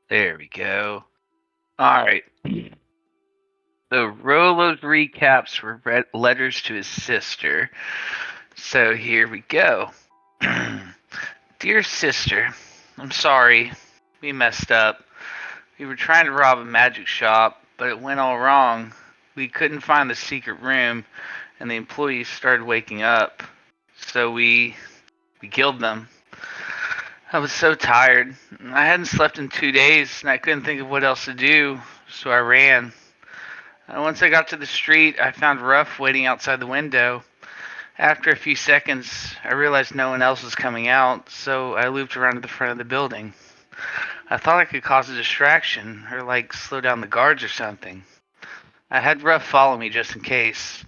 There we go. All right. So Rolo's recaps were letters to his sister. So here we go. Dear sister, I'm sorry. We messed up. We were trying to rob a magic shop, but it went all wrong. We couldn't find the secret room, and the employees started waking up. So we killed them. I was so tired. I hadn't slept in 2 days, and I couldn't think of what else to do, so I ran. Once I got to the street, I found Ruff waiting outside the window. After a few seconds, I realized no one else was coming out, so I looped around to the front of the building. I thought I could cause a distraction, or like slow down the guards or something. I had Ruff follow me just in case.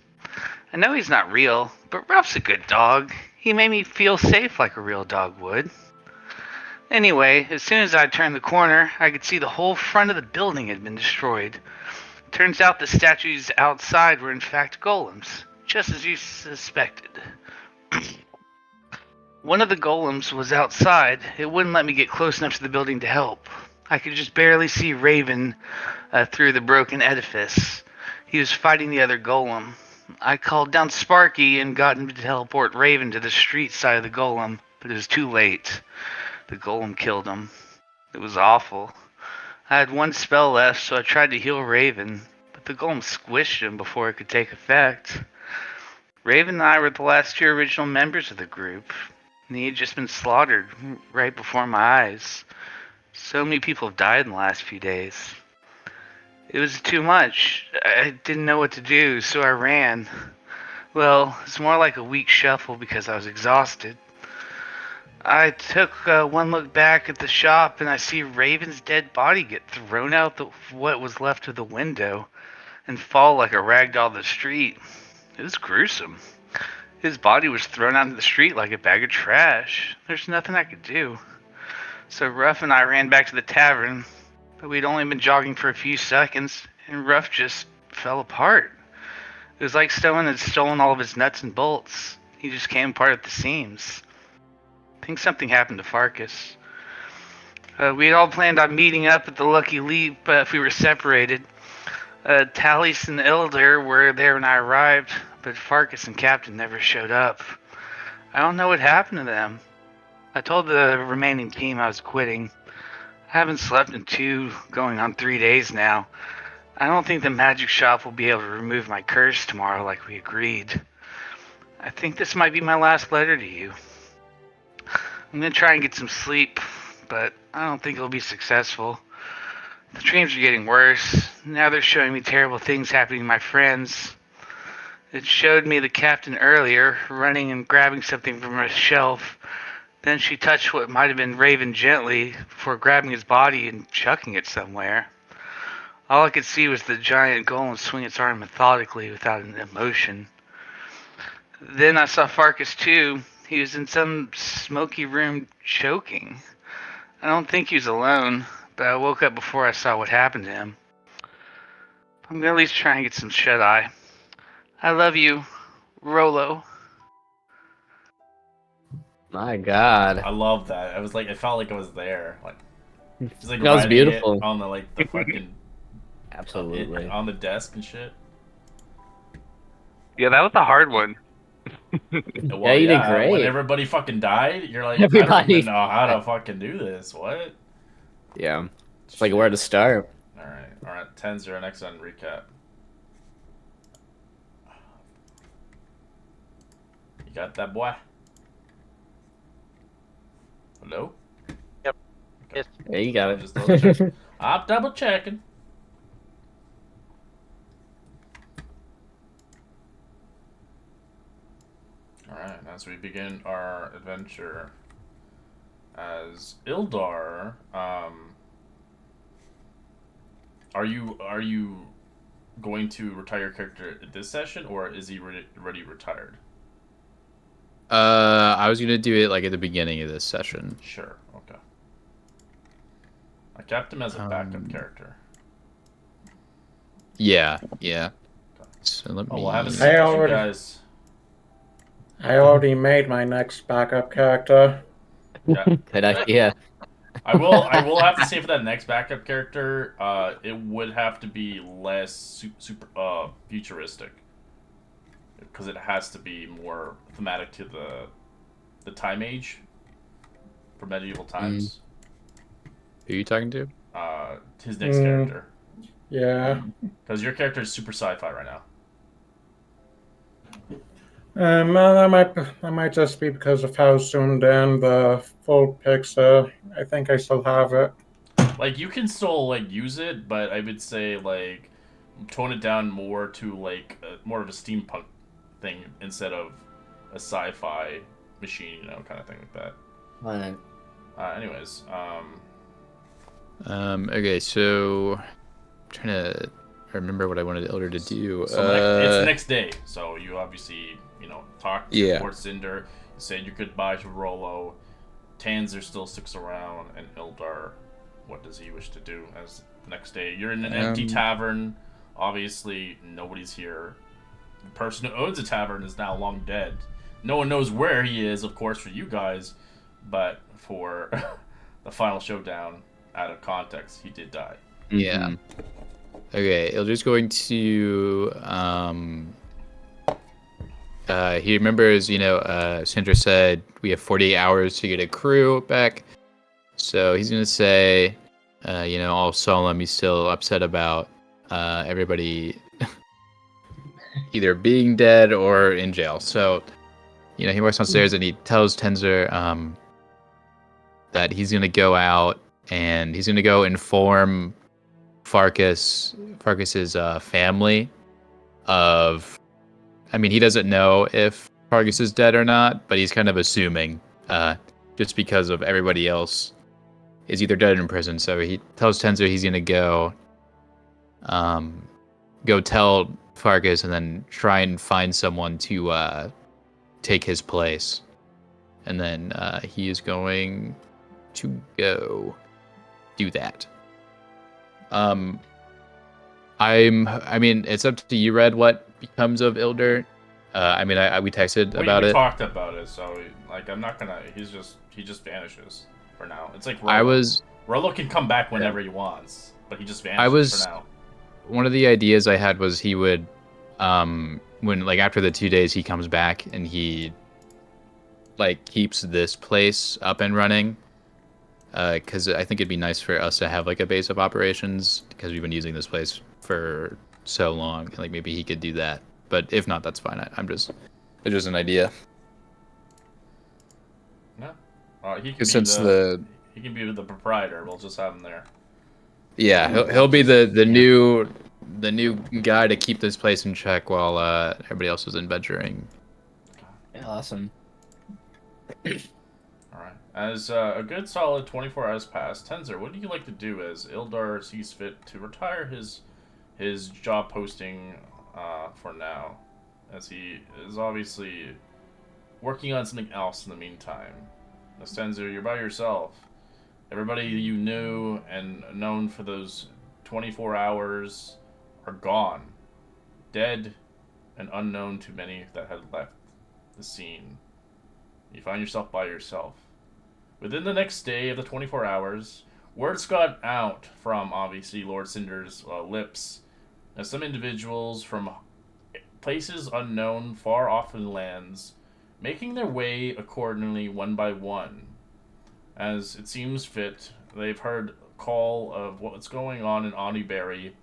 I know he's not real, but Ruff's a good dog. He made me feel safe like a real dog would. Anyway, as soon as I turned the corner, I could see the whole front of the building had been destroyed. Turns out the statues outside were in fact golems, just as you suspected. One of the golems was outside. It wouldn't let me get close enough to the building to help. I could just barely see Raven through the broken edifice. He was fighting the other golem. I called down Sparky and got him to teleport Raven to the street side of the golem, but it was too late. The golem killed him. It was awful. I had one spell left, so I tried to heal Raven, but the golem squished him before it could take effect. Raven and I were the last two original members of the group, and he had just been slaughtered right before my eyes. So many people have died in the last few days. It was too much. I didn't know what to do, so I ran. Well, it's more like a weak shuffle because I was exhausted. I took one look back at the shop and I see Raven's dead body get thrown out what was left of the window and fall like a rag doll to the street. It was gruesome. His body was thrown out into the street like a bag of trash. There's nothing I could do. So Ruff and I ran back to the tavern, but we'd only been jogging for a few seconds and Ruff just fell apart. It was like someone had stolen all of his nuts and bolts. He just came apart at the seams. I think something happened to Farkas. We had all planned on meeting up at the Lucky Leap if we were separated. Tallis and Elder were there when I arrived, but Farkas and Captain never showed up. I don't know what happened to them. I told the remaining team I was quitting. I haven't slept in going on 3 days now. I don't think the magic shop will be able to remove my curse tomorrow like we agreed. I think this might be my last letter to you. I'm gonna try and get some sleep, but I don't think it'll be successful. The dreams are getting worse. Now they're showing me terrible things happening to my friends. It showed me the captain earlier, running and grabbing something from a shelf. Then she touched what might have been Raven gently before grabbing his body and chucking it somewhere. All I could see was the giant golem swing its arm methodically without an emotion. Then I saw Farkas too. He was in some smoky room choking. I don't think he was alone, but I woke up before I saw what happened to him. I'm gonna at least try and get some shut-eye. I love you, Rolo. My God. I love that. I was like, it felt like I was there. Like, it's like That was writing beautiful. it on the like the fucking Absolutely. on the desk and shit. Yeah, that was a hard one. Well, Yeah, you did great. When everybody fucking died, you're like, I don't Everybody even know how to fucking do this. What? Yeah. It's like where to start. All right. 10-0 next on recap. You got that, boy? Hello? Yep. Okay. Yes. Yeah, you got Just double it. check. I'm double checking. Alright, as we begin our adventure as Ildar, are you going to retire your character at this session, or is he already retired? I was gonna do it like at the beginning of this session. Sure, okay. I kept him as a backup character. Yeah. Okay. So let me. Oh, well, have a I seat, you already- guys. I already made my next backup character. Yeah. Good idea. I will have to say for that next backup character, it would have to be less super futuristic because it has to be more thematic to the time age for medieval times. Who are you talking to? His next Hmm. character, Yeah. because your character is super sci-fi right now. That might just be because of how zoomed in the full picture. I think I still have it. Like you can still like use it, but I would say like tone it down more to like more of a steampunk thing instead of a sci-fi machine, kind of thing like that. Alright. Anyways, Okay, so I'm trying to remember what I wanted Elder to do. it's the next day, so you obviously talk to Yeah. Lord Cinder, you say your goodbye to Rollo. Tanzer still sticks around, and Ildar, what does he wish to do as the next day? You're in an empty tavern. Obviously, nobody's here. The person who owns the tavern is now long dead. No one knows where he is, of course, for you guys, but for the final showdown, out of context, he did die. Yeah. Okay, Elder's going to he remembers, Sandra said we have 48 hours to get a crew back. So he's gonna say, all solemn, he's still upset about everybody either being dead or in jail. So, he walks downstairs and he tells Tenzer that he's gonna go out and he's gonna go inform Farkas's family of. I mean, he doesn't know if Farkas is dead or not, but he's kind of assuming, just because of everybody else is either dead or in prison. So he tells Tenzo he's gonna go tell Farkas and then try and find someone to take his place. And then he is going to go do that. I mean, it's up to you, Red, what becomes of Ilder. We texted about we it. talked about it, so like I'm not gonna. He just vanishes for now. It's like Rollo can come back whenever he wants, but he just vanishes for now. One of the ideas I had was he would, when like after the 2 days he comes back and he like keeps this place up and running. Because I think it'd be nice for us to have like a base of operations because we've been using this place for so long. And, like maybe he could do that, but if not, that's fine. It's just an idea. No, he can be the proprietor. We'll just have him there. Yeah, he'll be the new guy to keep this place in check while everybody else is adventuring. Awesome. Alright. As a good solid 24 hours pass, Tenzer, what do you like to do as Ildar sees fit to retire his job posting for now? As he is obviously working on something else in the meantime. As Tenzer, you're by yourself. Everybody you knew and known for those 24 hours are gone. Dead and unknown to many that had left the scene. You find yourself by yourself. Within the next day of the 24 hours, words got out from, obviously, Lord Cinder's lips, as some individuals from places unknown, far off in lands, making their way accordingly one by one. As it seems fit, they've heard call of what's going on in Oathbreaker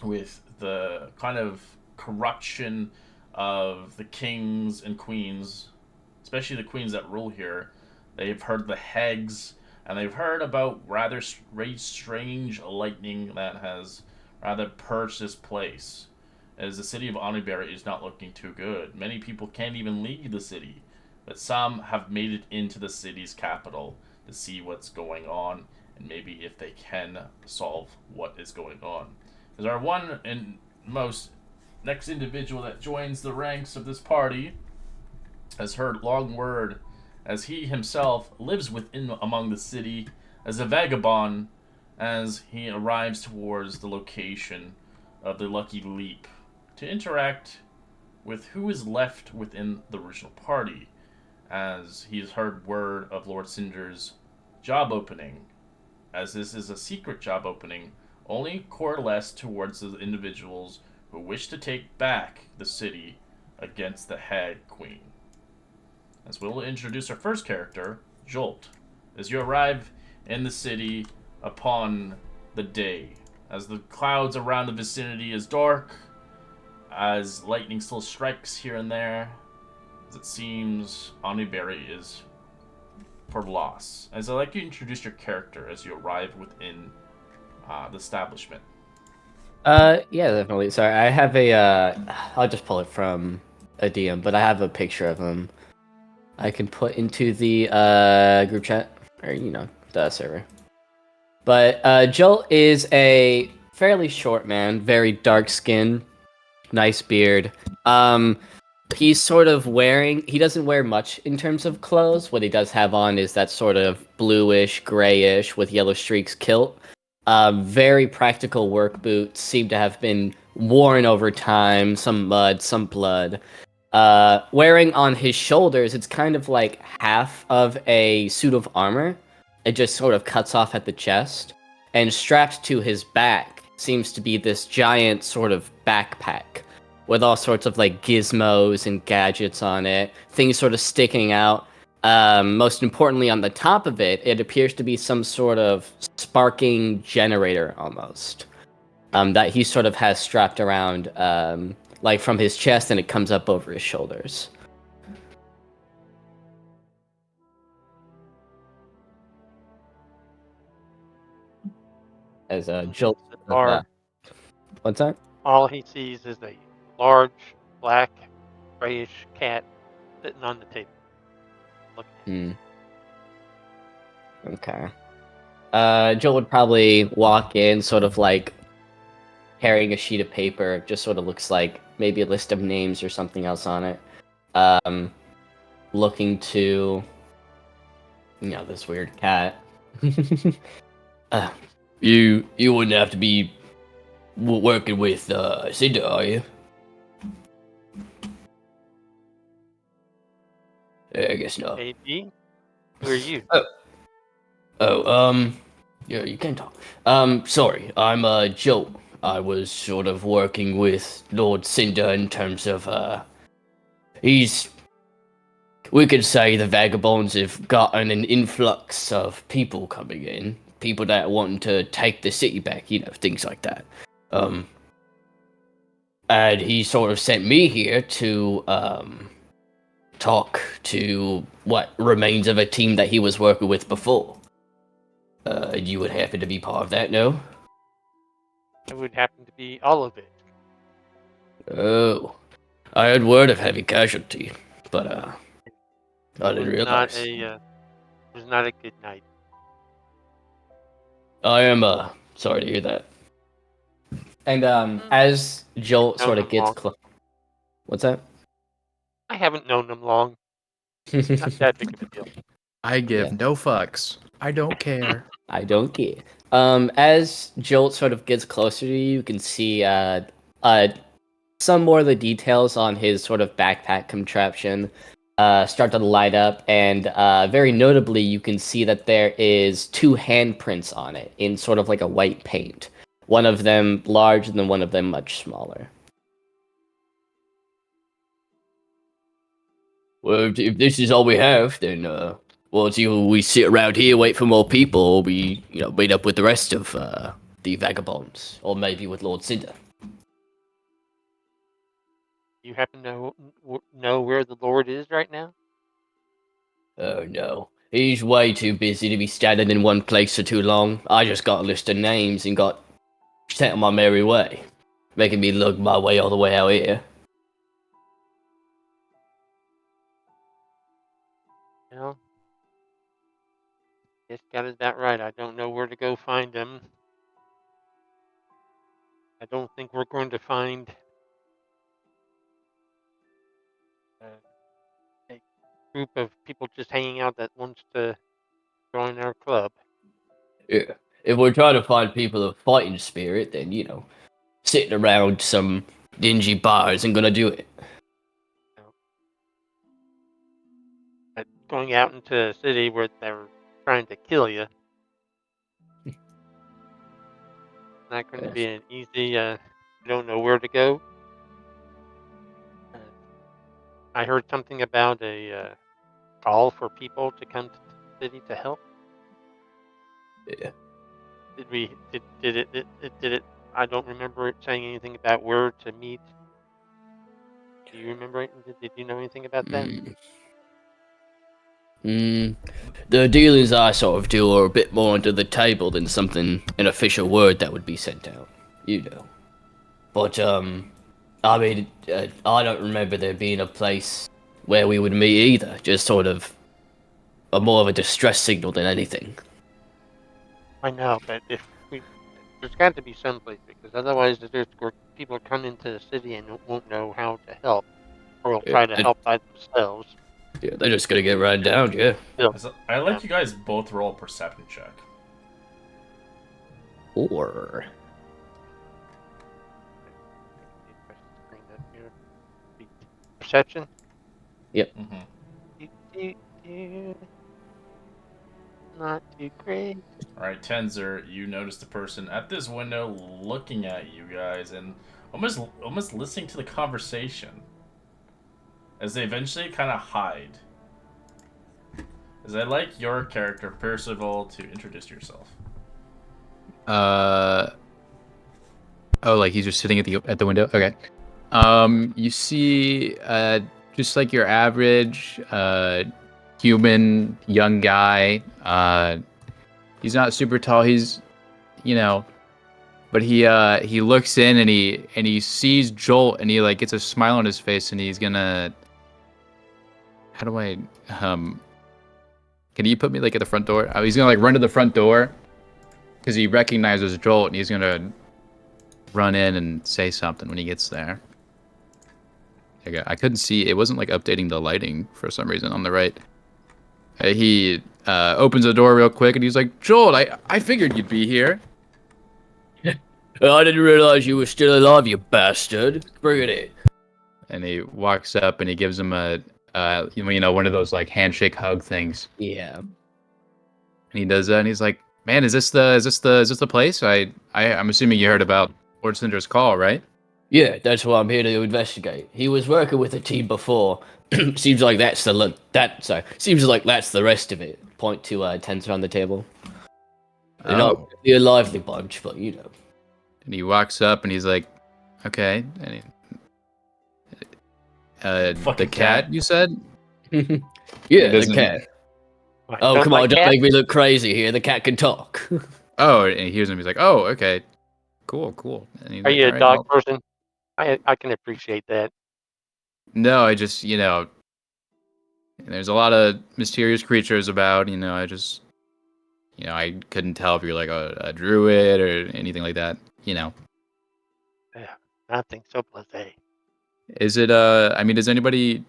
with the kind of corruption of the kings and queens, especially the queens that rule here. They've heard the hags, and they've heard about rather strange lightning that has rather purged this place, as the city of Oathbreaker is not looking too good. Many people can't even leave the city, but some have made it into the city's capital to see what's going on, and maybe if they can solve what is going on. Because our one and most next individual that joins the ranks of this party has heard long word, as he himself lives within among the city as a vagabond, as he arrives towards the location of the Lucky Leap to interact with who is left within the original party, as he has heard word of Lord Cinder's job opening. As this is a secret job opening, only coalesce towards the individuals who wish to take back the city against the Hag Queen. As we'll introduce our first character, Jolt, as you arrive in the city upon the day, as the clouds around the vicinity is dark, as lightning still strikes here and there, as it seems Oniberry is for loss. As I'd like you to introduce your character as you arrive within the establishment. Yeah, definitely. Sorry, I have a. I'll just pull it from a DM, but I have a picture of him. I can put into the group chat or the server. But Jolt is a fairly short man, very dark skin, nice beard. He's sort of wearing. He doesn't wear much in terms of clothes. What he does have on is that sort of bluish, grayish with yellow streaks kilt. Very practical work boots. Seem to have been worn over time. Some mud, some blood. Wearing on his shoulders, it's kind of like half of a suit of armor. It just sort of cuts off at the chest. And strapped to his back seems to be this giant sort of backpack with all sorts of like gizmos and gadgets on it, things sort of sticking out. Most importantly, on the top of it, it appears to be some sort of sparking generator almost. That he sort of has strapped around, like from his chest, and it comes up over his shoulders. As Jill. What's that? All he sees is a large, black, grayish cat sitting on the table. Looking Okay. Jill would probably walk in, sort of like carrying a sheet of paper. Just sort of looks like maybe a list of names or something else on it. Looking to, this weird cat. You wouldn't have to be working with Cinder, are you? I guess not. Maybe. Who are you? Yeah, you can talk. Sorry, I'm Joe. I was sort of working with Lord Cinder in terms of we could say the vagabonds have gotten an influx of people coming in, people that want to take the city back, things like that. And he sort of sent me here to talk to what remains of a team that he was working with before. You would happen to be part of that, no? It would happen to be all of it. Oh, I had word of heavy casualty, but I didn't realize. It was not a good night. I am sorry to hear that. And as Joel sort of gets close, what's that? I haven't known them long. Not that big of a deal. I give no fucks. I don't care. I don't care. As Jolt sort of gets closer to you, you can see some more of the details on his sort of backpack contraption start to light up, and very notably, you can see that there is 2 handprints on it in sort of like a white paint. One of them large, and then one of them much smaller. Well, if this is all we have, then well, it's either we sit around here, wait for more people, or we, meet up with the rest of the vagabonds, or maybe with Lord Cinder. You happen to know where the Lord is right now? Oh no, he's way too busy to be standing in one place for too long. I just got a list of names and got sent on my merry way, making me lug my way all the way out here. Well, guess got it that right. I don't know where to go find him. I don't think we're going to find a group of people just hanging out that wants to join our club. Yeah, if we're trying to find people of fighting spirit, then sitting around some dingy bar isn't gonna do it. going out into a city where they're trying to kill you. Not going to be an easy. You don't know where to go. I heard something about a call for people to come to the city to help. Yeah. Did we? Did it? I don't remember it saying anything about where to meet. Do you remember it? Did you know anything about that? The dealings I sort of do are a bit more under the table than an official word that would be sent out. You know. But, I mean, I don't remember there being a place where we would meet either. Just sort of more of a distress signal than anything. I know, but if we, there's got to be some place because otherwise, there's where people come into the city and won't know how to help, or will try to Yeah, help by themselves. yeah, they're just gonna get run down, yeah. I like you guys both roll a perception check. Or... Perception. Yep. Not too great. Alright, Tenzer, you notice the person at this window looking at you guys and almost listening to the conversation. As they eventually kind of hide. As I'd like your character, Percival, to introduce yourself. Oh, like he's just sitting at the window. Okay. You see, just like your average human young guy. He's not super tall. He's, but he looks in and he sees Jolt and he like gets a smile on his face and he's gonna. How do I Can you put me like at the front door? Oh, he's gonna like run to the front door because he recognizes Jolt and he's gonna run in and say something when he gets there. Okay, I couldn't see. It wasn't like updating the lighting for some reason on the right. He opens the door real quick and he's like, Jolt, I figured you'd be here. I didn't realize you were still alive, you bastard. Bring it in. And he walks up and he gives him a one of those like handshake hug things. Yeah. And he does that and he's like, man, is this the place? I'm assuming you heard about Lord Cinder's call, right? Yeah, that's why I'm here to investigate. He was working with a team before. Seems like seems like that's the rest of it. Point to tents around the table. They're not really a lively bunch, but you know. And he walks up and he's like, okay. And the cat, you said? Yeah, the cat. Oh, come on, don't make me look crazy here. The cat can talk. Oh, and he hears him. He's like, oh, okay. Cool. And he's Are like, you a "All right, dog person? I can appreciate that. No, I just, there's a lot of mysterious creatures about, I couldn't tell if you're like a druid or anything like that, Yeah, nothing so blasé. Is it, does anybody,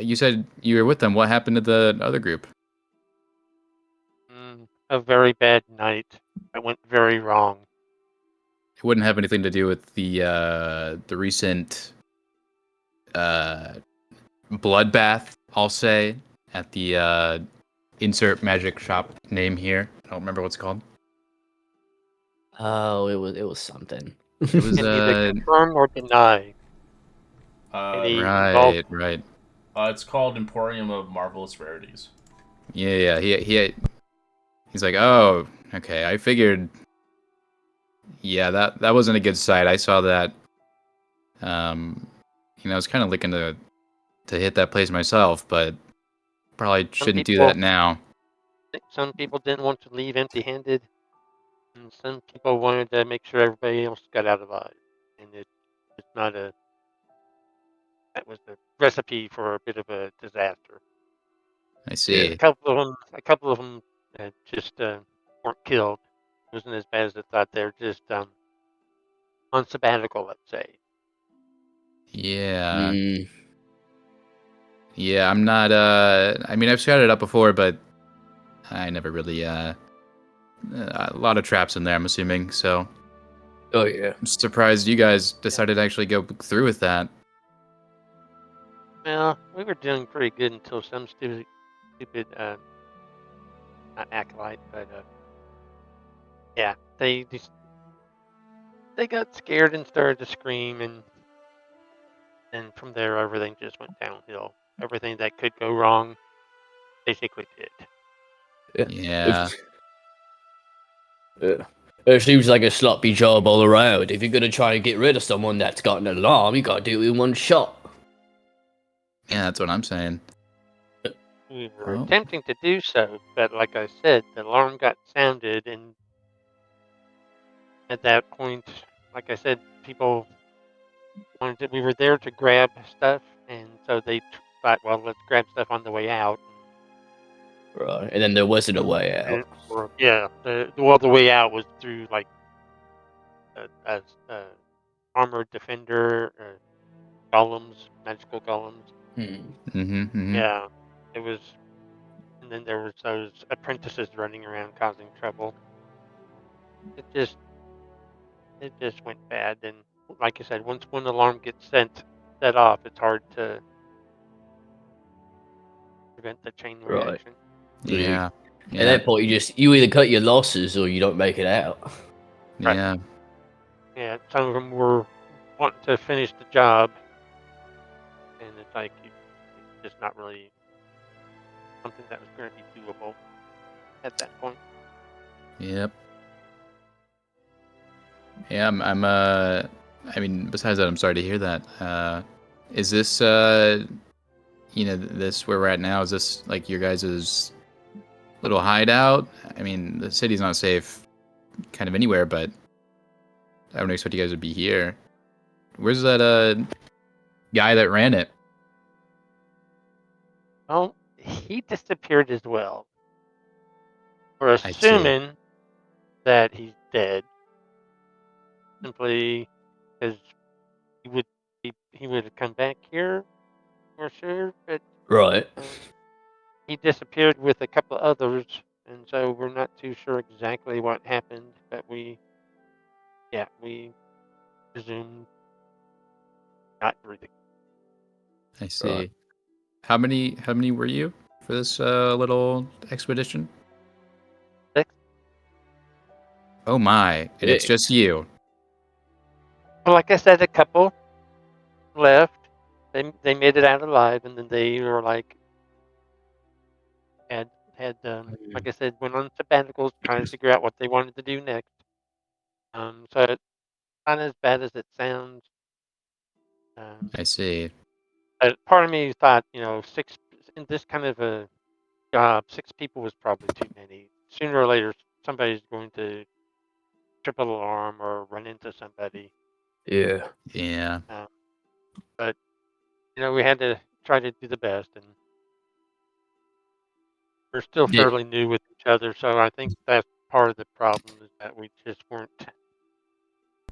you said you were with them. What happened to the other group? A very bad night. It went very wrong. It wouldn't have anything to do with the recent, bloodbath, I'll say, at the, insert magic shop name here. I don't remember what it's called. Oh, it was something. It was Can either confirm or deny. right. It's called Emporium of Marvelous Rarities. Yeah. He's like, oh, okay. I figured. Yeah, that wasn't a good sight. I saw that. I was kind of looking to hit that place myself, but probably shouldn't do that now. Some people didn't want to leave empty-handed, and some people wanted to make sure everybody else got out alive. And it's not a. That was the recipe for a bit of a disaster. I see. A couple of them just weren't killed. It wasn't as bad as I thought. They're just on sabbatical, let's say. Yeah. Yeah, I'm not. I've shouted it up before, but I never really. A lot of traps in there, I'm assuming. So. Oh yeah. I'm surprised you guys decided to actually go through with that. Well, we were doing pretty good until some stupid stupid, not acolyte, but yeah, they got scared and started to scream, and from there everything just went downhill. Everything that could go wrong basically did. Yeah. It seems like a sloppy job all around. If you're gonna try and get rid of someone that's got an alarm, you gotta do it in one shot. Yeah, that's what I'm saying. We were Well, attempting to do so, but like I said, the alarm got sounded, and at that point, like I said, people wanted to, we were there to grab stuff, and so they thought, well, let's grab stuff on the way out. Right, and then there wasn't a way out. Yeah, the way out was through like a armored defender, golems, magical golems. Mm-hmm. Yeah, it was, and then there was those apprentices running around causing trouble. It just went bad, and like I said, once one alarm gets set off, it's hard to prevent the chain Right. reaction. Yeah. At that point, you either cut your losses or you don't make it out. Right. Yeah. Yeah, some of them were wanting to finish the job, and it's like it's just not really something that was going to be doable at that point. Yep. Yeah, I mean, besides that, I'm sorry to hear that. Is this, this where we're at now, is this like your guys' little hideout? I mean, the city's not safe kind of anywhere, but I wouldn't expect you guys to be here. Where's that, guy that ran it? Well, he disappeared as well. We're I see. assuming that he's dead, simply because he would he would have come back here for sure, but Right. he disappeared with a couple of others, and so we're not too sure exactly what happened. But we presume not breathing. I see. Right. How many were you for this little expedition? 6. Oh my, and it's Yeah. just you. Well, like I said, a couple left. They made it out alive, and then they were like had like I said, went on sabbaticals trying to figure out what they wanted to do next. So it's not as bad as it sounds. I see. But part of me thought, 6 in this kind of a job, 6 people was probably too many. Sooner or later, somebody's going to triple alarm or run into somebody. Yeah. Yeah. But we had to try to do the best, and we're still Yeah. fairly new with each other, so I think that's part of the problem is that we just weren't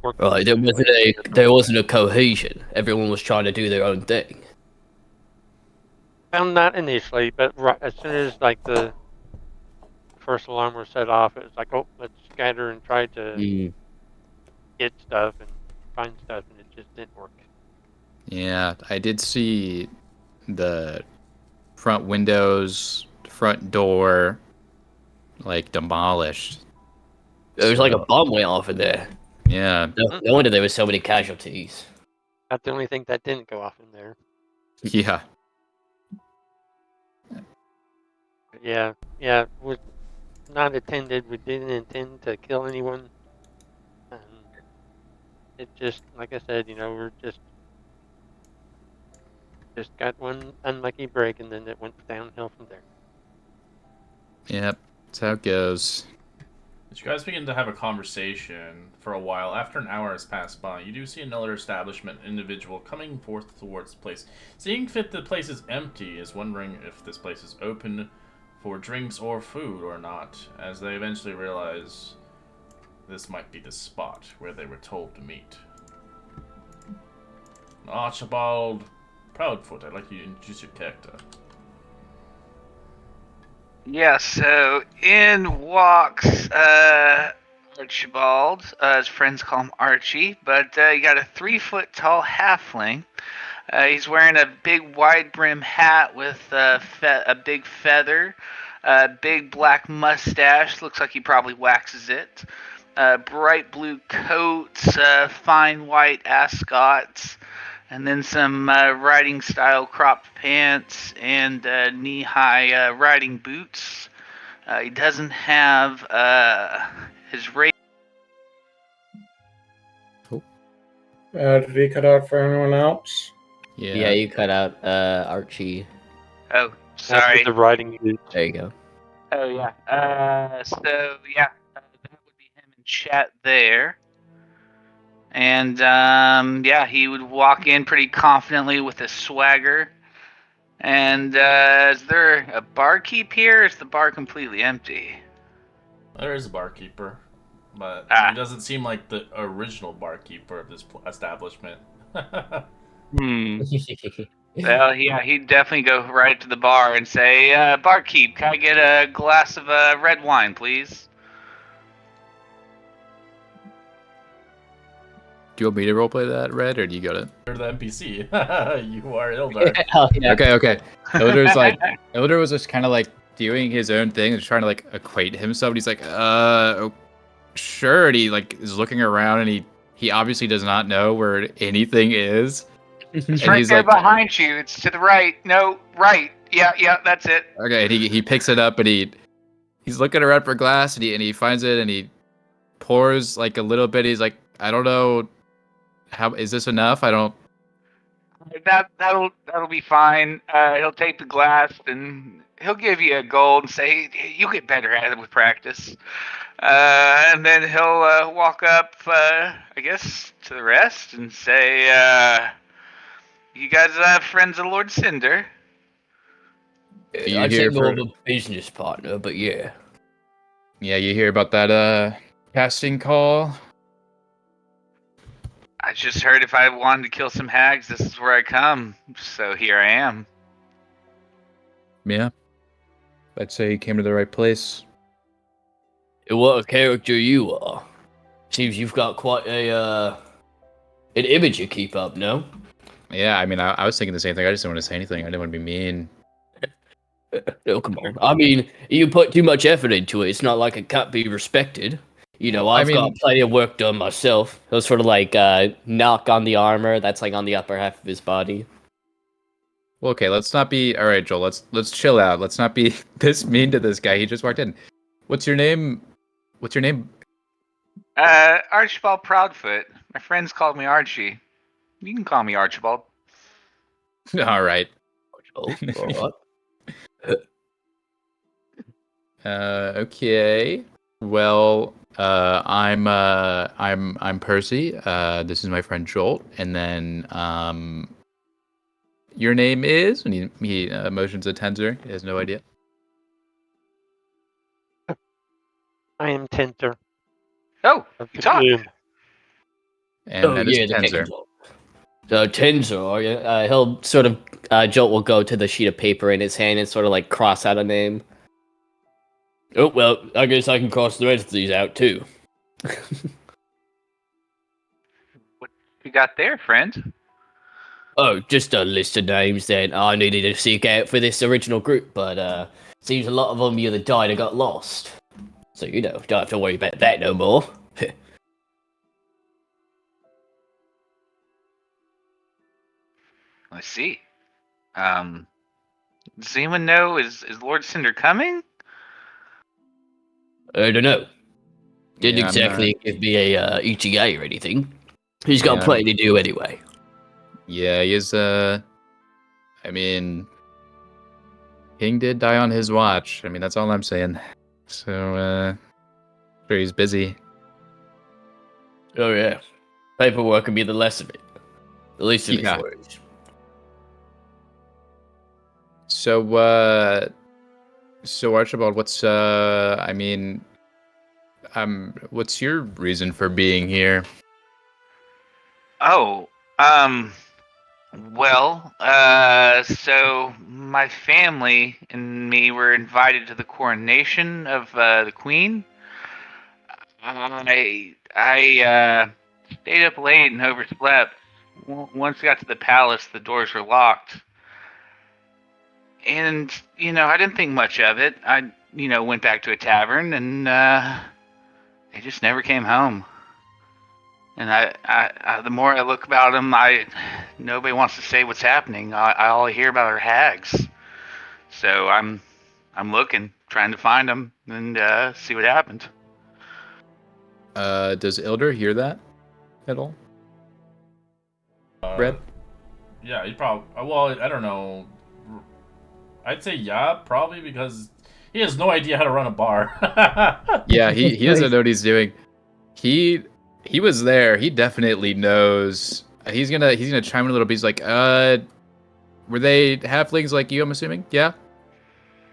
working Right. smoothly together. There wasn't a cohesion. Everyone was trying to do their own thing. Well, not initially, but right as soon as like the first alarm was set off, it was like, oh, let's scatter and try to get stuff and find stuff, and it just didn't work. Yeah, I did see the front windows, front door, like demolished. It was like a So, bomb went off in there. yeah, No wonder there were so many casualties. Not the only thing that didn't go off in there. yeah, But yeah, was not intended. We didn't intend to kill anyone. It just, like I said, we're just got one unlucky break, and then it went downhill from there. yep. That's how it goes. As you guys begin to have a conversation for a while, after an hour has passed by, you do see another establishment individual coming forth towards the place. Seeing fit the place is empty, is wondering if this place is open for drinks or food or not, as they eventually realize this might be the spot where they were told to meet. Archibald Proudfoot, I'd like you to introduce your character. Yeah, so in walks Archibald. His friends call him Archie, but you got a 3-foot tall halfling He's wearing a big wide brim hat with a big feather, a big black mustache. Looks like he probably waxes it. Bright blue coats, fine white ascots, and then some riding style cropped pants and knee high riding boots. He doesn't have his Did he cut out for anyone else? Yeah, you cut out Archie. Oh, After sorry. the riding boot. There you go. Oh yeah. So yeah, that would be him in chat there. And yeah, he would walk in pretty confidently with a swagger. And is there a barkeep here? Or is the bar completely empty? There is a barkeeper, but Ah. he doesn't seem like the original barkeeper of this establishment. Well, yeah, he'd definitely go right to the bar and say, "Barkeep, can I get a glass of red wine, please?" Do you want me to roleplay that, Red, or do you got it? You're the NPC. You are Ildar. Hell yeah. Okay. Ildar was just kind of like doing his own thing and trying to like equate himself. And he's like, sure. And he like is looking around and he obviously does not know where anything is. It's And right he's there like, behind you. It's to the right. No, right. Yeah, that's it. okay. And he picks it up and he's looking around for glass and he finds it and he pours like a little bit. He's like, I don't know, how is this enough? I don't. That'll be fine. He'll take the glass and he'll give you a gold and say, "You'll get better at it with practice." And then he'll walk up, I guess, to the rest and say, "You guys friends of Lord Cinder?" You I'd hear say more for- of a business partner, but yeah. Yeah, you hear about that casting call? I just heard if I wanted to kill some hags, this is where I come. So here I am. Yeah. I'd say you came to the right place. What a character you are. Seems you've got quite an image you keep up, no? Yeah, I mean, I was thinking the same thing. I just didn't want to say anything. I didn't want to be mean. Oh, come on. I mean, you put too much effort into it. It's not like it can't be respected. You know, Well, I I've got mean- plenty of work done myself. Those sort of like knock on the armor that's like on the upper half of his body. Well, okay, let's not be. All right, Joel. Let's chill out. Let's not be this mean to this guy. He just walked in. What's your name? What's your name? Archibald Proudfoot. My friends called me Archie. You can call me Archibald. All right. Oh, all right. Okay. Well, I'm Percy. This is my friend Joel, and then your name is, and he motions a Tenzer. He has no idea. I am Tenter Oh, of you the talk. Gloom. And Oh, that is yeah, the Tenzer. Tenzer. So Tenzer, are you? He'll sort of, Jolt will go to the sheet of paper in his hand and sort of like cross out a name. Oh, well, I guess I can cross the rest of these out too. What you got there, friend? Oh, just a list of names that I needed to seek out for this original group, but seems a lot of them either died or got lost. So, you know, don't have to worry about that no more. I see. Does anyone know, is Lord Cinder coming? I don't know. Didn't Yeah, I'm not- exactly give me a ETA or anything. He's got Yeah, plenty to do anyway. Yeah, he is. I mean, King did die on his watch. I mean, that's all I'm saying. So, sure he's busy. Oh, yeah. Paperwork can be the less of it. The least of his Yeah. worries. So Archibald, what's your reason for being here? Oh, well, so my family and me were invited to the coronation of the Queen. I stayed up late and overslept, once we got to the palace, the doors were locked. And, I didn't think much of it. I, went back to a tavern and they just never came home. And the more I look about them, nobody wants to say what's happening. All I hear about are hags. So I'm looking, trying to find them and see what happened. Does Ilder hear that at all? Red? Yeah, he probably. Well, I don't know. I'd say yeah, probably because he has no idea how to run a bar. Yeah, he doesn't know what he's doing. He was there. He definitely knows. He's gonna chime in a little bit. He's like, were they halflings like you? I'm assuming. Yeah.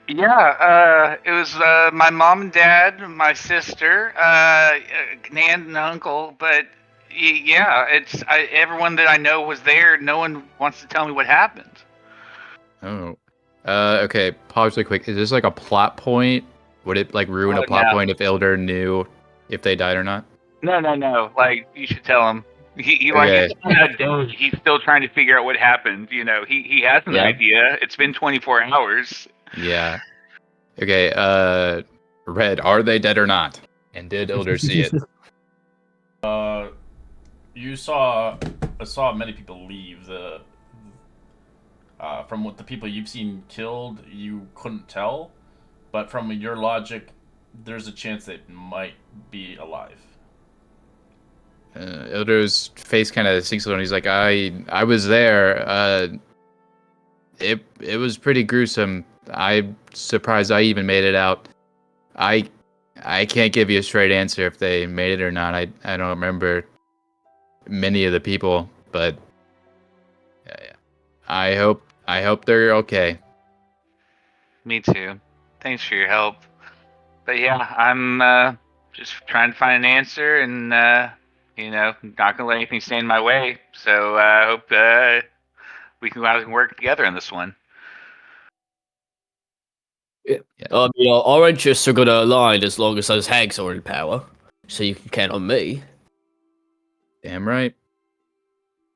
Yeah, it was my mom and dad, my sister, an aunt and uncle. But yeah, everyone that I know was there. No one wants to tell me what happened. Oh. Okay. Pause really quick. Is this like a plot point? Would it like ruin a plot No. point if Ilder knew if they died or not? No. Like, you should tell him. He's Okay. he's still trying to figure out what happened. He has an Yeah. idea. It's been 24 hours. Yeah. Okay. Red. Are they dead or not? And did Ilder see it? I saw many people leave. From what the people you've seen killed, you couldn't tell, but from your logic, there's a chance they might be alive. Ilder's face kind of sinks a little. He's like, I was there. It was pretty gruesome. I'm surprised I even made it out. I can't give you a straight answer if they made it or not. I don't remember many of the people, but I hope they're okay. Me too. Thanks for your help. But yeah, I'm just trying to find an answer, and not gonna let anything stand in my way. So I hope we can go out and work together on this one. I mean, our interests are gonna align as long as those hags are in power. So you can count on me. Damn right.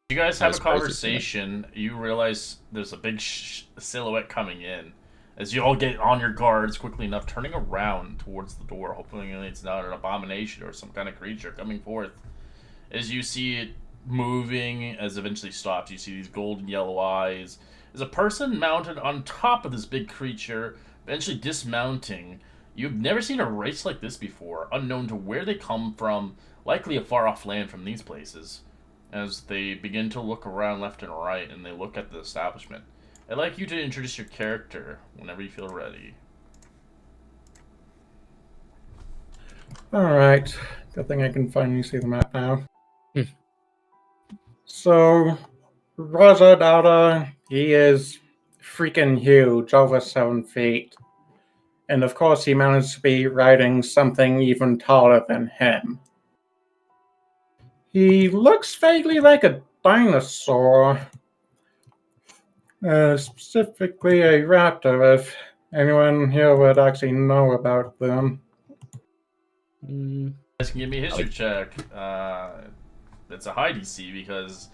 You guys have a Vice President. conversation. You realize there's a big silhouette coming in. As you all get on your guards quickly enough, turning around towards the door, hoping it's not an abomination or some kind of creature coming forth. As you see it moving, as eventually stops, you see these golden yellow eyes. There's a person mounted on top of this big creature, eventually dismounting. You've never seen a race like this before, unknown to where they come from, likely a far off land from these places. As they begin to look around left and right, and they look at the establishment. I'd like you to introduce your character whenever you feel ready. Alright. Good thing I can finally see the map now. So, Raza Dada, he is freaking huge, over 7 feet. And of course, he managed to be riding something even taller than him. He looks vaguely like a dinosaur. Specifically a raptor, if anyone here would actually know about them. You guys can give me a history check. It's a high DC because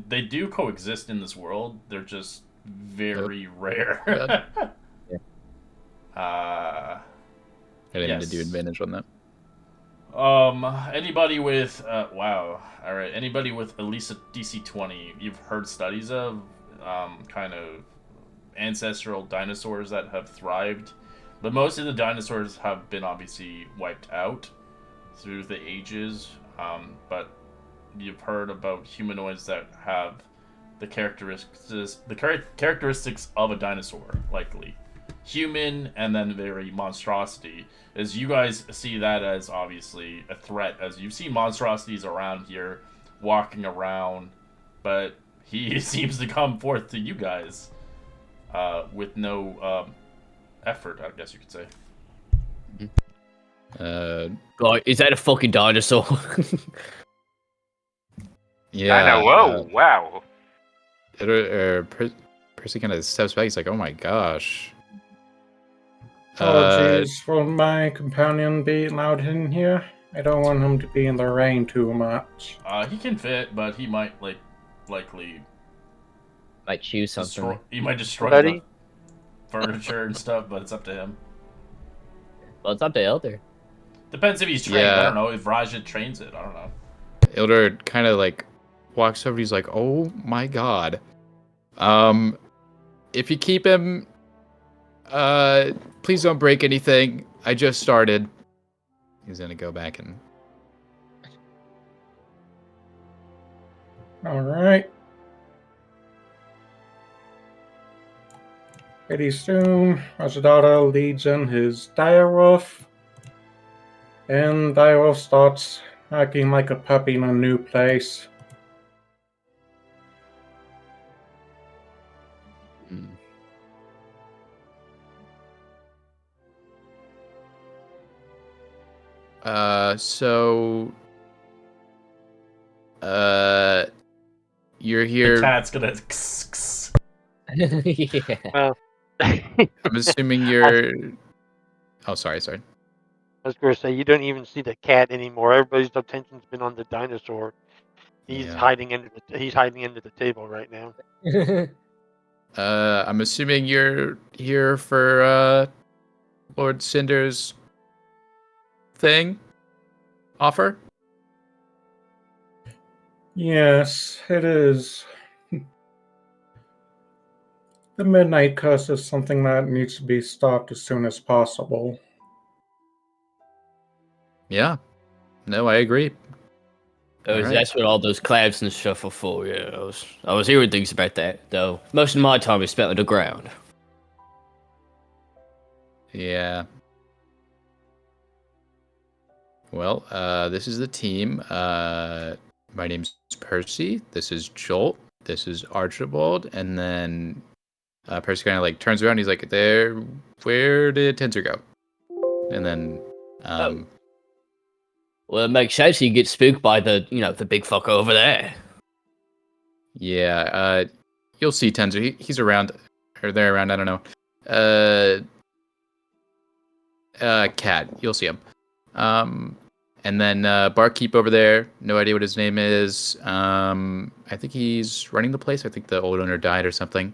they do coexist in this world. They're just very rare. I didn't need to do advantage on that. Anybody with wow. All right. Anybody with at least a DC 20, you've heard studies of kind of ancestral dinosaurs that have thrived, but most of the dinosaurs have been obviously wiped out through the ages. But you've heard about humanoids that have the characteristics of a dinosaur, likely human, and then very monstrosity. As you guys see that as obviously a threat, as you've seen monstrosities around here walking around, but he seems to come forth to you guys with no effort, I guess you could say. Like, is that a fucking dinosaur? Yeah. I know. Whoa! Wow. Percy kind of steps back. He's like, "Oh my gosh." Apologies, will my companion be allowed in here? I don't want him to be in the rain too much. He can fit, but he might likely Might choose something. destroy Buddy? the furniture and stuff, but it's up to him. Well, it's up to Elder. Depends if he's trained. I Yeah. don't know if Raja trains it. I don't know. Ildar kind of like walks over. He's like, "Oh my god, if you keep him, please don't break anything. I just started." He's gonna go back and Alright. Pretty soon, Rajadata leads in his direwolf, and direwolf starts acting like a puppy in a new place. Mm. so you're The here. cat's gonna. Yeah. Well, I'm assuming you're. Oh, sorry. I was going to say, you don't even see the cat anymore. Everybody's attention's been on the dinosaur. He's Yeah. hiding under the table right now. I'm assuming you're here for Lord Cinder's thing offer. Yes, it is. The Midnight Curse is something that needs to be stopped as soon as possible. Yeah. No, I agree. Alright. That's what all those clouds and stuff are for. Yeah, I was hearing things about that, though. Most of my time is spent on the ground. Yeah. Well, this is the team. My name's Percy. This is Jolt. This is Archibald. And then Percy kind of like turns around. He's like, "There, where did Tensor go?" And then, Well, it makes sense. You get spooked by the big fucker over there. yeah, you'll see Tensor. He's around, or they're around. I don't know. Cat. You'll see him. And then Barkeep over there. No idea what his name is. I think he's running the place. I think the old owner died or something.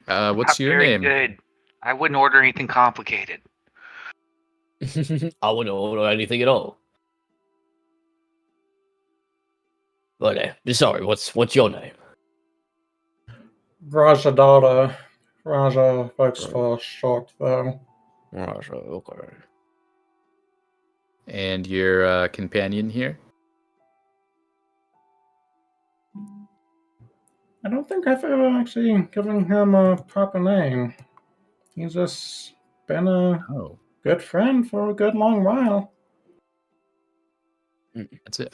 What's Not your very name? good. I wouldn't order anything complicated. I wouldn't order anything at all. But sorry, what's your name? Rajadata. Raja works for short, though. Okay. And your companion here? I don't think I've ever actually given him a proper name. He's just been a Oh, good friend for a good long while. that's it.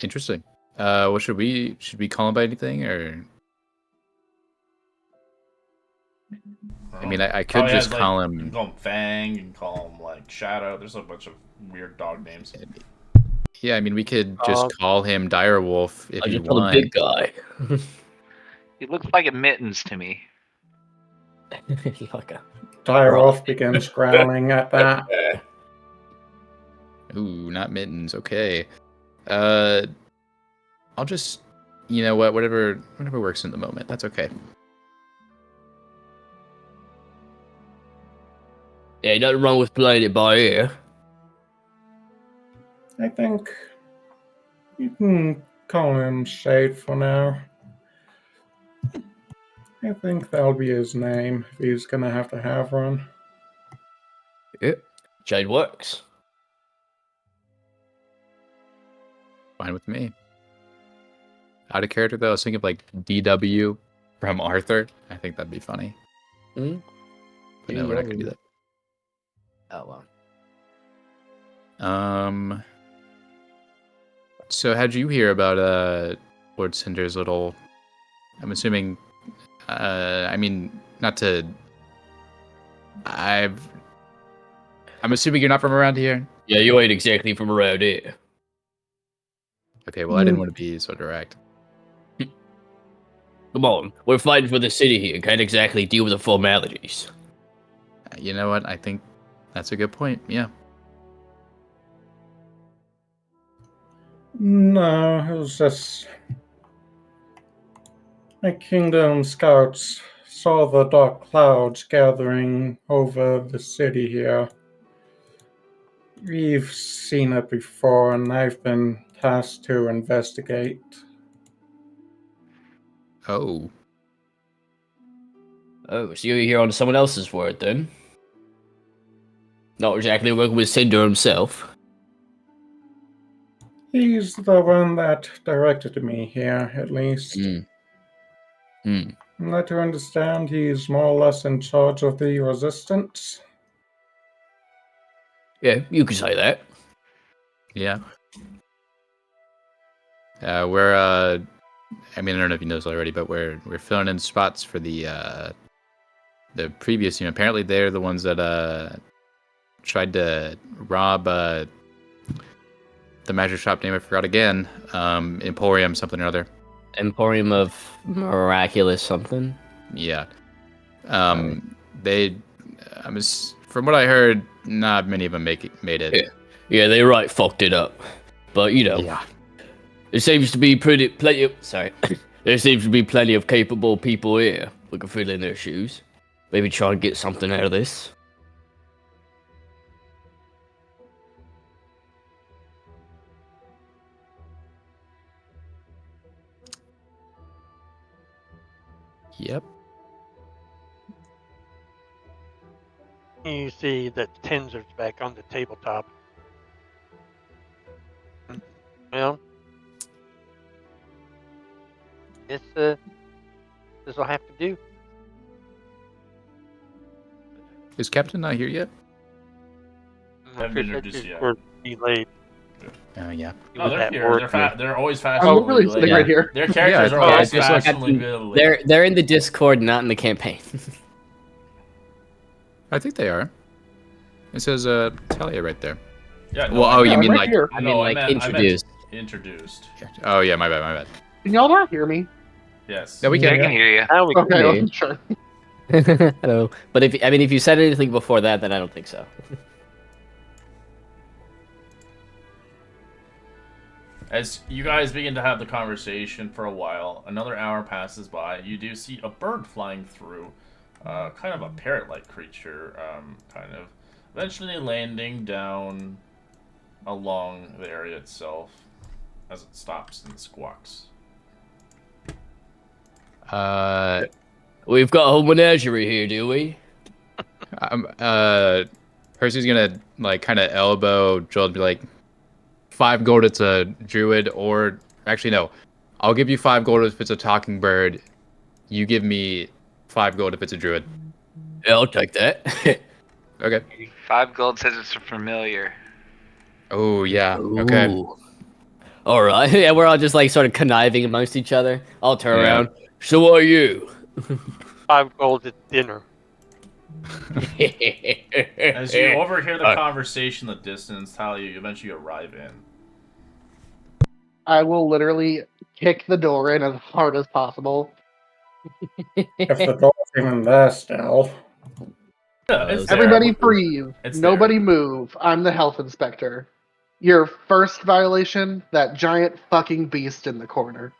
Interesting. What should we call him by anything, or? I mean, I could Probably just has, call You can him. call him Fang. You can call him like Shadow. There's a bunch of weird dog names. Yeah, I mean, we could just call him Direwolf if I you just call the want. big guy. It looks like a mittens to me. Like a Direwolf begins growling at that. Ooh, not mittens. Okay. I'll just, you know what, whatever works in the moment. That's okay. Yeah, nothing wrong with playing it by ear. I think you can call him Shade for now. I think that'll be his name if he's gonna have to have one. Yeah. Jade works. Fine with me. Out of character though, I was thinking of like DW from Arthur. I think that'd be funny. Mm? But no, we're not gonna do that. Oh well. So how'd you hear about Lord Cinder's little? I'm assuming. I mean, not to. I'm assuming you're not from around here. Yeah, you ain't exactly from around here. Okay, well, I didn't want to be so direct. Come on, we're fighting for the city here. Can't exactly deal with the formalities. You know what? I think That's a good point. Yeah. No, it was just my kingdom scouts saw the dark clouds gathering over the city here. We've seen it before, and I've been tasked to investigate. Oh. Oh, so you're here on someone else's word then? Not exactly working with Cinder himself. He's the one that directed me here, at least. Hmm. I'm led to understand he's more or less in charge of the resistance. Yeah, you could say that. Yeah. We're I mean, I don't know if you know this already, but we're filling in spots for the previous team. Apparently, they're the ones that tried to rob the magic shop name. I forgot again. Emporium something or other. Emporium of Miraculous something. Yeah. They. From what I heard, not many of them made it. Yeah, they right fucked it up. But you know, Yeah. there seems to be plenty of there seems to be plenty of capable people here who can fill in their shoes. Maybe try and get something out of this. Yep. You see that Tenzer's back on the tabletop. Well, this will have to do. Is Captain not here yet? I'm Haven't sure been that introduced is yet. for delayed. Oh yeah. No, with they're that here. word. They're always fast. I'm literally sitting right here. Their characters Yeah, are yeah, always it's just fast like and late. They're in the Discord, not in the campaign. I think they are. It says Talia right there. Yeah. No, Well, I oh, meant- you I'm mean right like? here. I no, mean, like, I meant introduced. Introduced. Oh yeah, my bad. Can y'all not hear me? Yes. Yeah, we Yeah, I can. can hear you. Now we can Okay, I Yeah. wasn't sure. Hello. But if you said anything before that, then I don't think so. As you guys begin to have the conversation for a while, another hour passes by. You do see a bird flying through, kind of a parrot-like creature, kind of, eventually landing down along the area itself as it stops and squawks. We've got a whole menagerie here, do we? Percy's gonna like kind of elbow Joel and be like, 5 gold it's a druid, or actually no, I'll give you 5 gold if it's a talking bird. You give me 5 gold if it's a druid. Yeah, I'll take that. Okay. 5 gold says it's a familiar. Oh yeah. Okay. Ooh. All right. Yeah, we're all just like sort of conniving amongst each other. I'll turn Yeah. around. So what are you? 5 gold at dinner. As you overhear the conversation in the distance, Talia, you eventually arrive in. I will literally kick the door in as hard as possible. If the door's even there still. It's there. Everybody freeze. It's Nobody move. I'm the health inspector. Your first violation, that giant fucking beast in the corner.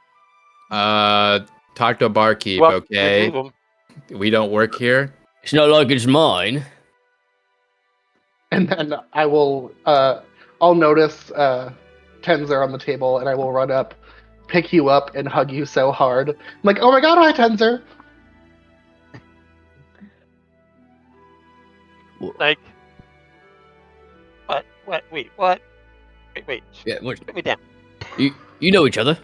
Talk to a barkeep, Well, okay? remove 'em. We don't work here. It's not like it's mine. And then I will, I'll notice Tenzer on the table, and I will run up, pick you up, and hug you so hard. I'm like, oh my god, hi, Tenzer! Like, what? Wait, what? Wait. Yeah, Put me down. you know each other.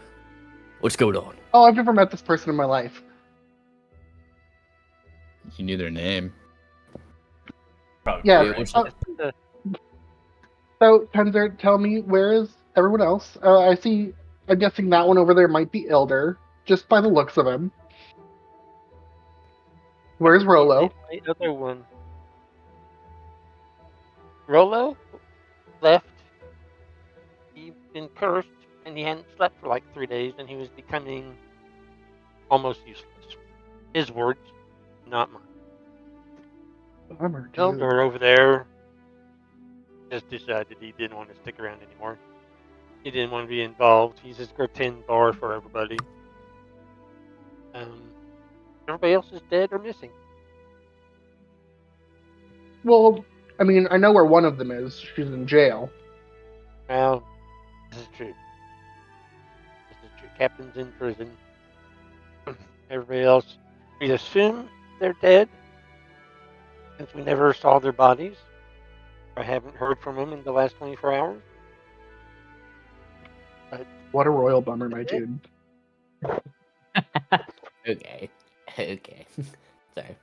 What's going on? Oh, I've never met this person in my life. You knew their name. Probably Yeah. great. what's- So, Tenzer, tell me, where is everyone else? I'm guessing that one over there might be Ilder, just by the looks of him. Where's Rolo? My other one. Rolo left. He'd been cursed, and he hadn't slept for like 3 days, and he was becoming almost useless. His words, not mine. Bummer, dude. Elder over there just decided he didn't want to stick around anymore. He didn't want to be involved. He's just pretend bar for everybody. Everybody else is dead or missing. Well, I mean, I know where one of them is. She's in jail. Well, this is true. This is true. Captain's in prison. Everybody else, we assume they're dead, since we never saw their bodies. I haven't heard from them in the last 24 hours. What a royal bummer, my dude. Okay. Okay. Sorry.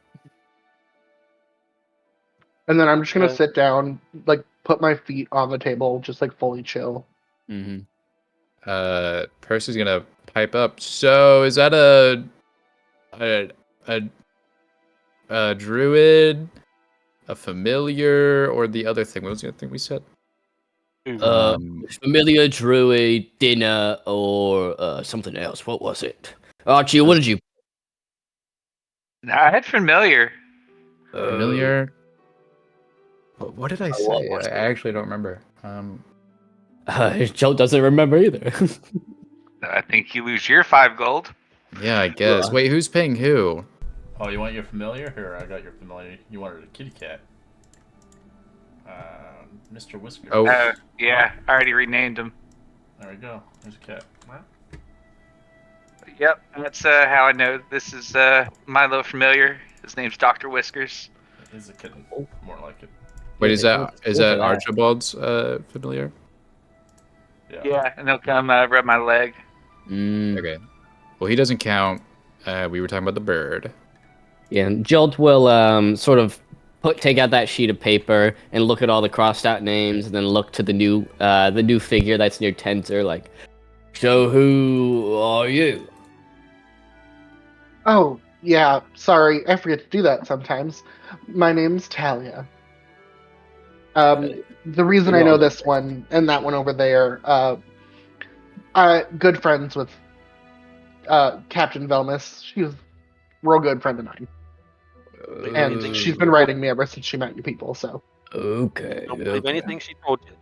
And then I'm just gonna Uh, sit down, like put my feet on the table, just like fully chill. Mm-hmm. Percy's gonna pipe up. So is that a druid, a familiar, or the other thing? What was the other thing we said? Familiar, druid, dinner, or something else. What was it? Archie, what did you? I had familiar. Familiar. What did I what say? was I it? actually don't remember. Joe doesn't remember either. I think you lose your 5 gold. Yeah, I guess. Wait, who's paying who? Oh, you want your familiar? Here, I got your familiar. You wanted a kitty cat. Mr. Whiskers. Oh. Yeah, I already renamed him. There we go. There's a cat. Yep, that's how I know this is my little familiar. His name's Dr. Whiskers. It is a kitten. More like it. Wait, Yeah, is they that both is that are. Archibald's familiar? Yeah, and he'll come rub my leg. Okay. Well, he doesn't count. We were talking about the bird. Yeah, and Jolt will sort of take out that sheet of paper and look at all the crossed out names, and then look to the new figure that's near Tenzer, like, so who are you? Oh, yeah, sorry, I forget to do that sometimes. My name's Talia. The reason I know this one and that one over there, good friends with Captain Velmus. She's a real good friend of mine. And she's been writing me ever since she met you people, so. Okay. Don't believe anything she told you.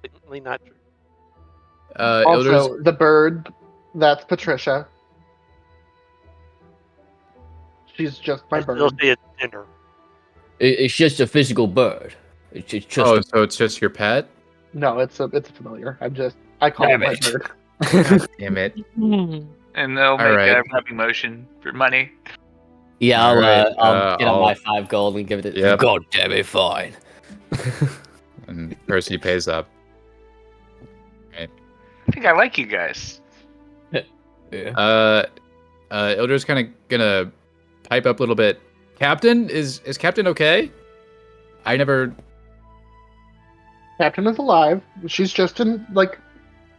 Definitely not true. Also, the bird, that's Patricia. She's just my I still bird. see it's dinner. It's just a physical bird. It's just. Oh, so it's just your pet? No, it's a familiar. I call it Damn my it. bird. God damn it. And they'll make Alright. a rubbing motion for money. Yeah, Alright, I'll get out I'll- my 5 gold and give it. Yep. God damn it, fine. And Percy pays up. I think I like you guys. Yeah. Ildra's kind of gonna pipe up a little bit. Captain, is Captain okay? I never. Captain is alive. She's just in, like,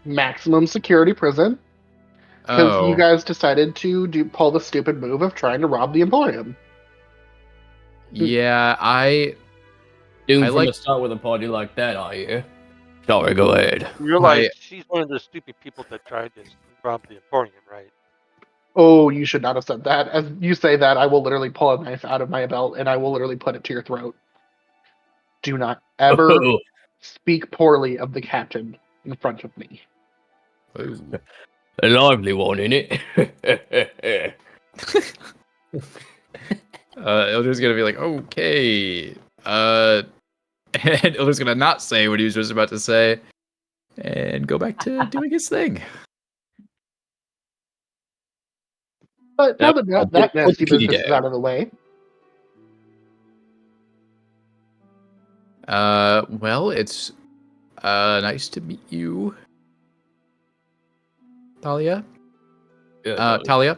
maximum security prison. Because Oh. you guys decided to pull the stupid move of trying to rob the Emporium. Yeah, I Doomed I from like- the start with a party like that, are you? Sorry, go ahead. You realize she's one of the stupid people that tried to rob the Emporium, right? Oh, you should not have said that. As you say that, I will literally pull a knife out of my belt and I will literally put it to your throat. Do not ever speak poorly of the captain in front of me. A lively one, innit? Ildra's gonna be like, okay. And Ildra's gonna not say what he was just about to say, and go back to doing his thing. But now Yep, that I'll put nasty the kitty business is down. out of the way, Well, it's nice to meet you, Talia. Talia.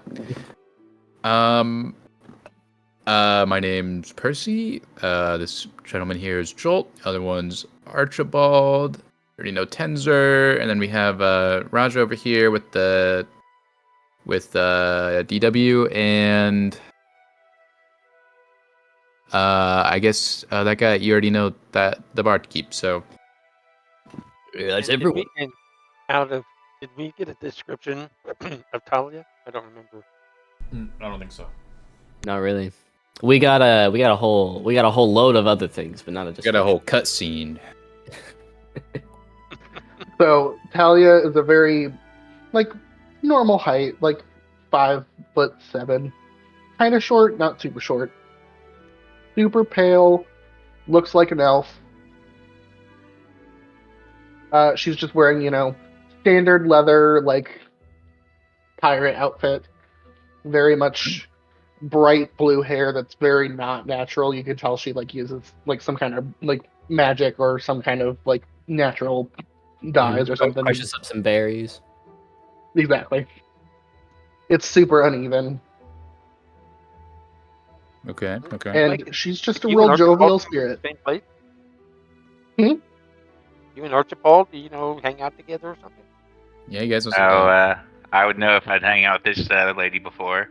My name's Percy. This gentleman here is Jolt. Other one's Archibald. Already know Tenzer, and then we have Raja over here with DW, and I guess that guy you already know that the barkeep. So Yeah, that's And everyone. did we get a description of Talia? I don't remember. I don't think so. Not really. We got a whole load of other things, but not a We got a whole cutscene. So Talia is a very like normal height, like 5'7", kind of short, not super short, super pale, looks like an elf. She's just wearing, standard leather like pirate outfit, very much bright blue hair that's very not natural. You can tell she like uses like some kind of like magic or some kind of like natural dyes or something. Crushes up some berries. Exactly. It's super uneven. Okay. And she's just a You and real jovial Archibald spirit. same place? Hmm? You and Archibald, hang out together or something? Yeah, you guys. I would know if I'd hang out with this lady before.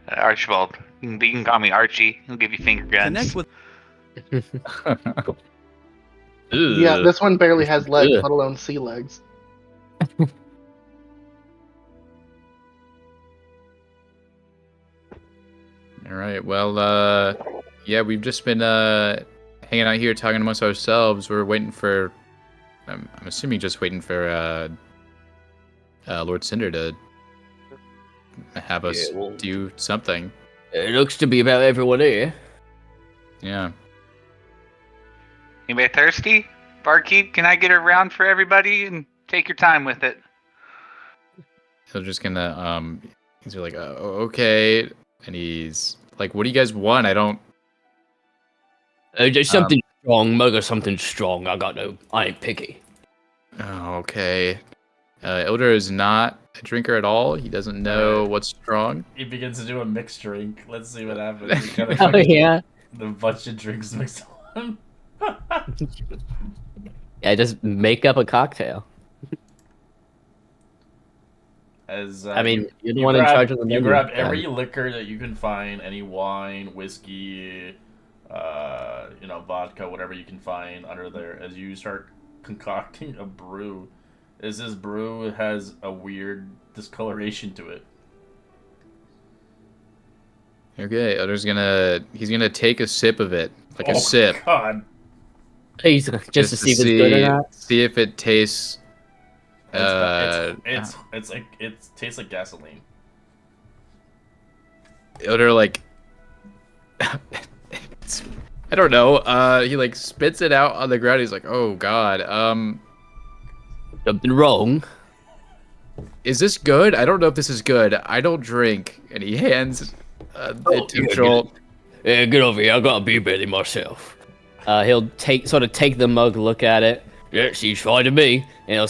Archibald. You can call me Archie. He'll give you finger guns. Yeah, this one barely has legs, Ugh. let alone sea legs. All right. Well, yeah, we've just been hanging out here talking amongst ourselves. We're waiting for. I'm assuming just waiting for Lord Cinder to have us do something. It looks to be about everyone here. Yeah. Anybody thirsty? Barkeep, can I get a round for everybody and take your time with it? He's just gonna he's like, okay, and he's like, what do you guys want? I don't. Just something strong, mugger something strong. I ain't picky. Oh, okay. Elder is not a drinker at all. He doesn't know what's strong. He begins to do a mixed drink. Let's see what happens. He's got Oh yeah. the bunch of drinks mixed on. Yeah, just make up a cocktail. As I mean, you're the one in charge of the You menu. grab every liquor that you can find, any wine, whiskey, vodka, whatever you can find under there, as you start concocting a brew. As this brew has a weird discoloration to it. Okay, Elder's he's gonna take a sip of it, like a Oh, sip, God. Please, just to see if it's good or not. see if it tastes. It tastes like gasoline. Elder like. I don't know. He like spits it out on the ground. He's like, "Oh God. Something wrong. Is this good? I don't know if this is good. I don't drink." And he hands it to Joel. Yeah, get over here. I got a beer belly myself. He'll take the mug, look at it. Yeah, seems fine to me. And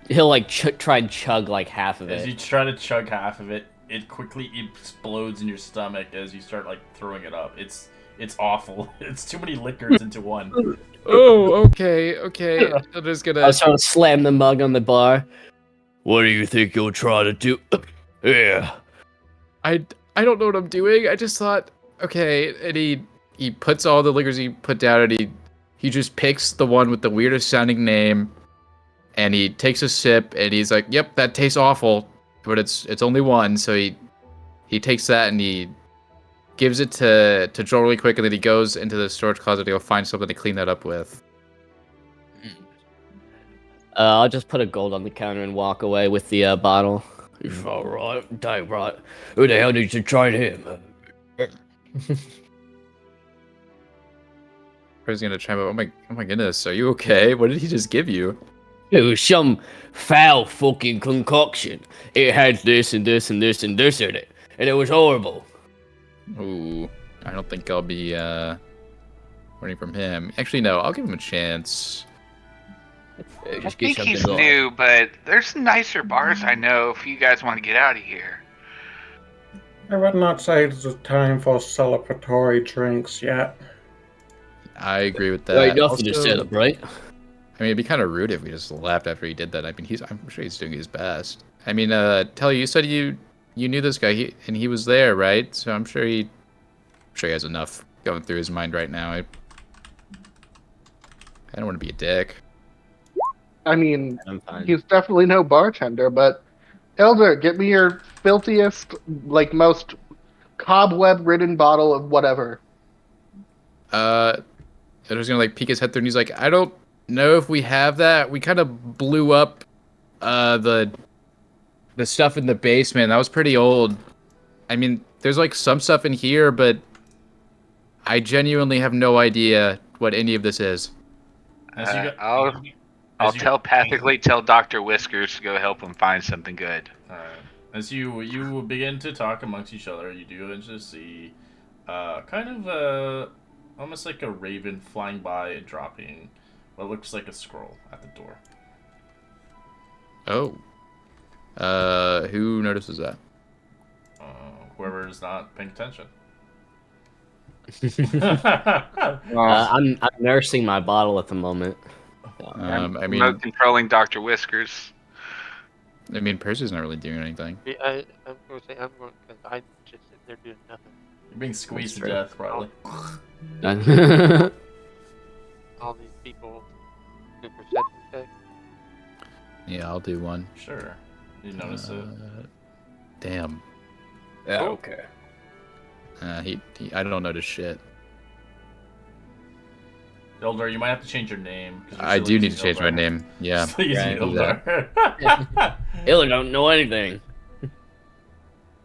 he'll like try and chug like half of As it. you try to chug half of it, it quickly explodes in your stomach as you start like throwing it up. It's awful. It's too many liquors into one. Oh, okay. I'm just I gonna. was trying to slam the mug on the bar. What do you think you'll try to do? Yeah. I don't know what I'm doing. I just thought, okay, and he puts all the liquors he put down, and he just picks the one with the weirdest sounding name, and he takes a sip, and he's like, "Yep, that tastes awful, but it's only one." So he takes that and he gives it to Joel really quick, and then he goes into the storage closet to go find something to clean that up with. I'll just put a gold on the counter and walk away with the bottle. He's all right, dang right. Who the hell needs to train him? He's gonna try, but oh my goodness, are you okay? What did he just give you? It was some foul fucking concoction. It had this and this and this and this in it, and it was horrible. Ooh, I don't think I'll be learning from him. Actually, no, I'll give him a chance. I think he's new, but there's some nicer bars I know if you guys want to get out of here. I would not say it's the time for celebratory drinks yet. I agree with that. There ain't nothing to Also, celebrate. I mean, it'd be kind of rude if we just left after he did that. I mean, I'm sure he's doing his best. I mean, Telly, you said you knew this guy, and he was there, right? So I'm sure he has enough going through his mind right now. I don't want to be a dick. I mean, I'm fine. he's definitely no bartender, but Elder, get me your filthiest, like most cobweb-ridden bottle of whatever. Edward's gonna like peek his head through, and he's like, I don't know if we have that. We kind of blew up the stuff in the basement. That was pretty old. I mean, there's like some stuff in here, but I genuinely have no idea what any of this is. As you go, I'll as you- telepathically tell Dr. Whiskers to go help him find something good. Alright. As you begin to talk amongst each other, you do eventually see kind of almost like a raven flying by and dropping what looks like a scroll at the door. Oh. Who notices that? Whoever is not paying attention. I'm nursing my bottle at the moment. I'm I mean, remote controlling Dr. Whiskers. Percy's not really doing anything. I'm going to say I'm going because I'm just sitting there doing nothing. You're being squeezed to That's death, probably. All these people do perception check. Yeah, I'll do one. Sure. You notice it. Damn. Yeah, okay. He I don't notice shit. Eldar, you might have to change your name. 'Cause you're I still do need using to change my Eldar. name. Yeah. Still using do that. Eldar. Illa don't know anything.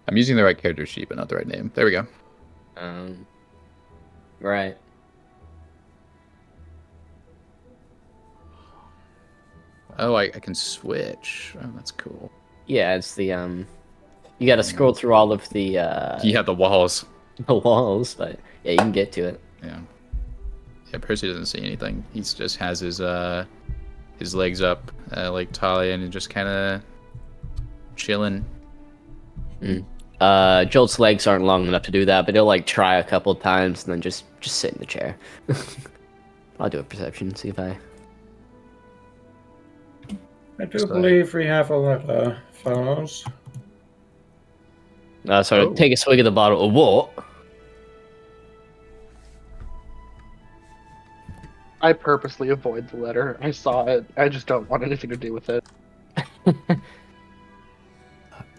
I'm using the right character sheet, but not the right name. There we go. Right. Oh, I can switch. Oh, that's cool. Yeah, it's the you gotta scroll through all of the Yeah, the walls. the walls, but yeah, you can get to it. Yeah. Yeah, Percy doesn't see anything. He just has his legs up, like Talia, and just kind of chilling. Jolt's legs aren't long enough to do that, but he'll like try a couple times and then just sit in the chair. I'll do a perception, see if I. I do believe we have a letter, fellows. So take a swig of the bottle of what? I purposely avoid the letter. I saw it. I just don't want anything to do with it.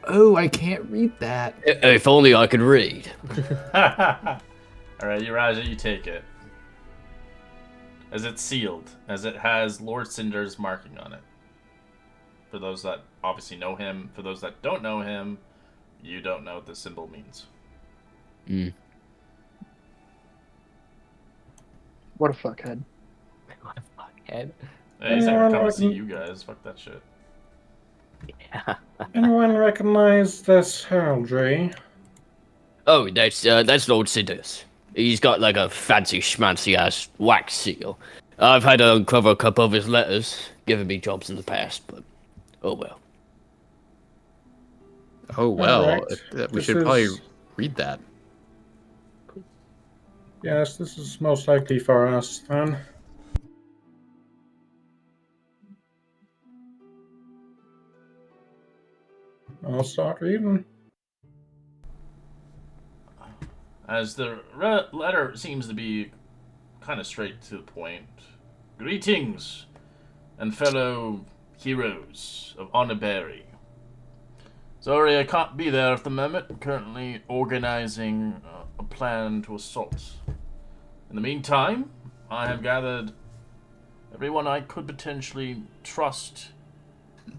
Oh, I can't read that. If only I could read. Alright, Uraja, you take it. As it's sealed, as it has Lord Cinder's marking on it. For those that obviously know him, for those that don't know him, you don't know what the symbol means. What a fuckhead. What a fuckhead. Hey, he's never come to see you guys. Fuck that shit. Yeah. Anyone recognize this heraldry? Oh, that's Lord Sidus. He's got like a fancy schmancy ass wax seal. I've had to uncover a couple of his letters, given me jobs in the past, but oh well. Oh well, Alright, we this should probably is- read that. Yes, this is most likely for us, then. I'll start reading. As the letter seems to be kind of straight to the point. Greetings, and fellow heroes of Onaberry. Sorry I can't be there at the moment. Currently organizing a plan to assault. In the meantime, I have gathered everyone I could potentially trust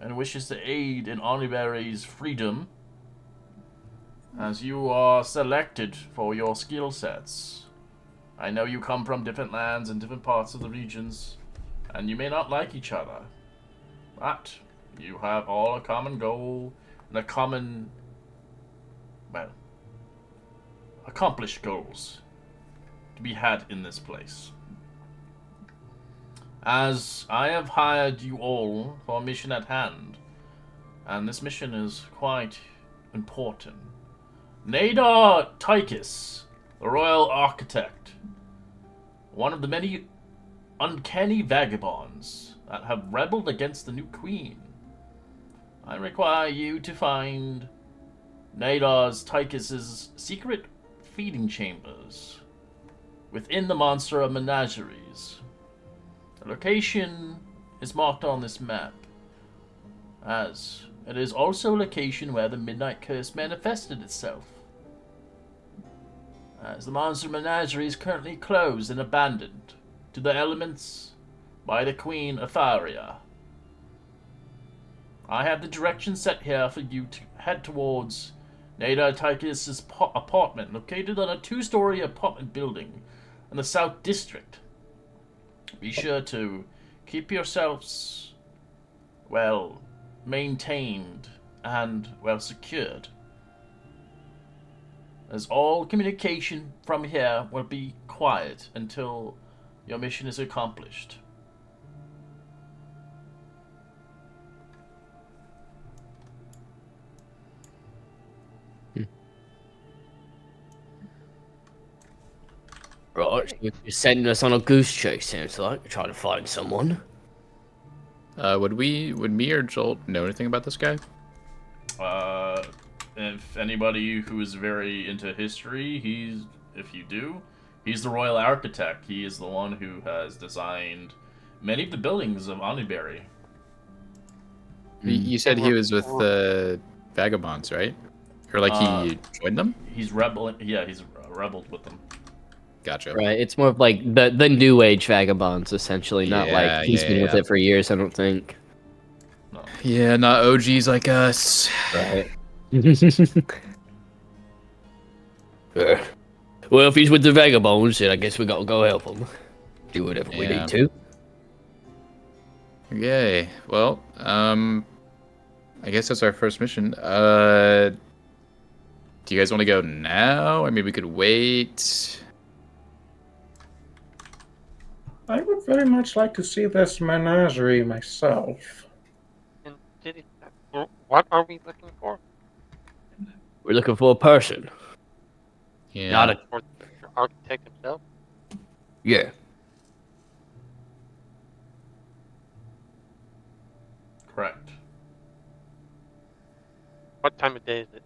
and wishes to aid in Onaberry's freedom, as you are selected for your skill sets. I know you come from different lands and different parts of the regions, and you may not like each other, but you have all a common goal and a common, well, accomplished goals to be had in this place. As I have hired you all for a mission at hand, and this mission is quite important. Nadar Tychus, the royal architect, one of the many uncanny vagabonds that have rebelled against the new queen. I require you to find Nadar's Tychus's secret feeding chambers within the monster of menageries. The location is marked on this map, as it is also a location where the Midnight Curse manifested itself. as the monster menagerie is currently closed and abandoned to the elements by the Queen Atharia. I have the direction set here for you to head towards Nada Tychus' apartment, located on a 2-story apartment building in the South District. Be sure to keep yourselves, well, maintained and, well, secured, as all communication from here will be quiet until your mission is accomplished. Right, you're sending us on a goose chase, sounds like. Trying to find someone. Would me or Jolt know anything about this guy? If anybody who is very into history, if you do, he's the royal architect. He is the one who has designed many of the buildings of Oniberry. You said he was with the Vagabonds, right? Or like he joined them? He's rebelling. Yeah, he's rebelled with them. Gotcha. Right, it's more of like the new age vagabonds, essentially, not like Yeah, he's been with it for years, I don't think. No. Yeah, not OGs like us. Right. Well, if he's with the vagabonds, then I guess we gotta go help him. Do whatever we Yeah. need to. Okay. Well, I guess that's our first mission. Do you guys want to go now? I mean, we could wait. I would very much like to see this menagerie myself. And what are we looking for? We're looking for a person. Yeah. Not a For the architect himself? yeah. Correct. What time of day is it?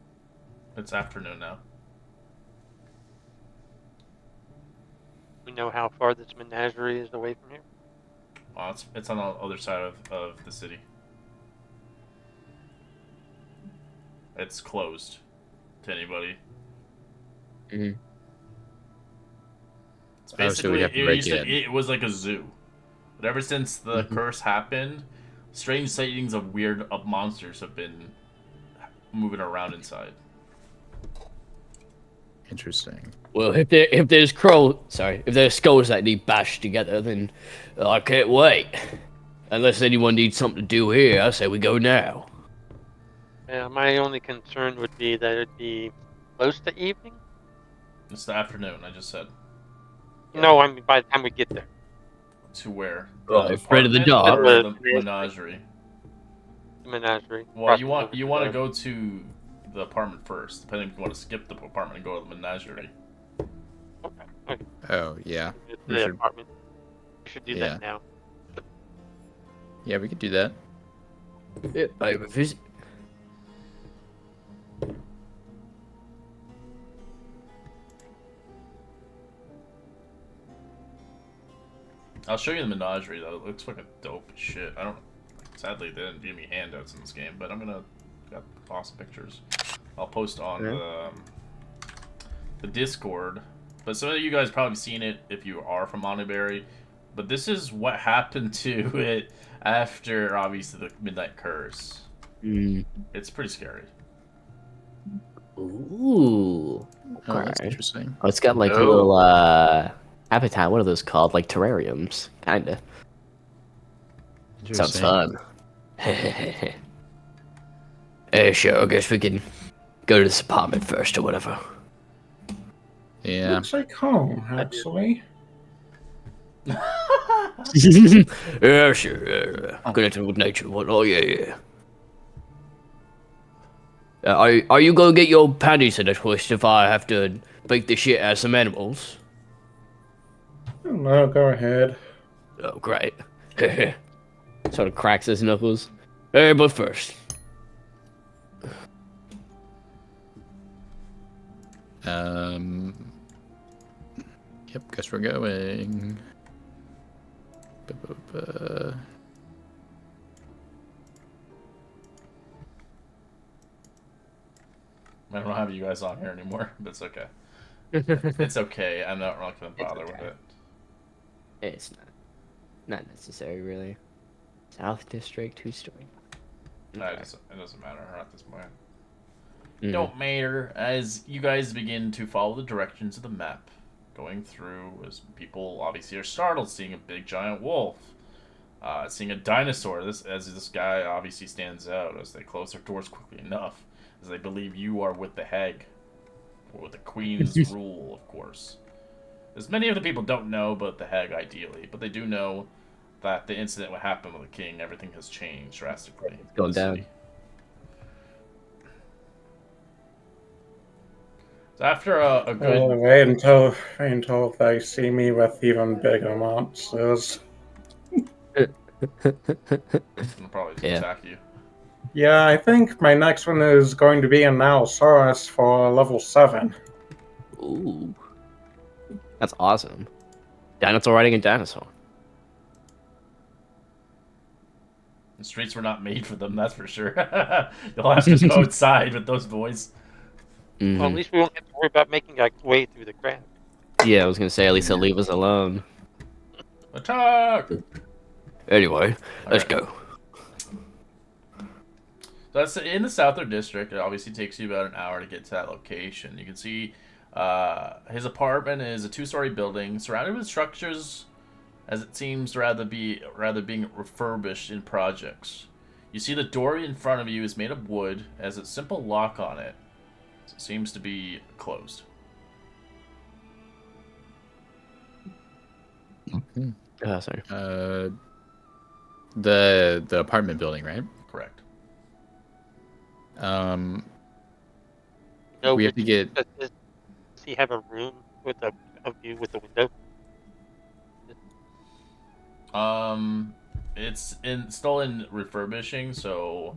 It's afternoon now. We know how far this menagerie is away from here? Well, it's on the other side of the city. It's closed to anybody. Mhm. It's Oh, so basically we'd have to break in. it was like a zoo. But ever since the curse happened, strange sightings of weird monsters have been moving around inside. Interesting. Well, if there's skulls that need bashed together, then I can't wait. Unless anyone needs something to do here, I say we go now. Yeah, my only concern would be that it'd be close to evening. It's the afternoon, I just said. No, I mean by the time we get there. To where? Right, afraid of the dark. Or The- the menagerie? The menagerie. Well, Across you the want river you to want to the- go to the apartment first, depending if you want to skip the apartment and go to the menagerie. Okay. Oh, yeah. It's We the should- apartment. We should do Yeah. that now. Yeah, we could do that. Yeah, I have a visit. I'll show you the menagerie though. It looks fucking dope as shit. I don't. Sadly, they didn't give me handouts in this game, but I'm gonna got awesome pictures. I'll post on the Discord. But some of you guys probably seen it if you are from Monoberry. But this is what happened to it after obviously the Midnight Curse. Mm. It's pretty scary. Ooh. Oh, that's Okay. interesting. Oh, it's got like a Oh. little habitat. What are those called? Like terrariums, kinda. Sounds fun. Sure. I guess we can go to this apartment first or whatever. Yeah. Looks like home, actually. Yeah, sure. Yeah. Connected with nature. and whatnot. Yeah, yeah. Are you gonna get your panties in a twist if I have to beat the shit out of some animals? No, go ahead. Oh, great. Sort of cracks his knuckles. But first. Yep, guess we're going. Ba-ba-ba. I don't have you guys on here anymore, but it's okay. It's okay. I'm not really gonna bother okay. with it. It's not necessary, really. South District, 2-story. No, Okay. it doesn't matter at this point. Mhm. Don't matter as you guys begin to follow the directions of the map. Going through, as people obviously are startled seeing a big giant wolf. Seeing a dinosaur, this guy obviously stands out as they close their doors quickly enough, as they believe you are with the hag, or with the queen's rule, of course. As many of the people don't know about the hag, ideally, but they do know that the incident what happened with the king, everything has changed drastically It's in gone the down. city. So after a good, Oh, wait until they see me with even bigger monsters. they'll probably just Yeah. attack you. Yeah, I think my next one is going to be an Allosaurus for level 7. Ooh. That's awesome. Dinosaur riding a dinosaur. The streets were not made for them, that's for sure. You'll have to go outside with those boys. Well, at Mhm. least we won't have to worry about making our way through the crowd. Yeah, I was gonna say at least they'll leave us alone. Attack! Anyway, let's Okay. go. That's in the Southern District. It obviously takes you about an hour to get to that location. You can see his apartment is a two-story building surrounded with structures, as it seems rather being refurbished in projects. You see the door in front of you is made of wood, has a simple lock on it. It seems to be closed. Sorry. The apartment building, right? Correct. No, We have to get. does he have a room with a view with a window? It's still in refurbishing, so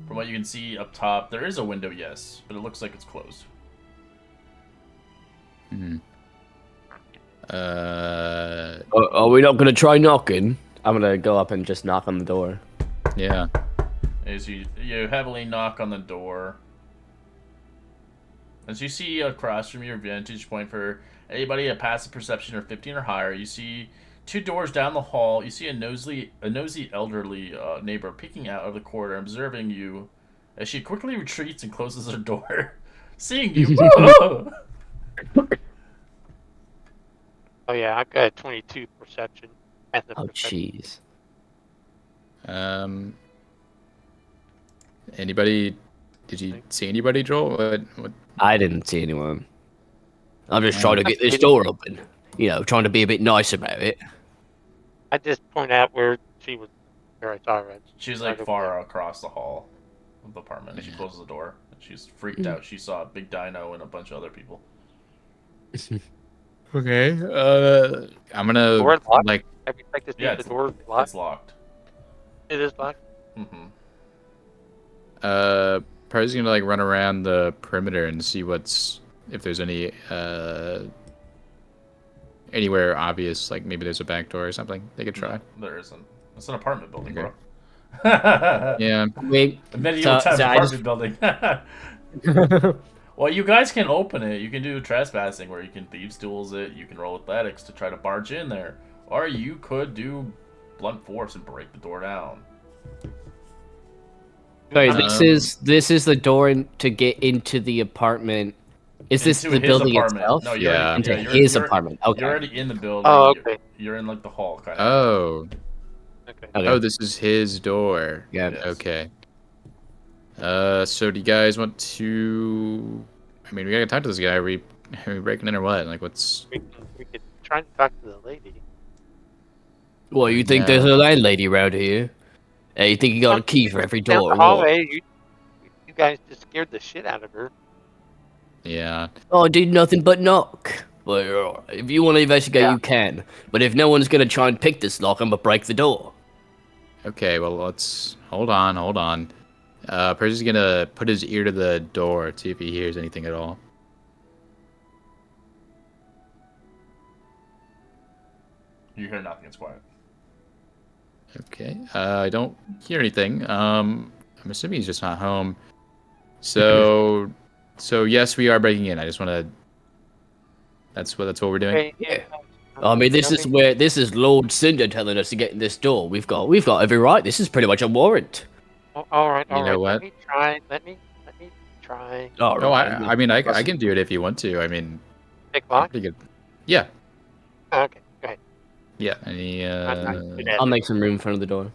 from what you can see up top, there is a window, yes, but it looks like it's closed. Mhm. Are we not gonna try knocking? I'm gonna go up and just knock on the door. Yeah. As you heavily knock on the door, as you see across from your vantage point for anybody a passive perception of 15 or higher, you see two doors down the hall. You see a nosy elderly neighbor peeking out of the corridor, observing you as she quickly retreats and closes her door, seeing you. Whoa! Oh yeah, I've got a 22 perception. Passive Oh perception. jeez. Anybody? Did you see anybody, Joel? What? I didn't see anyone. I'm just Oh. trying to get this door open. You know, trying to be a bit nice about it. I just point out where she was, where I saw her. She's Right like over far there. across the hall of the apartment. And she closes the door. She's freaked Mm. out. She saw a big dino and a bunch of other people. Okay. I'm gonna Door locked? like. Have you checked to see Yeah, if the door is locked? it's locked. It is locked. Mm-hmm. Probably gonna like run around the perimeter and see if there's any anywhere obvious, like maybe there's a back door or something they could try. No, there isn't. It's an apartment building, Okay. bro. Yeah. Wait. A medieval So time I apartment just- building. Well, you guys can open it. You can do trespassing where you can thieves tools it. You can roll athletics to try to barge in there. Or you could do blunt force and break the door down. Sorry, Um, this is the door to get into the apartment. Is this Into the his building apartment. itself? No, you're Yeah. already, Into yeah, his apartment. Okay. You're already in the building. Oh, okay. You're in like the hall kind of. Oh. Okay. Okay. Oh, this is his door. Yeah. Yes. Okay. So do you guys want to? I mean, we gotta talk to this guy. Are we breaking in or what? Like, what's? We could try to talk to the lady. Well, you think there's a landlady around here? Hey, you think you got a key for every Down door? the or what? hallway, you guys just scared the shit out of her. Yeah. Oh, I did nothing but knock. But if you want to investigate, Yeah. you can. But if no one's gonna try and pick this lock, I'm gonna break the door. Okay. Well, let's hold on. Hold on. Percy's gonna put his ear to the door, see if he hears anything at all. You hear nothing. It's quiet. Okay. I don't hear anything. I'm assuming he's just not home. So, so yes, we are breaking in. I just want to That's what we're doing. Okay, Yeah. guys, I mean, this is coming. this is Lord Cinder telling us to get in this door. We've got every right. This is pretty much a warrant. Oh, all right, You all know right. Let what? me try. Let me try. All No, right. I mean, I can do it if you want to. I mean, Pick I'm lock. pretty good. Yeah, Oh, okay, go ahead. yeah. Any I'm not good at I'll it. make some room in front of the door.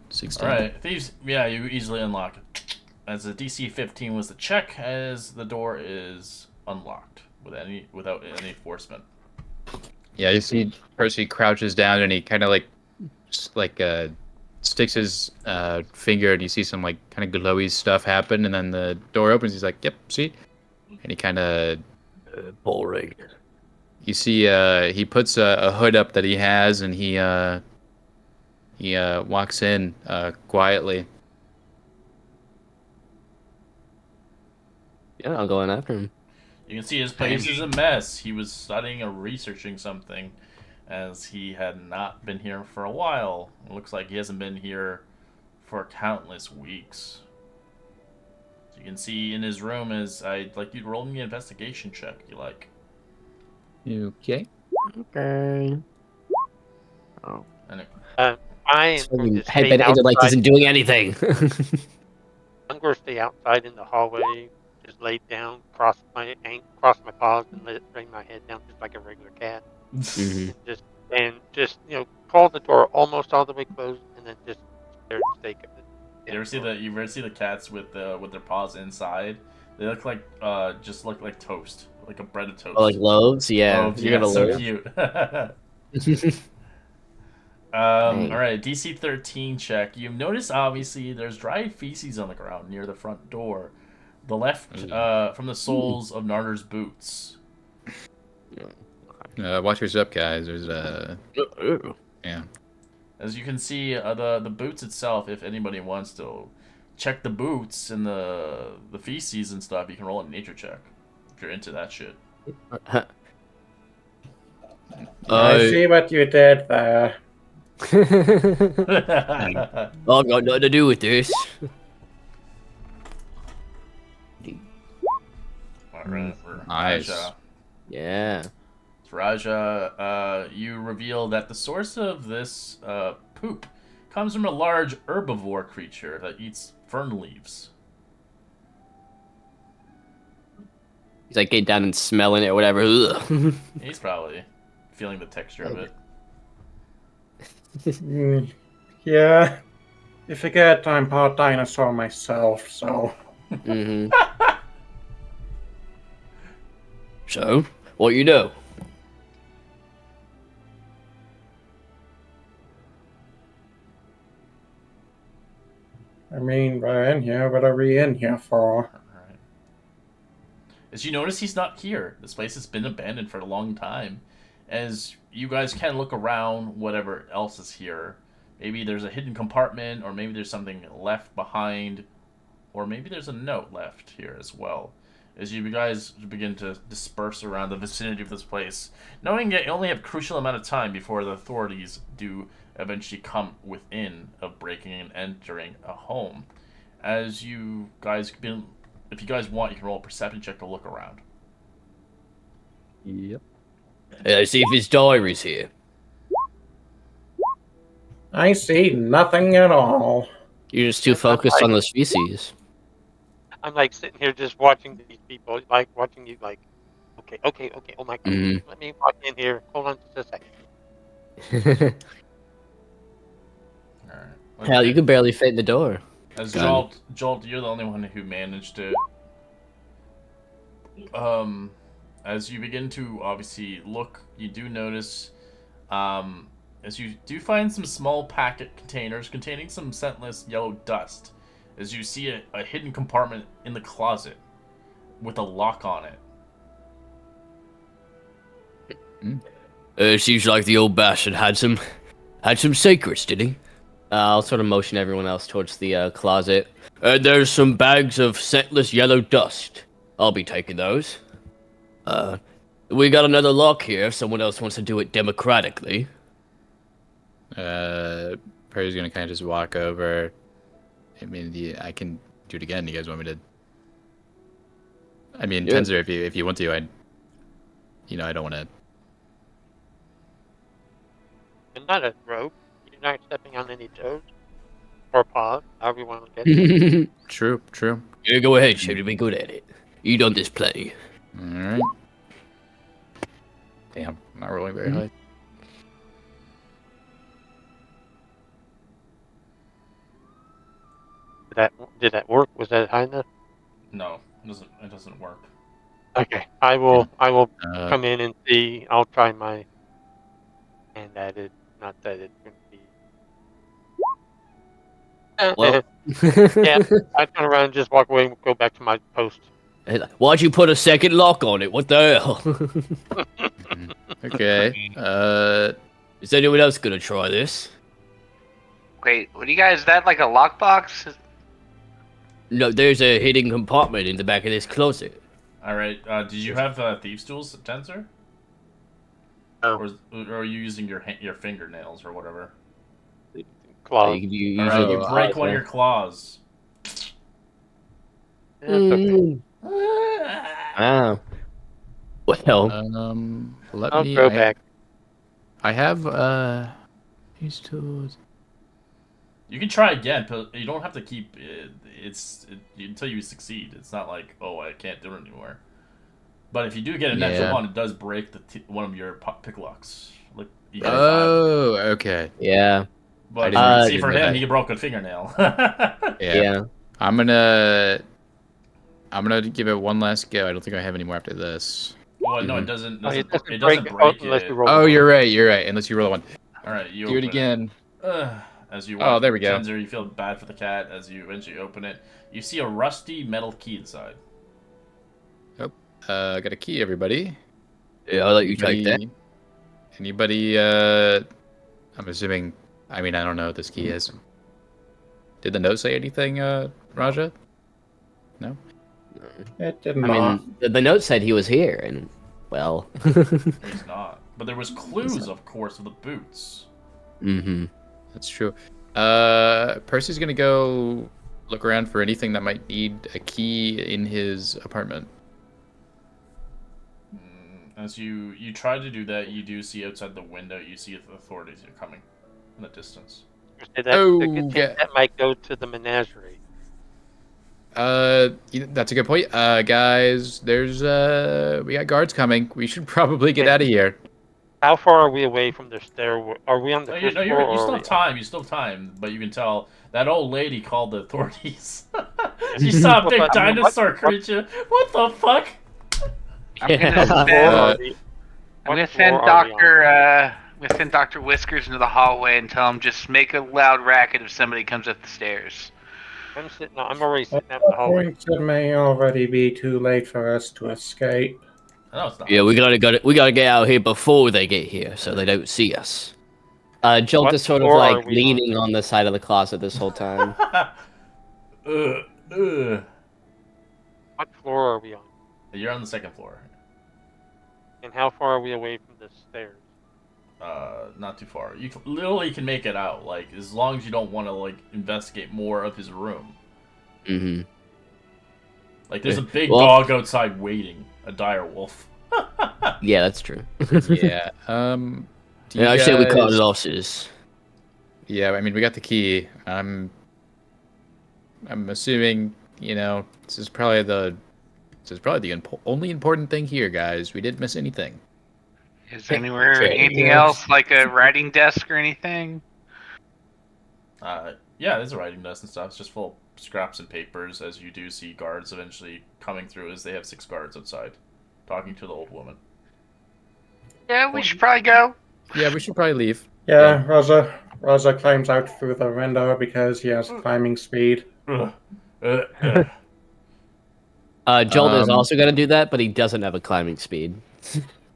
16. All right, thieves. Yeah, you easily unlock it. As the DC 15 was the check, as the door is unlocked without any enforcement. Yeah, you see Percy crouches down and he kind of sticks his finger and you see some like kind of glowy stuff happen and then the door opens. He's like, "Yep, see," and he kind of Boring. you see he puts a hood up that he has and he walks in quietly. Yeah, I'll go in after him. You can see his place is a mess. He was studying or researching something, as he had not been here for a while. It looks like he hasn't been here for countless weeks. So you can see in his room is I'd like you to roll me an investigation check. You like? Okay. Okay. Oh. And it, I am going to stay Headbed intellect outside. isn't doing anything. I'm going to stay outside in the hallway, just laid down, cross my paws, and lay my head down just like a regular cat, Mhm. and just call the door almost all the way closed, and then just stare at the stake of it. you ever see the cats with their paws inside? They look like just look like toast, like a bread of toast. Oh, like loaves? Yeah. Oh, You're yeah, gonna so loaf? cute. Dang. All right, DC 13 check. You've noticed obviously there's dry feces on the ground near the front door, the left from the soles of Narder's boots. Watch your step, guys. There's yeah. As you can see, the boots itself. If anybody wants to check the boots and the feces and stuff, you can roll a nature check if you're into that shit. I see what you did there. I've got nothing to do with this. All right, Nice. Raja. Yeah. Raja, you reveal that the source of this poop comes from a large herbivore creature that eats fern leaves. He's like getting down and smelling it or whatever. Ugh. He's probably feeling the texture of it. Yeah. You forget I'm part dinosaur myself, so. Mhm. So, what you know? I mean, we're in here. What are we in here for? Alright. As you notice, he's not here. This place has been abandoned for a long time. As you guys can look around, whatever else is here. Maybe there's a hidden compartment, or maybe there's something left behind, or maybe there's a note left here as well. As you guys begin to disperse around the vicinity of this place, knowing that you only have a crucial amount of time before the authorities do eventually come within of breaking and entering a home. As you guys begin, if you guys want, you can roll a perception check to look around. Yep. Let's see if his diary's here. I see nothing at all. You're just too focused on the species. I'm like sitting here just watching these people, like watching you, like, okay. Oh my God, Mhm. let me walk in here. Hold on just a second. Alright. Hell, you can barely fit in the door. As Got Jolt, you're the only one who managed it. As you begin to obviously look, you do notice, as you do find some small packet containers containing some scentless yellow dust. As you see a hidden compartment in the closet with a lock on it. Seems like the old bastard had some secrets, did he? I'll sort of motion everyone else towards the closet. There's some bags of scentless yellow dust. I'll be taking those. We got another lock here if someone else wants to do it democratically. Perry's gonna kind of just walk over. I mean, I can do it again. You guys want me to? I mean, Yeah. Tenzer, if you want to, I don't want to. You're not a rope. You're not stepping on any toes or paws, however you want to look at it. True. Yeah, go ahead, Chip. You've been good at it. You done this plenty. All right. Damn, I'm not rolling very high. Did that work? Was that high enough? No, it doesn't work. Okay. I will Uh, come in and see. I'll try my hand at it. Not that it's going to be. Well, Yeah. I turn around and just walk away and go back to my post. Why'd you put a second lock on it? What the hell? okay. Is anyone else gonna try this? Wait, what do you guys? Is that like a lockbox? No, there's a hidden compartment in the back of this closet. All right. Did you have thieves' tools, Tenzer? No. Or are you using your fingernails or whatever? Claws. You can use All right, your you break claws, one of yeah. your claws. That's okay. Wow. Well, Let I'll me. go back. I have these tools. You can try again, but you don't have to keep it. Until you succeed. It's not like, oh, I can't do it anymore. But if you do get a natural Yeah. one, it does break one of your pick locks. Like you get Oh, okay. yeah. But I see, for didn't know him, that. he broke a fingernail. Yeah. I'm gonna give it one last go. I don't think I have any more after this. Well, no, it doesn't. No, it It doesn't doesn't break break unless it. you roll. Oh, you're right. Unless you roll one. All right, you Do it open again. As you Oh, watch there we go. Tenzer, you feel bad for the cat as you eventually open it. You see a rusty metal key inside. Got a key, everybody. Yeah, I'll let you take that. Anybody? I'm assuming. I mean, I don't know what this key is. Did the note say anything, Raja? No. It did I not. mean, the note said he was here, and well. He's not. But there was clues, of course, of the boots. Mm-hmm. That's true. Percy's gonna go look around for anything that might need a key in his apartment. As you try to do that, you do see outside the window. You see the authorities are coming in the distance. That's Oh, a good chance that might go to the menagerie. That's a good point. Guys, there's we got guards coming. We should probably get out of here. How far are we away from the stairway? Are we on the No, first you floor? still have time. You still have time, but you can tell that old lady called the authorities. She saw a big dinosaur creature. What the fuck? I'm gonna send Dr. Whiskers into the hallway and tell him just make a loud racket if somebody comes up the stairs. I'm already At sitting out in the that hallway. point, it may already be too late for us to escape. No, it's not. Yeah, we gotta get out of here before they get here, so they don't see us. Jolt What is sort of floor are like we leaning on the side of the closet this whole time. Ugh. What floor are we on? You're on the second floor. And how far are we away from the stairs? Not too far. You literally can make it out, like, as long as you don't want to, like, investigate more of his room. Mm-hmm. Like, there's a big Well- dog outside waiting. A dire wolf. Yeah, that's true. Yeah. Do Yeah, I you say we cut guys- losses. Yeah, I mean, we got the key. I'm assuming, this is probably the only important thing here, guys. We didn't miss anything. Is there anywhere Sure. anything Yes. else like a writing desk or anything? Yeah, there's a writing desk and stuff. It's just full of scraps and papers, as you do see guards eventually coming through, as they have 6 guards outside, talking to the old woman. Yeah, we should probably go. Yeah, we should probably leave. Yeah, Raza climbs out through the window because he has climbing speed. Ugh. Jolt is Um, also gonna do that, but he doesn't have a climbing speed.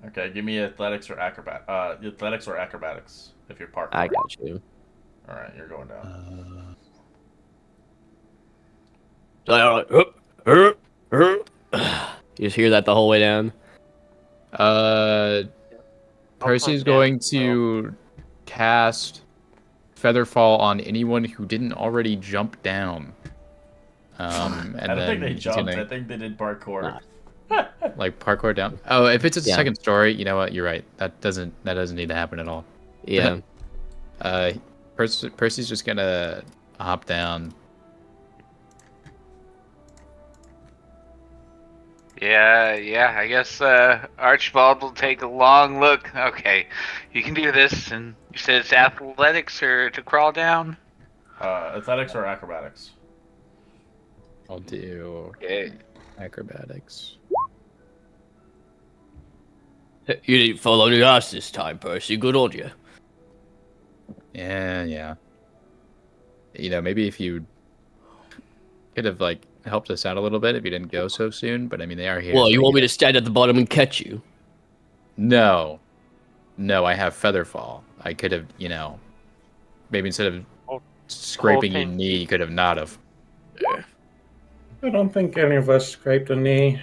Okay, give me athletics or acrobatics if you're parkour. I got you. All right, you're going down. You just hear that the whole way down. Percy's down going as well. to cast Featherfall on anyone who didn't already jump down. And I don't think then they he's jumped. gonna- I think they did parkour. Like parkour down. Oh, if it's a Yeah. second story, you know what? You're right. That doesn't need to happen at all. Yeah. Percy's just gonna hop down. Yeah, I guess Archibald will take a long look. Okay, you can do this, and you said it's athletics or to crawl down? Athletics or acrobatics? I'll do Okay. acrobatics. You didn't follow the ass this time, Percy. Good on you. Yeah. You know, maybe if you could have like helped us out a little bit if you didn't go so soon. But I mean, they are here. Well, so you I want me to guess. stand at the bottom and catch you? No, I have Featherfall. I could have, you know, maybe instead of Whole- scraping your 10 knee, feet. you could have not have. I don't think any of us scraped a knee.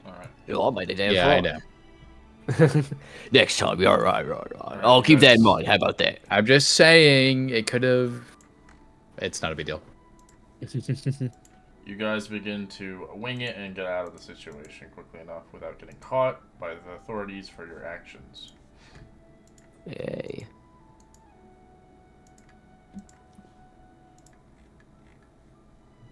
All right. Oh, I made a damn Yeah, I know. Next time, yeah, right. Alright, I'll you keep that in guys- mind. How about that? I'm just saying it could have. It's not a big deal. You guys begin to wing it and get out of the situation quickly enough without getting caught by the authorities for your actions. Yay.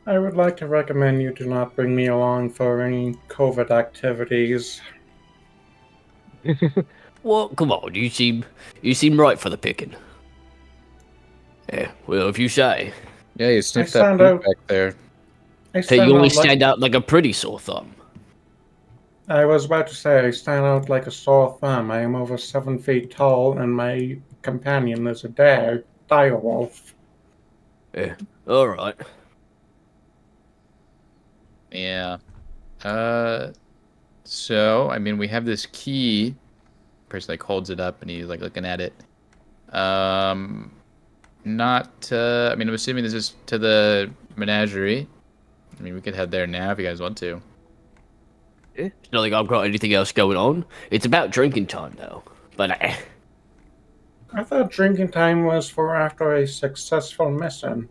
I would like to recommend you do not bring me along for any COVID activities. Well, come on. You seem right for the picking. Yeah. Well, if you say. Yeah, you sniffed that stand poop out- back there. I Hey, stand you only out like stand out like a pretty sore thumb. I was about to say I stand out like a sore thumb. I am over 7 feet tall, and my companion is a dire wolf. Yeah. All right. Yeah. So I mean, we have this key. Person like holds it up and he's like looking at it. Not. I mean, I'm assuming this is to the menagerie. I mean, we could head there now if you guys want to. Yeah. It's not like I've got anything else going on. It's about drinking time, though. But I thought drinking time was for after a successful mission.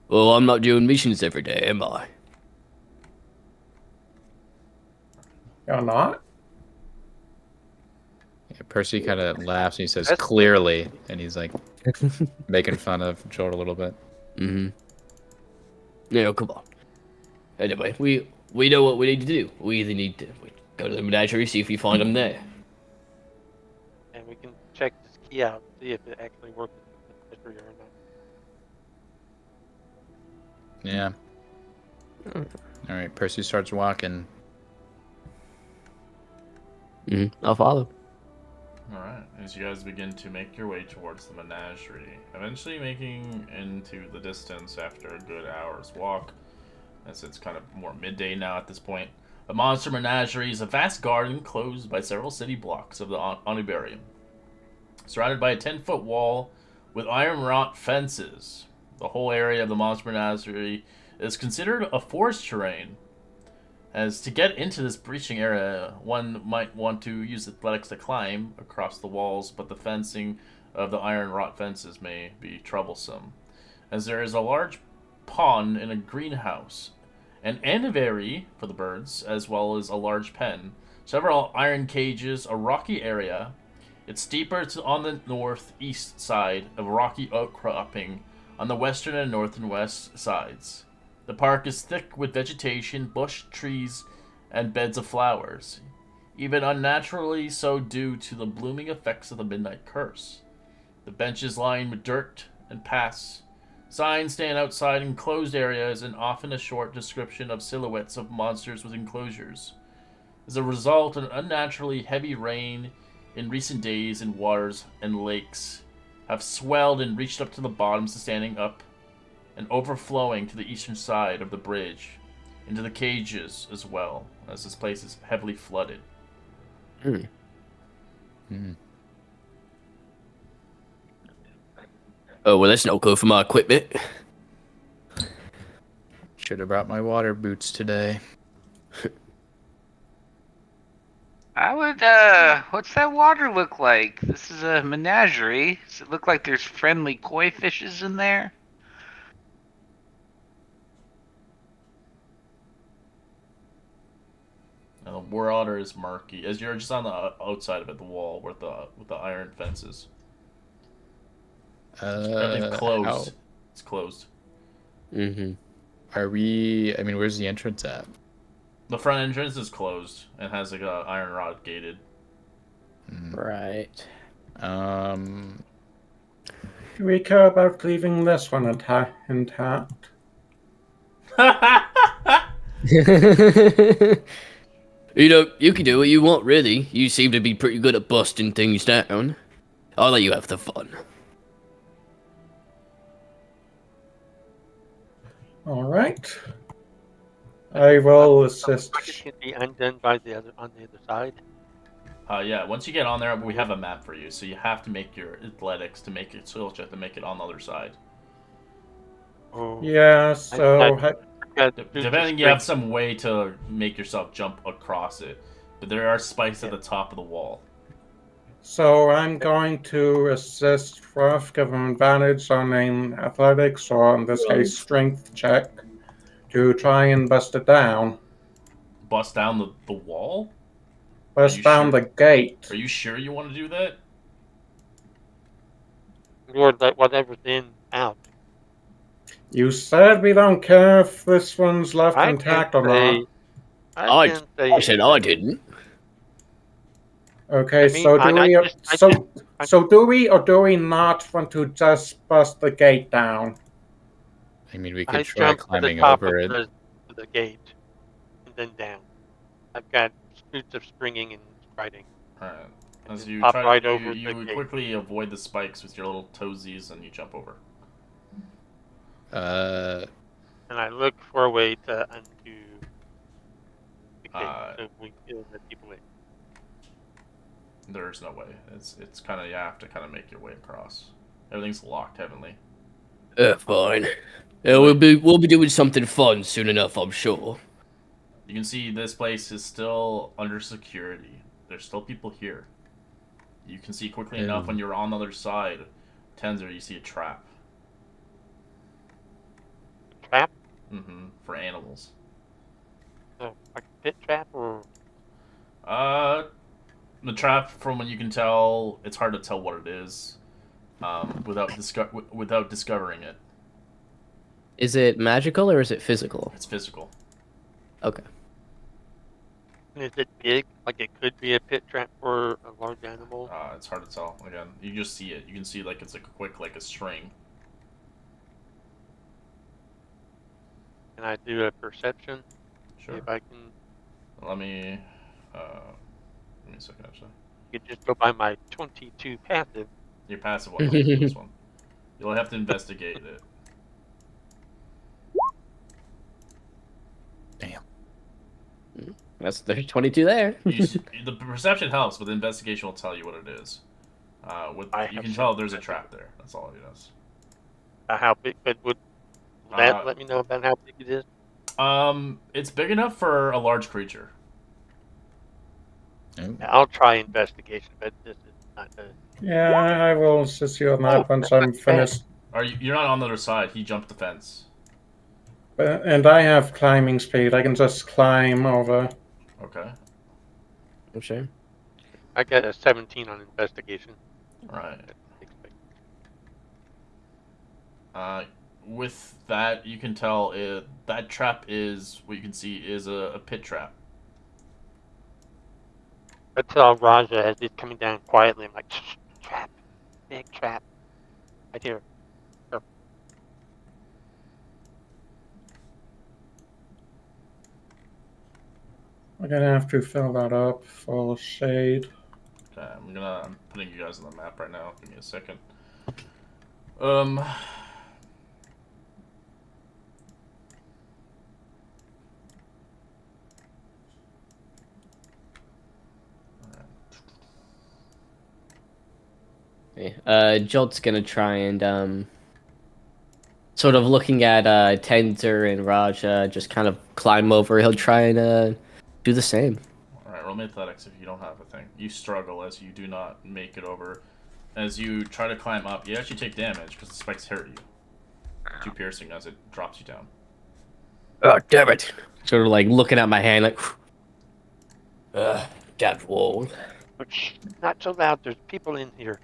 well, I'm not doing missions every day, am I? You're not? Yeah, Percy kind of laughs and he says, That's- "Clearly," and he's like making fun of Joel a little bit. Mm-hmm. Yeah, come on. Anyway, we know what we need to do. We either need to go to the menagerie, see if we find them there. And we can check this key out, see if it actually works with the menagerie or not. Yeah. All right, Percy starts walking. Mm-hmm. I'll follow. Alright, as you guys begin to make your way towards the menagerie, eventually making into the distance after a good hour's walk, as it's kind of more midday now at this point. The Monster Menagerie is a vast garden enclosed by several city blocks of the Onibarium, surrounded by a 10-foot wall with iron wrought fences. The whole area of the Monster Menagerie is considered a forest terrain, as to get into this breaching area, one might want to use athletics to climb across the walls, but the fencing of the iron wrought fences may be troublesome, as there is a large pond and a greenhouse, an aviary for the birds, as well as a large pen, several iron cages, a rocky area. It's steeper on the northeast side of rocky outcropping on the western and north and west sides. The park is thick with vegetation, bush, trees, and beds of flowers, even unnaturally so due to the blooming effects of the midnight curse. The benches lined with dirt and paths. Signs stand outside enclosed areas and often a short description of silhouettes of monsters with enclosures. As a result, an unnaturally heavy rain in recent days in waters and lakes have swelled and reached up to the bottoms, standing up and overflowing to the eastern side of the bridge, into the cages as well, as this place is heavily flooded. Oh, well, that's no good for my equipment. Should have brought my water boots today. I would, what's that water look like? This is a menagerie. Does it look like there's friendly koi fishes in there? Waraughter is murky. As you're just on the outside of it, the wall with the iron fences. Everything's closed. It's closed. Mm-hmm. Are we? I mean, where's the entrance at? The front entrance is closed and has like a iron rod gated. Right. Do we care about leaving this one intact? You know, you can do what you want, really. You seem to be pretty good at busting things down. I'll let you have the fun. All right. I will assist. It can be undone by the other on the other side. Yeah, once you get on there, we have a map for you, so you have to make your athletics to make it skill check to make it on the other side. Oh, Yeah, so Depending, you have some way to make yourself jump across it, but there are spikes at the top of the wall. So I'm going to assist Ruff, give him advantage on an athletics, or in this case, strength check, to try and bust it down. Bust down the wall? Bust down the gate. Are you sure you want to do that? Or that whatever's in out. You said we don't care if this one's left intact or not. I said I didn't. Okay, I mean, so do we? So do we or do we not want to just bust the gate down? I mean, we could I try jumped to the climbing top over of it. the gate and then down. I've got boots of springing and striding. Alright. As you pop try, right over the you gate. quickly avoid the spikes with your little toesies and you jump over. And I look for a way to undo the gate so we can let people in. There's no way. It's kind of, you have to kind of make your way across. Everything's locked heavily. Fine. We'll be doing something fun soon enough, I'm sure. You can see this place is still under security. There's still people here. You can see quickly enough when you're on the other side, Tenzer, you see a trap. Trap? Mm-hmm. For animals. Oh, like a pit trap or? The trap, from what you can tell, it's hard to tell what it is, without discovering it. Is it magical or is it physical? It's physical. Okay. Is it big? Like it could be a pit trap for a large animal? It's hard to tell. Again, you just see it. You can see like it's like a quick, like a string. Can I do a perception? Sure. See if I can. Let me a second, actually. You can just go by my 22 passive. Your passive one, for this one. You'll have to investigate it. Damn. There's 22 there. The perception helps, but the investigation will tell you what it is. You can tell there's a trap there. That's all it is. How big? But would that let me know about how big it is? It's big enough for a large creature. Yeah, I'll try investigation, but this is not a... Yeah, I will assist you on that once I'm finished. You're not on the other side. He jumped the fence. And I have climbing speed. I can just climb over. Okay. I'm sure. I got a 17 on investigation. Right. With that, you can tell that trap is, what you can see is a pit trap. I tell Raja as he's coming down quietly, I'm like, shh, trap, big trap. Right here. Go. I'm gonna have to fill that up for shade. Okay, I'm putting you guys on the map right now. Give me a second. Jolt's gonna try and sort of looking at Tenzer and Raja, just kind of climb over. He'll try and do the same. Alright, roll me athletics if you don't have a thing. You struggle as you do not make it over. As you try to climb up, you actually take damage because the spikes hurt you. 2 piercing as it drops you down. Oh, damn it. Sort of like looking at my hand like... That wall. Not so loud. There's people in here.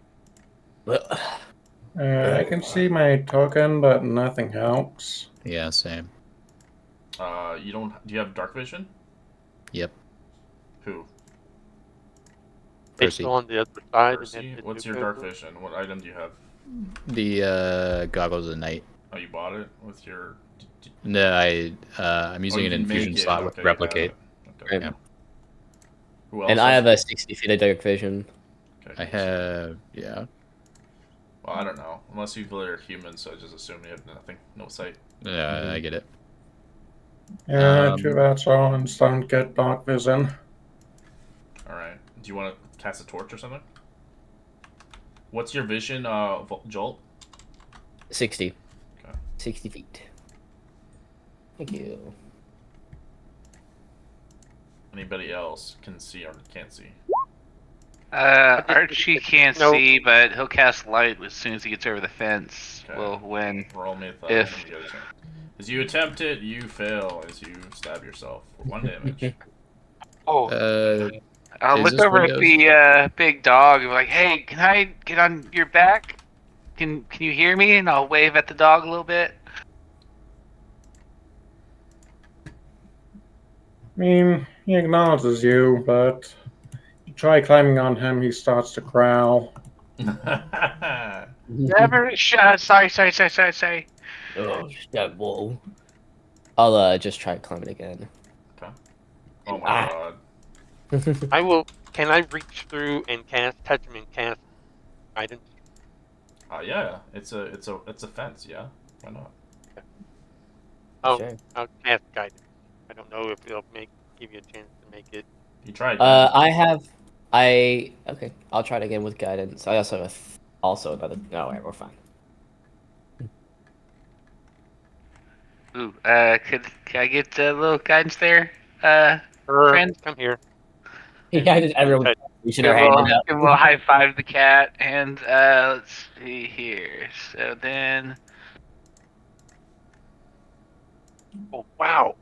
I can see my token, but nothing helps. Yeah, same. You don't. Do you have dark vision? Yep. Who? It's Percy. on the other side. Percy? And What's your dark vision? What item do you have? The goggles of night. Oh, you bought it with your. No, I'm using you an can infusion make it. slot with Okay, you have replicate. it. Okay. Yeah. Who else? And I has- have a 60 feet of dark vision. Okay, I have Well, I don't know. Unless you are human, so I just assume you have nothing, no sight. I get it. Yeah, too bad Solomons don't get dark vision. All right. Do you want to cast a torch or something? What's your vision, Jolt? 60. Okay. 60 feet. Thank you. Anybody else can see or can't see? Archie can't No. see, but he'll cast light as soon as he gets over the fence. Okay. We'll win. Roll me a If- when you get a chance. As you attempt it, you fail as you stab yourself for 1 damage. Oh, I'll is look this over at Windows? the big dog and be like, "Hey, can I get on your back? Can you hear me?" And I'll wave at the dog a little bit. I mean, he acknowledges you, but you try climbing on him, he starts to growl. Never. Sorry. Oh, that wall. I'll just try climbing again. Oh my Ah. god. I will. Can I reach through and touch him and cast guidance? Yeah. It's a fence. Yeah. Why not? Oh, Sure. I'll cast guidance. I don't know if it'll give you a chance to make it. You try again. Okay. I'll try it again with guidance. I also have another. No, alright, we're fine. Ooh, can I get a little guidance there, friend? Come here. Yeah, just everyone touch- reaching Give their a hand little, out. give a little high five the cat, and let's see here. So then, Oh wow!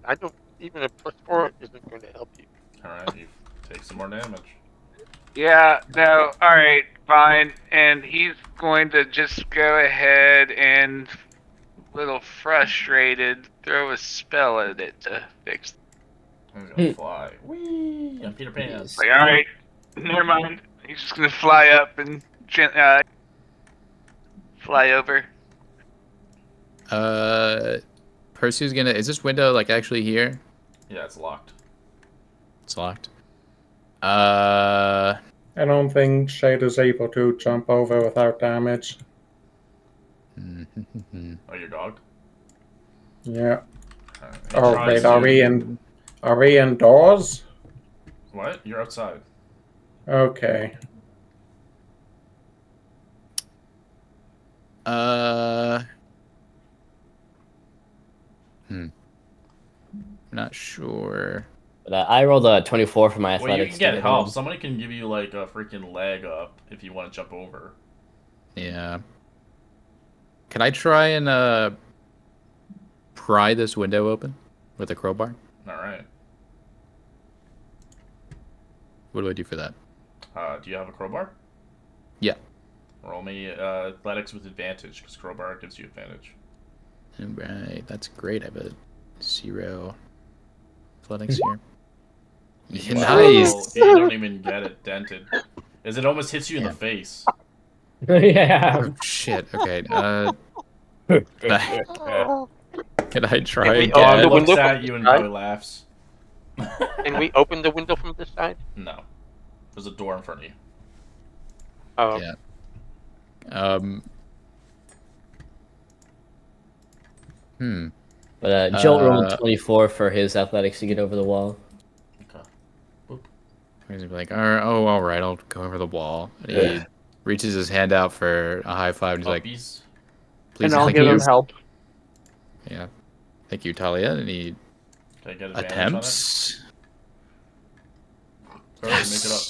I don't even a +4 isn't going to help you. All right. You take some more damage. yeah, no, all right, fine. And he's going to just go ahead and, a little frustrated, throw a spell at it to fix. He's gonna fly. Whee! I'm Peter Pan. Yes. Like, all right, never mind. He's just gonna fly up and fly over. Percy's gonna. Is this window like actually here? Yeah, it's locked. It's locked. I don't think Shade is able to jump over without damage. Oh, your dog. Yeah. He Oh tries wait, to- are we indoors? What? You're outside. Okay. Not sure. But I rolled a 24 for my Well, you athletics. can to get help. in. Somebody can give you like a freaking leg up if you want to jump over. Yeah. Can I try and pry this window open with a crowbar? All right. What do I do for that? Do you have a crowbar? Yeah. Roll me athletics with advantage because crowbar gives you advantage. Right, that's great. I have a 0 athletics here. Yeah, nice. You don't even get it dented. As it almost hits you in the face. Yeah. Oh shit. Okay. Can I try Can we again? open the Looks window at from you the and side? probably laughs. Can we open the window from this side? No. There's a door in front of you. Oh, Yeah. But Jolt rolled 24 for his athletics to get over the wall. Okay. He's gonna be like, all right, I'll go over the wall. And he reaches his hand out for a high five. And he's like, Puppies. please, And I'll thank give you. him help. Yeah. Thank you, Talia. And he Can I get advantage attempts. on it? Or make it up.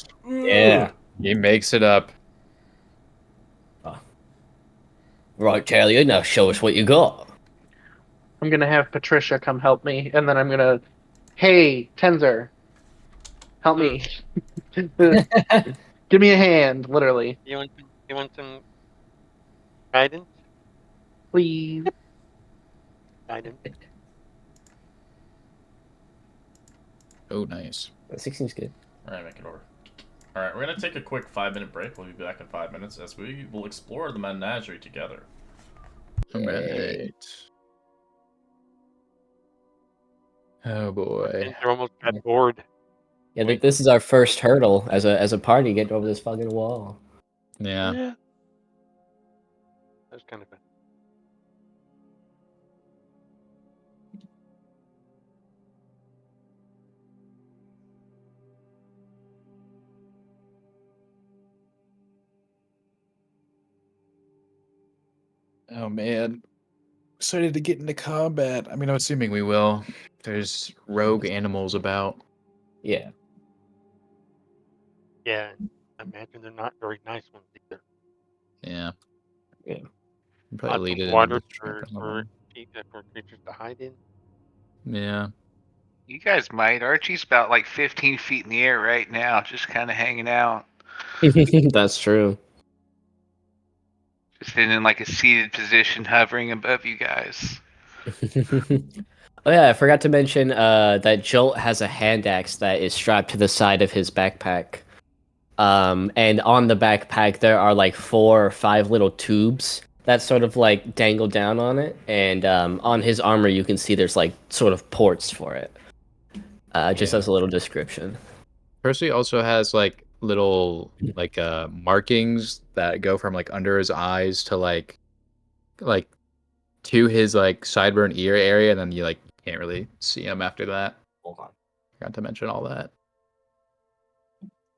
Yeah. He makes it up. Right, Talia, now show us what you got. I'm gonna have Patricia come help me, and then I'm gonna, hey, Tenzer, Help me. Give me a hand, literally. You want some guidance? Please. Guidance. Oh, nice. 16's good. All right, make it over. All right, we're gonna take a quick 5-minute break. We'll be back in 5 minutes as we will explore the menagerie together. All right. Oh boy. Ginger almost got bored. Yeah, Wait. this is our first hurdle as a party getting over this fucking wall. Yeah. That's kind of fun. Oh man. Excited to get into combat. I mean, I'm assuming we will. There's rogue animals about. Yeah. Yeah, I imagine they're not very nice ones either. Yeah. Yeah. Probably Lots of lead it into water this trap on the for wall. creatures to hide in. Yeah. You guys might. Archie's about like 15 feet in the air right now, just kind of hanging out. That's true. Just in like a seated position, hovering above you guys. Oh yeah, I forgot to mention that Jolt has a hand axe that is strapped to the side of his backpack. And on the backpack there are like 4 or 5 little tubes that sort of like dangle down on it, and on his armor you can see there's like sort of ports for it. Just Yeah. as a little description. Percy also has like little like markings that go from like under his eyes to like to his like sideburn ear area, and then you like can't really see him after that. Hold on. Forgot to mention all that.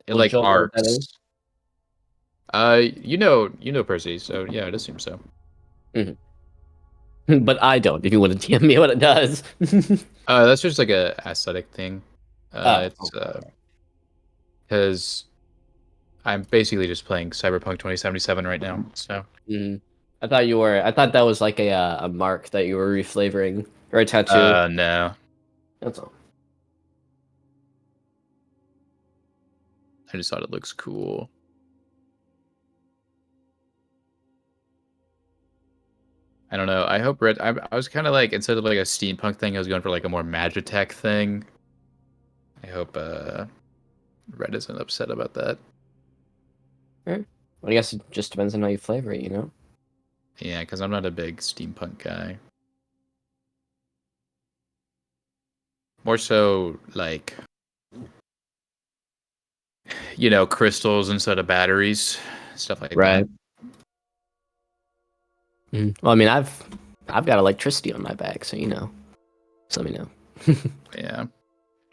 It Well, like Jolt, know what that arcs. is? You know Percy, so yeah, it assumes so. But I don't. If you want to DM me what it does. That's just like a aesthetic thing. It's Okay. because I'm basically just playing Cyberpunk 2077 right now. So I thought you were. I thought that was like a mark that you were reflavoring or a tattoo. no, That's all. I just thought it looks cool. I don't know. I hope Red. I was kind of like, instead of like a steampunk thing, I was going for like a more Magitech thing. I hope Red isn't upset about that. Well, I guess it just depends on how you flavor it, you know. Yeah, because I'm not a big steampunk guy. More so like, crystals instead of batteries, stuff like Right. that. Well, I mean, I've got electricity on my back, so just let me know. Yeah.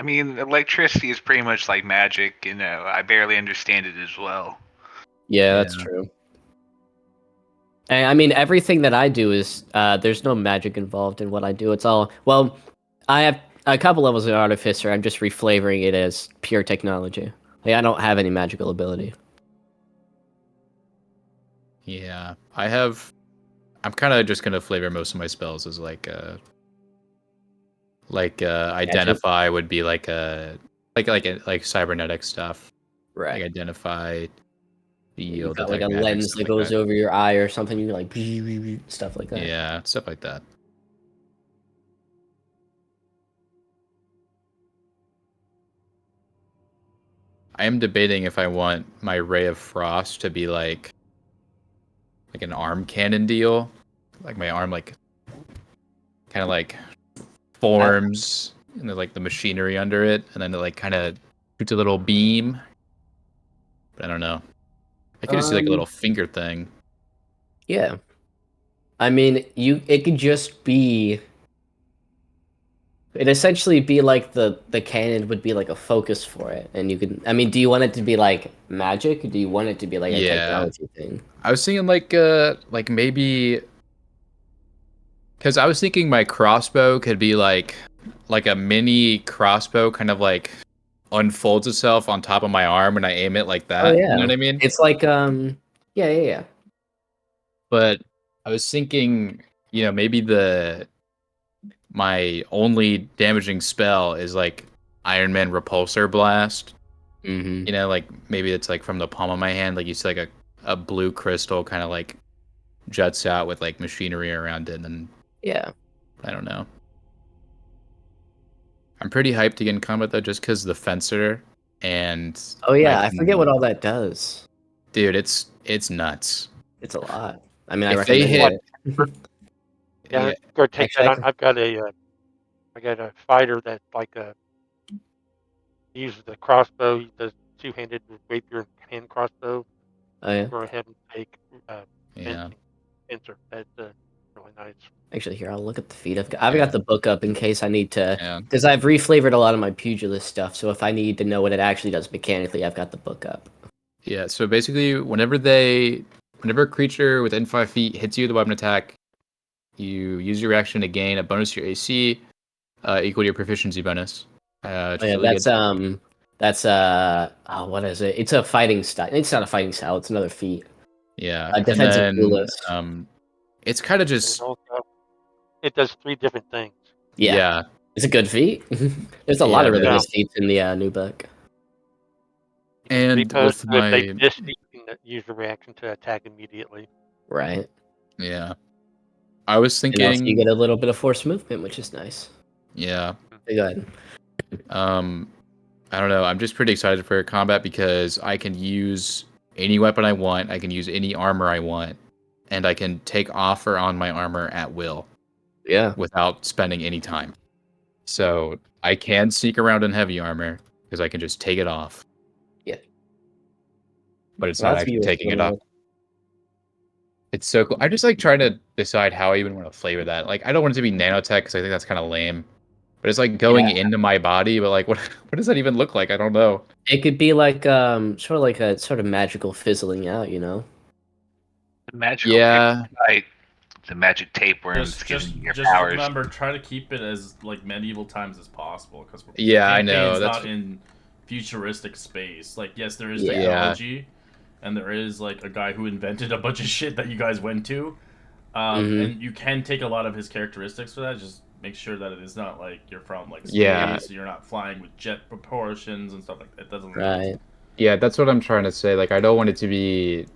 I mean, electricity is pretty much like magic. I barely understand it as well. Yeah, that's Yeah. true. And I mean, everything that I do is there's no magic involved in what I do. It's all I have a couple levels in Artificer. I'm just reflavoring it as pure technology. Like, I don't have any magical ability. Yeah. I'm kind of just gonna flavor most of my spells as like Gadget? identify would be like like cybernetic stuff. Like Right. identify, You've feel, got like a detect magic, lens stuff that like goes that. over your eye or something. You like stuff like that. Yeah, stuff like that. I am debating if I want my Ray of Frost to be like an arm cannon deal. Like my arm like kind of like forms and then like the machinery under it, and then it like kind of shoots a little beam. But I don't know. I could just see like a little finger thing. Yeah. I mean, it could just be. It'd essentially be like the cannon would be like a focus for it, and you can. I mean, do you want it to be like magic? Or do you want it to be like a Yeah. technology thing? I was thinking like maybe because I was thinking my crossbow could be like a mini crossbow, kind of like unfolds itself on top of my arm and I aim it like Oh that. You know yeah, what I mean? it's like yeah. But I was thinking, maybe my only damaging spell is like Iron Man Repulsor Blast. Mm-hmm. You know, like maybe it's like from the palm of my hand, like you see like a blue crystal kind of like juts out with like machinery around it, and Yeah. I don't know. I'm pretty hyped to get in combat though, just because the fencer and Oh yeah, I forget can, what all that does. dude, it's nuts. It's a lot. I mean, I If they recommend What? hit, it. Yeah, yeah, go take that Actually, on. I got a fighter that like he uses the crossbow. He does two-handed rapier hand crossbow. oh yeah. Go ahead and take yeah, fencing fencer. That's really nice. Actually, here I'll look at the feed. I've got the book up in case I need to, yeah. because I've reflavored a lot of my pugilist stuff. So if I need to know what it actually does mechanically, I've got the book up. Yeah, so basically, whenever a creature within 5 feet hits you with a weapon attack, you use your reaction to gain a bonus to your AC, equal to your proficiency bonus. Which Oh is yeah, really good. that's oh, what is it? It's a fighting style. It's not a fighting style. It's another feat. Yeah, A and defensive then duelist. it's kind of And just also, it does 3 different things. Yeah, yeah, it's a good feat. There's a lot yeah, of it really Yeah, good is. feats in the new book. you can And repost. with If they my miss, you can use your reaction to attack immediately. Right. yeah, I was And also you thinking get a little bit of force movement, which is nice. yeah, Okay, go ahead. um, I don't know. I'm just pretty excited for combat because I can use any weapon I want. I can use any armor I want, and I can take off or on my armor at will Yeah. without spending any time. So I can sneak around in heavy armor because I can just take it off, Yeah. but it's Well, not that's what actually you were taking it feeling off. with. It's so cool. I just like trying to decide how I even want to flavor that. Like, I don't want it to be nanotech because I think that's kind of lame. But it's like going Yeah. into my body. But like, what does that even look like? I don't know. It could be like sort of like a sort of magical fizzling out, you know? The magical Yeah, parasite, the magic tapeworms Just, giving just, you your just powers. remember, try to keep it as like medieval times as possible, because yeah, I campaign's know. That's not in futuristic space. Like, yes, there is Yeah. technology, and there is like a guy who invented a bunch of shit that you guys went to, Mhm. and you can take a lot of his characteristics for that. Just make sure that it is not like you're from like yeah, space, you're not flying with jet proportions and stuff like that. It doesn't. Right. yeah. That's what I'm trying to say. Like, I don't want it to be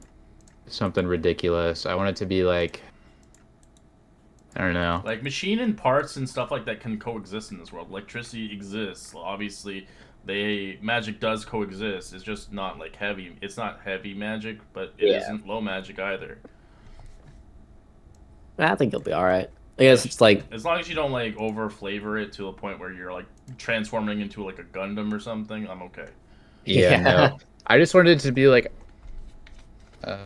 something ridiculous. I want it to be like, I don't know. Like machine and parts and stuff like that can coexist in this world. Electricity exists. Obviously, magic does coexist. It's just not like heavy. It's not heavy magic, but it Yeah. not low magic either. I think you'll be all right. I guess it's like As long as you don't like over flavor it to a point where you're like transforming into like a Gundam or something, I'm okay. Yeah, no. I just wanted it to be like, I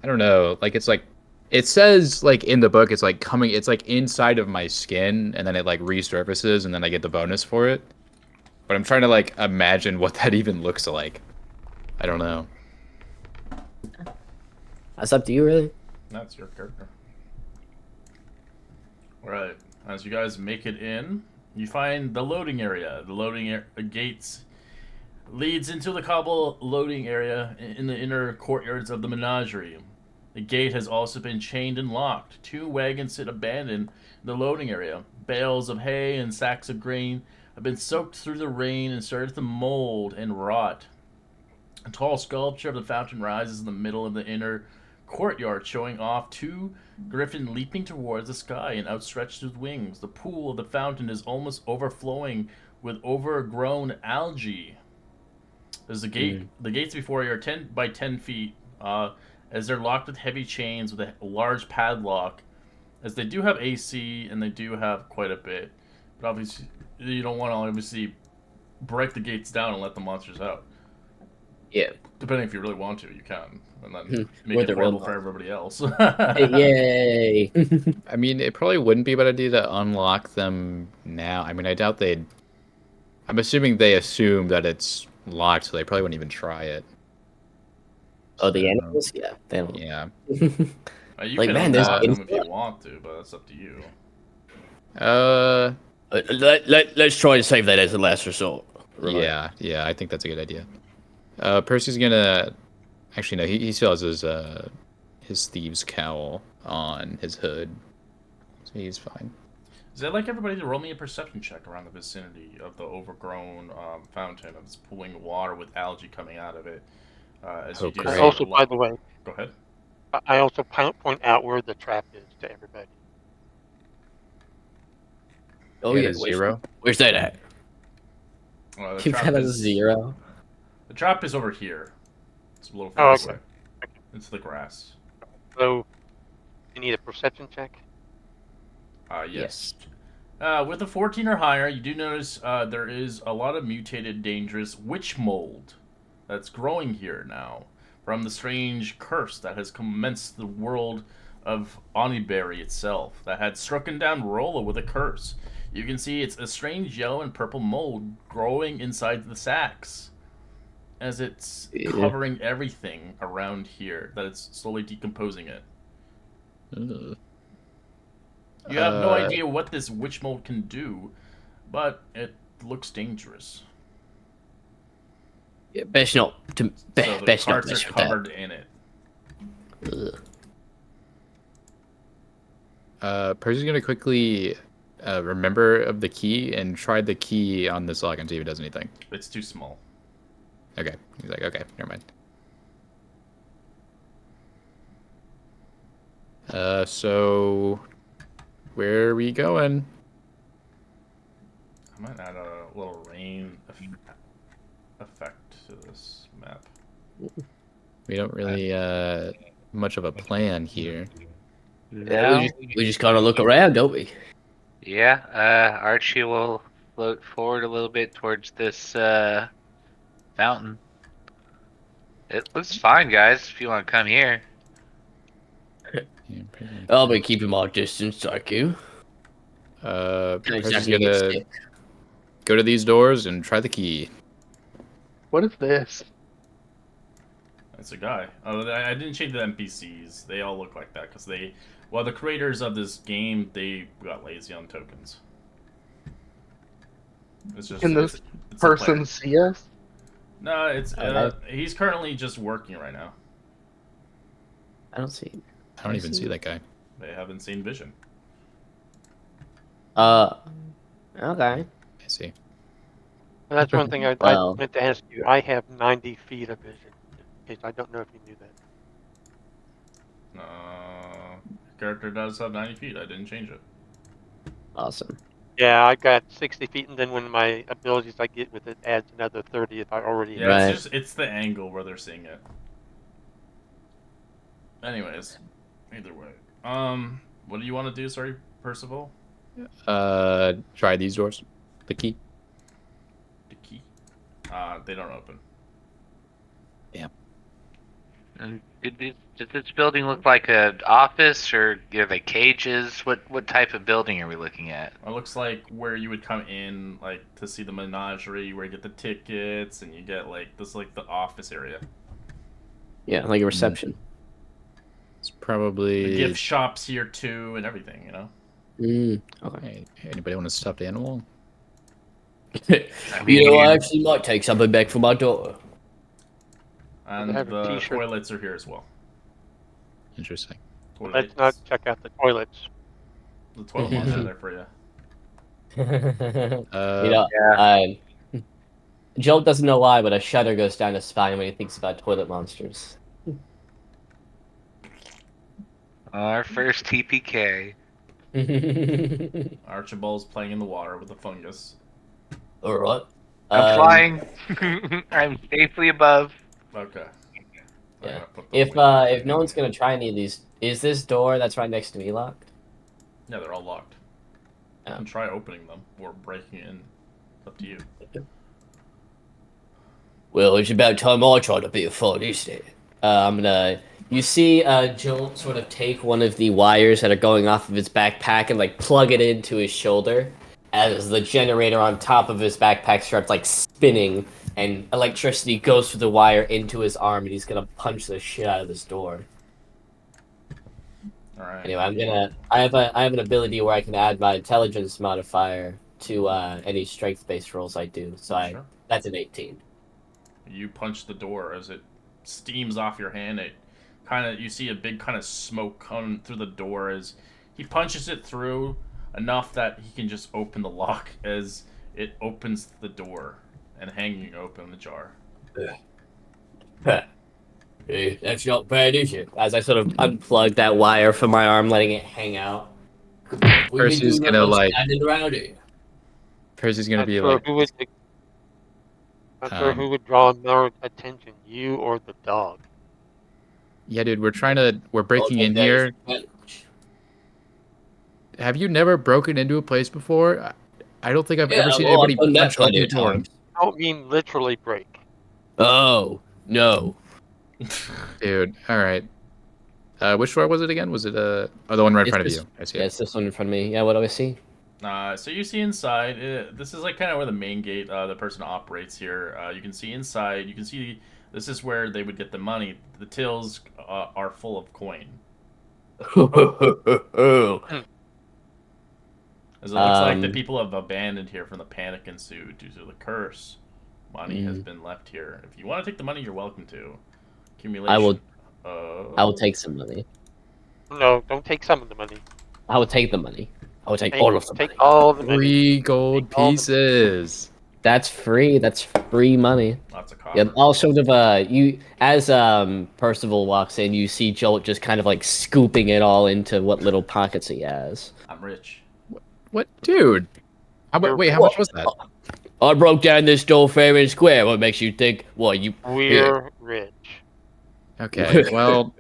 don't know. Like, it's like, it says like in the book, it's like coming. It's like inside of my skin, and then it like resurfaces, and then I get the bonus for it. But I'm trying to like imagine what that even looks like. I don't know. That's up to you, really. That's your character. Alright, as you guys make it in, you find the loading area. The gates leads into the cobble loading area in the inner courtyards of the menagerie. The gate has also been chained and locked. 2 wagons sit abandoned in the loading area. Bales of hay and sacks of grain have been soaked through the rain and started to mold and rot. A tall sculpture of the fountain rises in the middle of the inner courtyard, showing off 2 griffin leaping towards the sky and outstretched with wings. The pool of the fountain is almost overflowing with overgrown algae. There's a gate. The gates before you are 10 by 10 feet, as they're locked with heavy chains with a large padlock. As they do have AC and they do have quite a bit, but obviously you don't want to obviously break the gates down and let the monsters out. Yeah. Depending if you really want to, you can, and then make With it the real horrible for everybody else. Yay! I mean, it probably wouldn't be a bad idea to unlock them now. I mean, I doubt they'd. I'm assuming they assume that it's locked, so they probably wouldn't even try it. Oh, the So, animals? Yeah, they don't. yeah. You Like, can man, this unlock game's them if you want to, but that's up to you. Let's try and save that as a last resort. Yeah, yeah. I think that's a good idea. Percy's gonna. Actually, no. He still has his thieves' cowl on his hood, so he's fine. Is I'd like everybody to roll me a perception check around the vicinity of the overgrown fountain of this pooling water with algae coming out of it. As Oh, you do great. see Also, a by the way, Go ahead. I also point out where the trap is to everybody. Oh At yeah, a 0. where's that at? The Keep trap that as a is 0. the trap is over here. It's a little Oh, further okay. away. It's the grass. So, you need a perception check. Yes. With a 14 or higher, you do notice there is a lot of mutated, dangerous witch mold that's growing here now from the strange curse that has commenced the world of Oniberry itself that had strucken down Rolla with a curse. You can see it's a strange yellow and purple mold growing inside the sacks as it's covering everything around here, that it's slowly decomposing it. Ugh. You have no idea what this witch mold can do, but it looks dangerous. Yeah, best not to So the best not carts are mess with that. covered in it. Percy's gonna quickly remember of the key and try the key on this lock and see if it does anything. It's too small. Okay. He's like, okay, never mind. So where are we going? I might add a little rain effect to this map. We don't really much of a plan here. No. We just kind of look around, don't we? Yeah. Archie will float forward a little bit towards this fountain. It looks fine, guys. If you want to come here. Yeah, I'll be keeping my distance, like you. Don't Percy's exactly get gonna sick. go to these doors and try the key. What is this? That's a guy. Oh, I didn't change the NPCs. They all look like that because well, the creators of this game, they got lazy on tokens. It's just Can this it's a person player. see us? No, it's Okay. he's currently just working right now. I don't see. I don't even see that guy. They haven't seen vision. Okay. I see. And that's one thing I Well. meant to ask you. I have 90 feet of vision. In case I don't know if you knew that. Character does have 90 feet. I didn't change it. Awesome. Yeah, I got 60 feet, and then when my abilities I get with it adds another 30 if I already Yeah, Right. it's the angle where they're seeing it. Anyways, either way. What do you want to do? Sorry, Percival. Try these doors. The key. The key. They don't open. And does this building look like an office, or are they cages? What type of building are we looking at? It looks like where you would come in, like to see the menagerie, where you get the tickets, and you get like this, like the office area. Yeah, like a reception. It's The probably. gift shops here too, and everything. You know. Okay. Hey, anybody want a stuffed animal? I mean, You know, I actually might take something back for my daughter. And have a the t-shirt. toilets are here as well. Interesting. Let's not check out the toilets. The toilet monster there for you. You know, Joel doesn't know why, but a shudder goes down his spine when he thinks about toilet monsters. our first TPK. Archibald's playing in the water with the fungus. All right. I'm flying. I'm safely above. Okay. I'm Yeah. gonna put the If link no in one's here. gonna try any of these, is this door that's right next to me locked? Yeah, they're all locked. You Oh. can try opening them or breaking in. Up to you. Well, it's about time I tried to be a fun, isn't it? I'm gonna. You see, Joel sort of take one of the wires that are going off of his backpack and like plug it into his shoulder, as the generator on top of his backpack starts like spinning, and electricity goes through the wire into his arm, and he's gonna punch the shit out of this door. All right. Anyway, I have an ability where I can add my intelligence modifier to any strength-based rolls I do. So Sure. that's an 18. You punch the door as it steams off your hand. It kind of, you see a big kind of smoke come through the door as he punches it through. enough that he can just open the lock as it opens the door and hanging open the jar. Hey, that's not bad, is it? As I sort of unplug that wire from my arm, letting it hang out. We've been Percy's doing gonna nothing like. standing around here. Percy's gonna Not be sure like. who would. Not sure who would draw more attention, you or the dog. Yeah, dude, we're breaking I'll in take that as here. a challenge. Have you never broken into a place before? I don't think I've Yeah, ever seen well, I've anybody done that punch a plenty fucking of door. times. I don't mean literally break. Oh, no. Dude, all right. Which door was it again? Was it oh, the one right in It's front of this, you? I see yeah, it. it's this one in front of me. Yeah, what do I see? So you see inside. This is like kind of where the main gate, the person operates here. You can see inside. You can see this is where they would get the money. The tills are full of coin. As it looks like the people have abandoned here from the panic ensued due to the curse. Money has been left here. If you want to take the money, you're welcome to. Accumulation. I will take some money. No, don't take some of the money. I will take the money. I will take Take, all of the take money. all the money. 3 gold Take all the- pieces. That's free. That's free money. Lots of copper. Yeah, all sort of you as Percival walks in, you see Jolt just kind of like scooping it all into what little pockets he has. I'm rich. What, dude? Wait, how much was that? I broke down this door fair and square. What makes you think? What you? We're rich. Okay, well,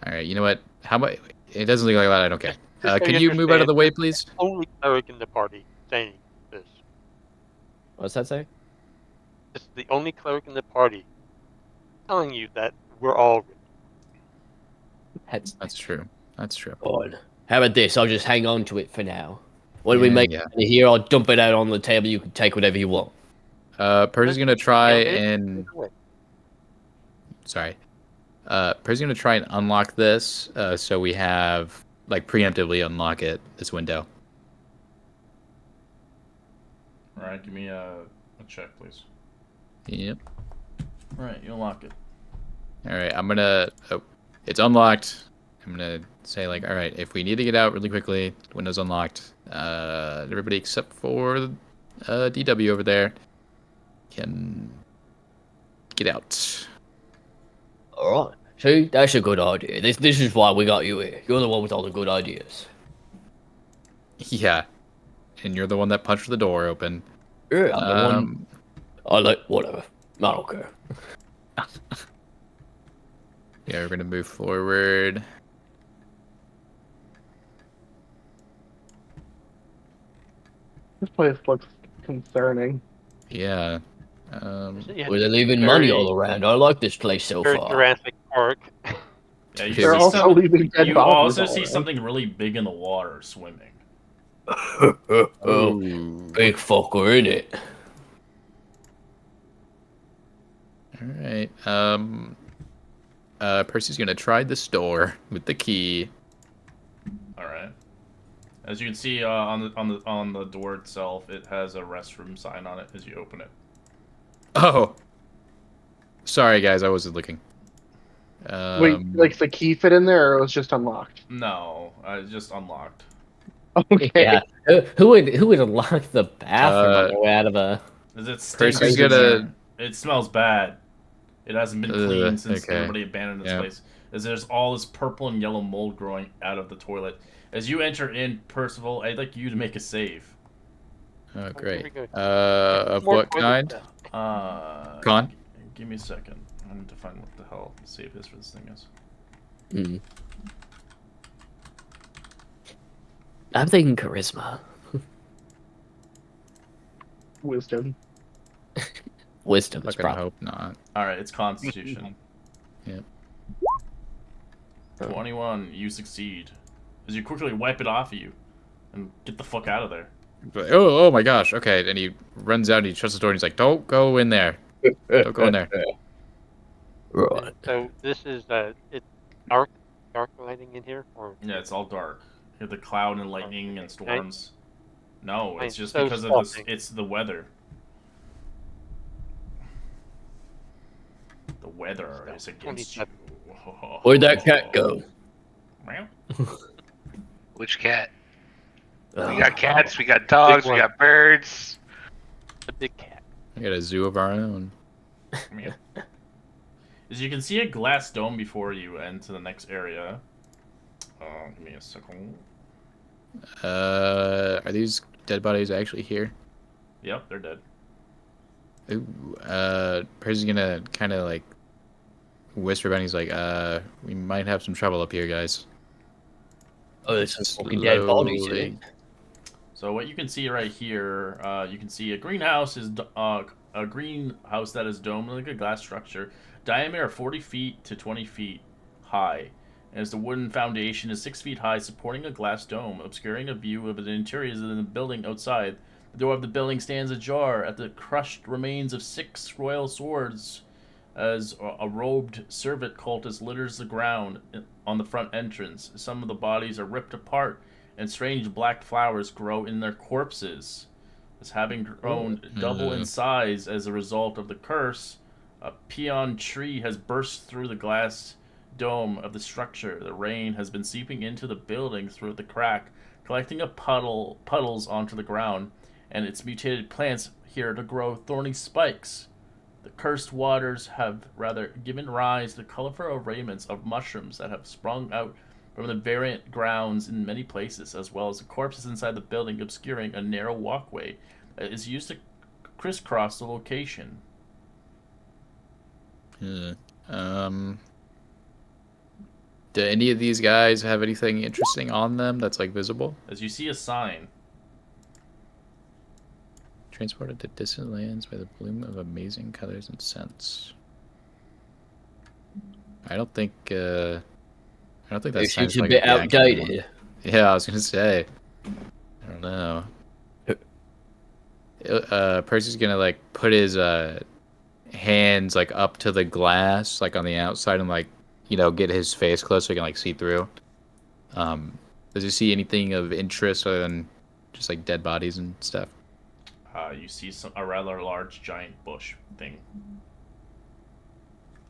all right. You know what? How much? It doesn't look like that. I don't care. Just so Can you move out of understand, the way, you're please? the only cleric in the party saying this. What's that say? This is the only cleric in the party telling you that we're all rich. That's true. That's true. Odd. How about this? I'll just hang on to it for now. When we Yeah, make yeah. it here, I'll dump it out on the table. You can take whatever you want. Percy's gonna try Count it, and take it away. sorry. Percy's gonna try and unlock this. So we have like preemptively unlock this window. All right, give me a check, please. Yep. All right, you unlock it. All right. I'm gonna. Oh, it's unlocked. I'm gonna say like, all right, if we need to get out really quickly, window's unlocked. Everybody except for DW over there can get out. All right. See, that's a good idea. This is why we got you here. You're the one with all the good ideas. Yeah, and you're the one that punched the door open. Yeah, I'm the one. I like whatever. I don't care. Yeah, we're gonna move forward. This place looks concerning. Yeah. Yeah, Well, they're leaving money all around. I like this place so very far. Jurassic Park. Yeah, you They're see also some- leaving dead You bodies also all see around. something really big in the water swimming. Oh, big fucker, innit? All right. Percy's gonna try this door with the key. All right. As you can see on the door itself, it has a restroom sign on it as you open it. Oh. Sorry, guys. I wasn't looking. Wait, like the key fit in there, or it was just unlocked? No, it's just unlocked. Okay. Yeah. Who would unlock the bathroom on their way out of a? As it stinks Percy's in gonna- there. It smells bad. It hasn't been cleaned since okay. everybody abandoned this Yeah. place. As there's all this purple and yellow mold growing out of the toilet. As you enter in, Percival, I'd like you to make a save. Oh, great. Very good. Of More what toilet kind? stuff. Con? Give me a second. I need to find what the hell the save is for this thing is. I'm thinking charisma. Wisdom. Wisdom is Fucking probably. hope not. Alright, it's Constitution. Yep. 21, you succeed. As you quickly wipe it off of you and get the fuck out of there. But, oh my gosh. Okay. And he runs out and he shuts the door and he's like, "Don't go in there. Don't go in there." Right. So this is it's dark lighting in here, or Yeah, it's all dark. You have the cloud and lightning and storms. No, it's just so because of this. stopping. It's the weather. The weather is against you. 27. Where'd that cat go? Meow. Which cat? We got cats, we got dogs, we one. got birds. The big cat. We got a zoo of our own. Yeah. As you can see a glass dome before you enter the next area. Give me a second. Are these dead bodies actually here? Yep, they're dead. Ooh, Percy's gonna kind of like whisper about. He's like, we might have some trouble up here, guys. Oh, there's some fucking dead bodies in it. So what you can see right here, you can see a greenhouse a greenhouse that is domed like a glass structure, diameter 40 feet to 20 feet high, as the wooden foundation is 6 feet high, supporting a glass dome, obscuring a view of the interiors of the building outside. The door of the building stands ajar at the crushed remains of 6 royal swords, as a robed servant cultist litters the ground on the front entrance. Some of the bodies are ripped apart, and strange black flowers grow in their corpses. As having grown double in size as a result of the curse, a peon tree has burst through the glass dome of the structure. The rain has been seeping into the building through the crack, collecting puddles onto the ground, and its mutated plants here to grow thorny spikes. The cursed waters have rather given rise to colorful arrayments of mushrooms that have sprung out from the variant grounds in many places, as well as the corpses inside the building obscuring a narrow walkway that is used to crisscross the location. Do any of these guys have anything interesting on them that's like visible? As you see a sign. Transported to distant lands by the bloom of amazing colors and scents. I don't think that sign's It's a like bit the accurate one. outdated. Yeah, I was gonna say. I don't know. Percy's gonna like put his hands like up to the glass, like on the outside, and like get his face close so he can like see through. Does he see anything of interest other than just like dead bodies and stuff? You see a rather large giant bush thing.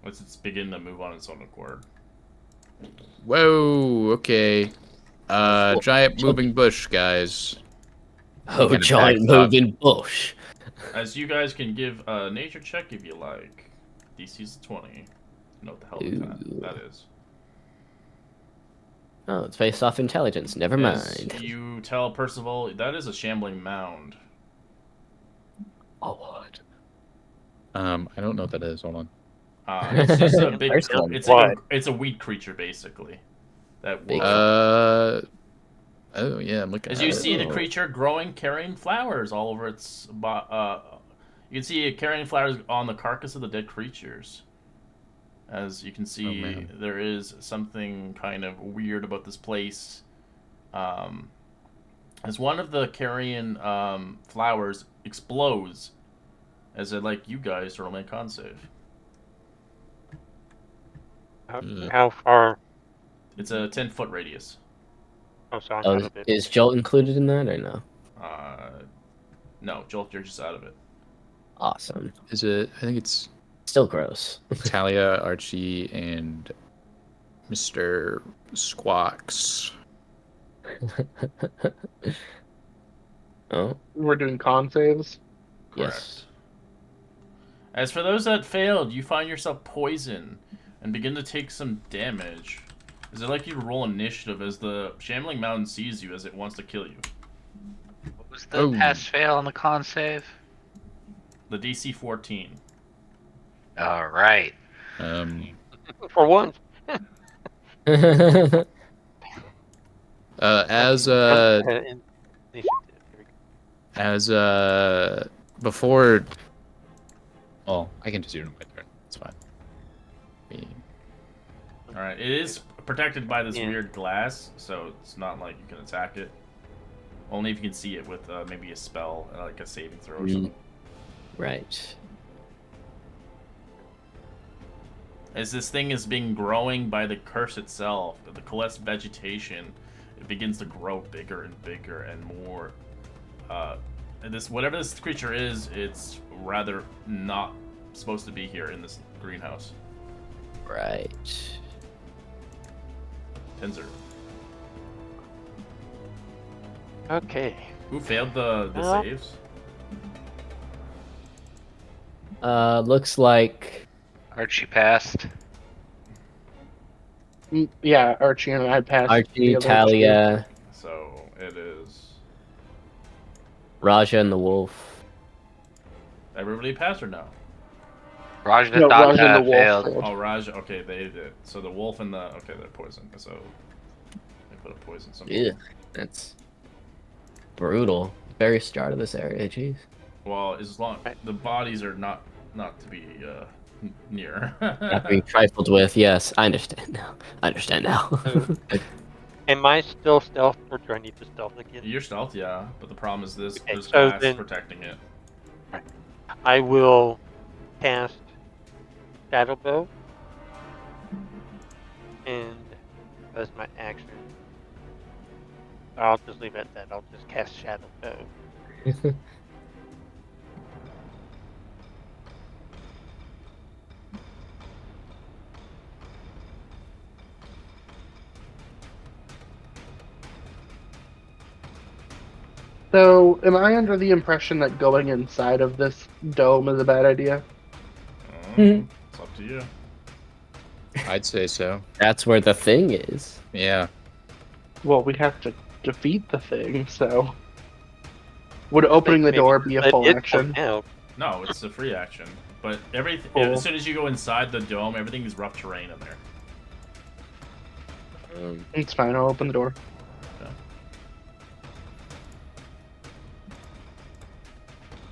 It's beginning to move on its own accord. Whoa, okay. Giant moving bush, guys. Oh, Kinda giant backs up. moving bush. As you guys can give a nature check if you like. DC's 20. Know what the hell Ooh. that is. Oh, it's based off intelligence. Never As mind. you tell Percival, that is a shambling mound. Oh, what? I don't know what that is. Hold on. It's just a big. Percival, It's a weed creature basically. That Big. will. Oh yeah, I'm looking. As at you it. see the creature growing, carrying flowers all over its. You can see it carrying flowers on the carcass of the dead creatures. As you can see, man. there is something kind of weird about this place. As one of the carrion flowers explodes, as I'd like you guys to roll me a con save. How far? It's a 10-foot radius. Oh, so I'm Oh, out of it. is Jolt included in that or no? No, Jolt, you're just out of it. Awesome. Is it? I think it's Still gross. Talia, Archie, and Mr. Squawks. Oh, We're doing con saves. yes. As for those that failed, you find yourself poisoned and begin to take some damage. Is it like you roll initiative as the shambling mountain sees you as it wants to kill you? What was the pass fail on the con save? The DC 14. All right. For once. As before. Oh, I can just do it in my turn. It's fine. Alright, it is protected by this weird glass, so it's not like you can attack it. Only if you can see it with maybe a spell, like a saving throw or something. Right. As this thing is being growing by the curse itself, the coalesced vegetation, it begins to grow bigger and bigger and more. And whatever this creature is, it's rather not supposed to be here in this greenhouse. Right. Tenzer. Okay. Who failed the Well- saves? Looks like Archie passed. Yeah, Archie and I passed Archie, the other two. Talia, So it is. Raja, and the wolf. Everybody passed or no? Raj the No, thought Raj and the wolf failed. failed. Oh, Raj. Okay, they did. So the wolf and the they're poisoned. So they put a poison symbol. Yeah, that's brutal. Very start of this area, jeez. Well, as long the bodies are not to be near. Not being trifled with, yes, I understand now. I understand now. Am I still stealth, or do I need to stealth again? You're stealth, yeah, but the problem is this: Okay, there's so glass then- protecting it. I will cast Shadow Bow, and as my action, I'll just leave it at that. I'll just cast Shadow Bow. So, am I under the impression that going inside of this dome is a bad idea? It's up to you. I'd say so. That's where the thing is. Yeah. Well, we have to defeat the thing, so. Would opening the Maybe door be a let full it action? come out. No, it's a free action. But everything Cool. as soon as you go inside the dome, everything is rough terrain in there. It's fine, I'll open the door.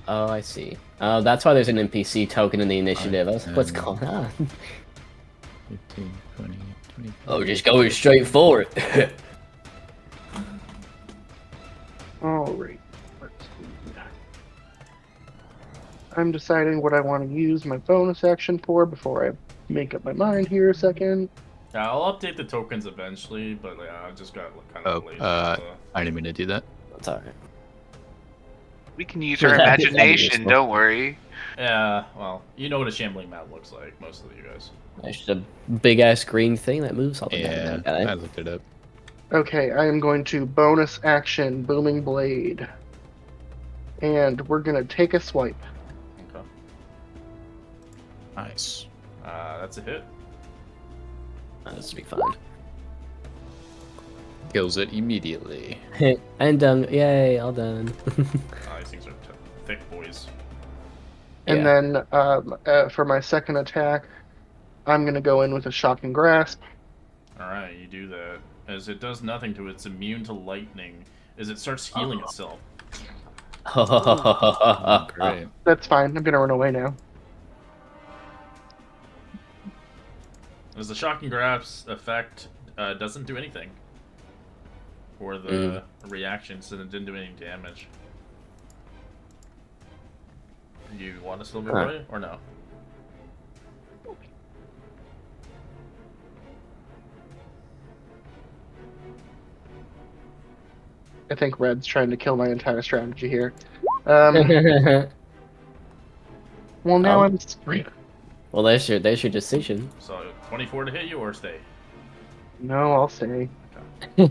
Oh, I see. Oh, that's why there's an NPC token in the initiative. I was like, what's going on? 15, 20, 25. Oh, just going straight forward. Alright. Let's see. I'm deciding what I want to use my bonus action for before I make up my mind here a second. Yeah, I'll update the tokens eventually, but I just got kind of Oh, lazy. I didn't mean to do that. That's alright. We can use Well, our that is imagination, useful. don't worry. Yeah, well, you know what a shambling map looks like, most of you guys. That's just a big ass green thing that moves all the Yeah, time. I looked it up. Okay, I am going to bonus action Booming Blade. And we're going to take a swipe. Okay. Nice. That's a hit. This will be fun. Kills it immediately. And done. Yay, all done. These things are thick boys. And Yeah. then for my second attack, I'm going to go in with a Shocking Grasp. Alright, you do that. As it does nothing to it, it's immune to lightning. As it starts healing itself. Great. That's fine, I'm going to run away now. As the shocking grasp effect doesn't do anything. For the reactions, and it didn't do any damage. You want a silver boy or no? I think Red's trying to kill my entire strategy here. Well, now I'm screwed. Well, there's your decision. So 24 to hit you or stay? No, I'll stay. Because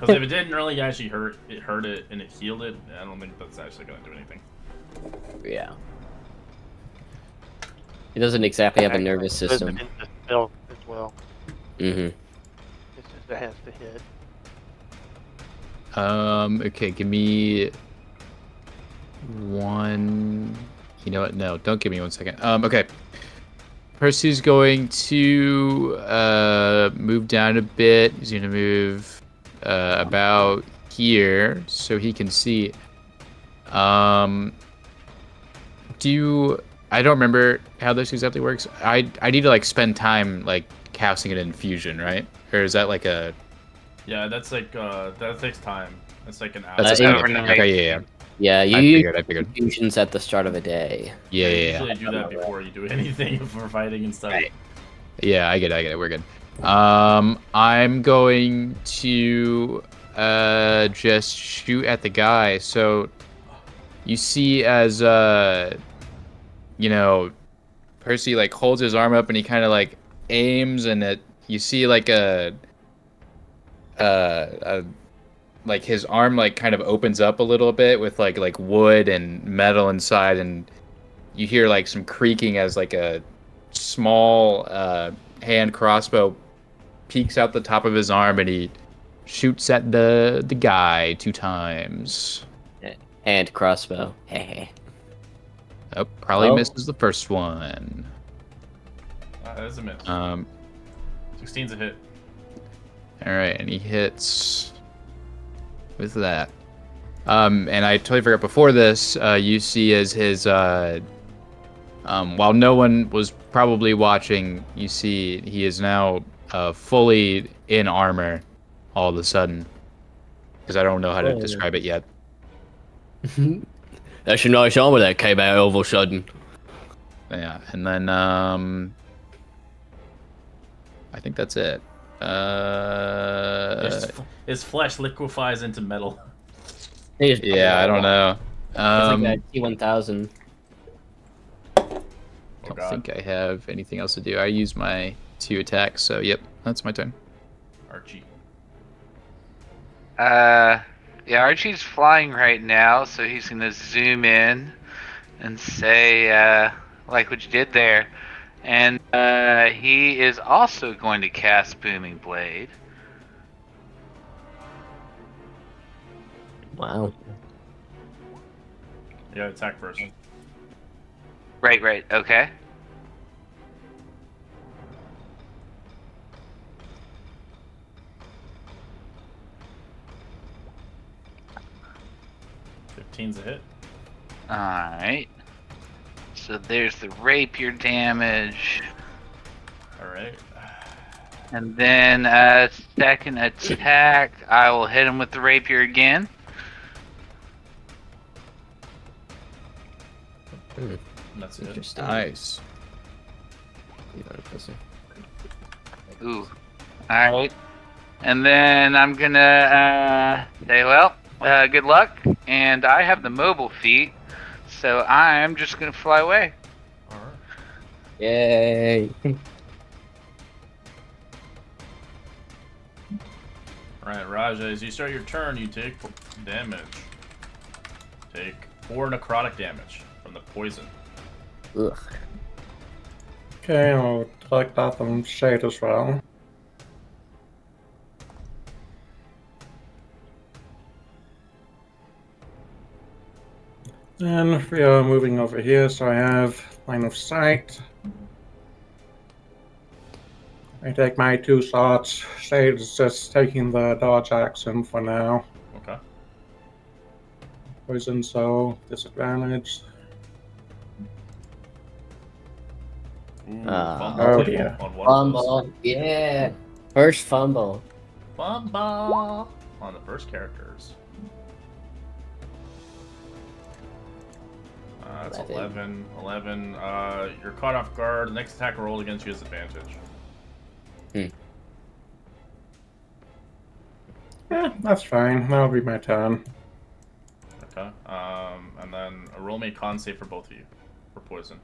if it didn't really actually hurt it and it healed it, I don't think that's actually going to do anything. Yeah. He doesn't exactly have a nervous Goes system. into stealth as well. Mm-hmm. This is that has to hit. Okay, give me one. You know what? No, don't give me 1 second. Okay. Percy's going to move down a bit. He's gonna move about here so he can see. I don't remember how this exactly works. I need to like spend time like casting an infusion, right? Or is that like a? Yeah, that's like that takes time. That's like an hour. That's in- overnight. Okay, yeah. Yeah, you I use figured. infusions at the start of a day. Yeah, I yeah, yeah. usually do that before you do anything for fighting and stuff. Right. Yeah, I get it. We're good. I'm going to just shoot at the guy. So you see as you know, Percy like holds his arm up and he kind of like aims, and you see like a like his arm like kind of opens up a little bit with like wood and metal inside, and you hear like some creaking as like a small hand crossbow peeks out the top of his arm, and he shoots at the guy 2 times. And crossbow. Hehe. Oh, probably Oh. misses the first one. That is a miss. 16's a hit. All right, and he hits with that. And I totally forgot before this. You see as his while no one was probably watching, you see he is now fully in armor all of a sudden. Because I don't know how to describe it yet. That's a nice armor that came out all of a sudden. Yeah, and then I think that's it. His flesh liquefies into metal. Yeah, I don't know. It's like that T1000. I don't think I have anything else to do. I use my 2 attacks, so yep, that's my turn. Archie. Yeah, Archie's flying right now, so he's gonna zoom in and say, like what you did there. And he is also going to cast Booming Blade. Wow. You gotta attack first. Right, okay. Teens a hit. Alright. So there's the rapier damage. Alright. And then second attack, I will hit him with the rapier again. That's it. Interesting. Nice. Ooh. Alright. And then I'm gonna say, well, good luck. And I have the mobile feat, so I'm just gonna fly away. Alright. Yay. Alright, Raja, as you start your turn, you take damage. Take 4 necrotic damage from the poison. Ugh. Okay, I'll collect that from Shade as well. And we are moving over here, so I have line of sight. I take my 2 shots. Shade is just taking the dodge action for now. Okay. Poison, so disadvantage. Ooh, Ah. fumble Oh table dear. on one of those. Fumble. Yeah. First fumble. Fumble on the first characters. That's 11. 11. You're caught off guard. The next attack rolled against you has advantage. That's fine. That'll be my turn. Okay. And then roll me a con save for both of you for poison.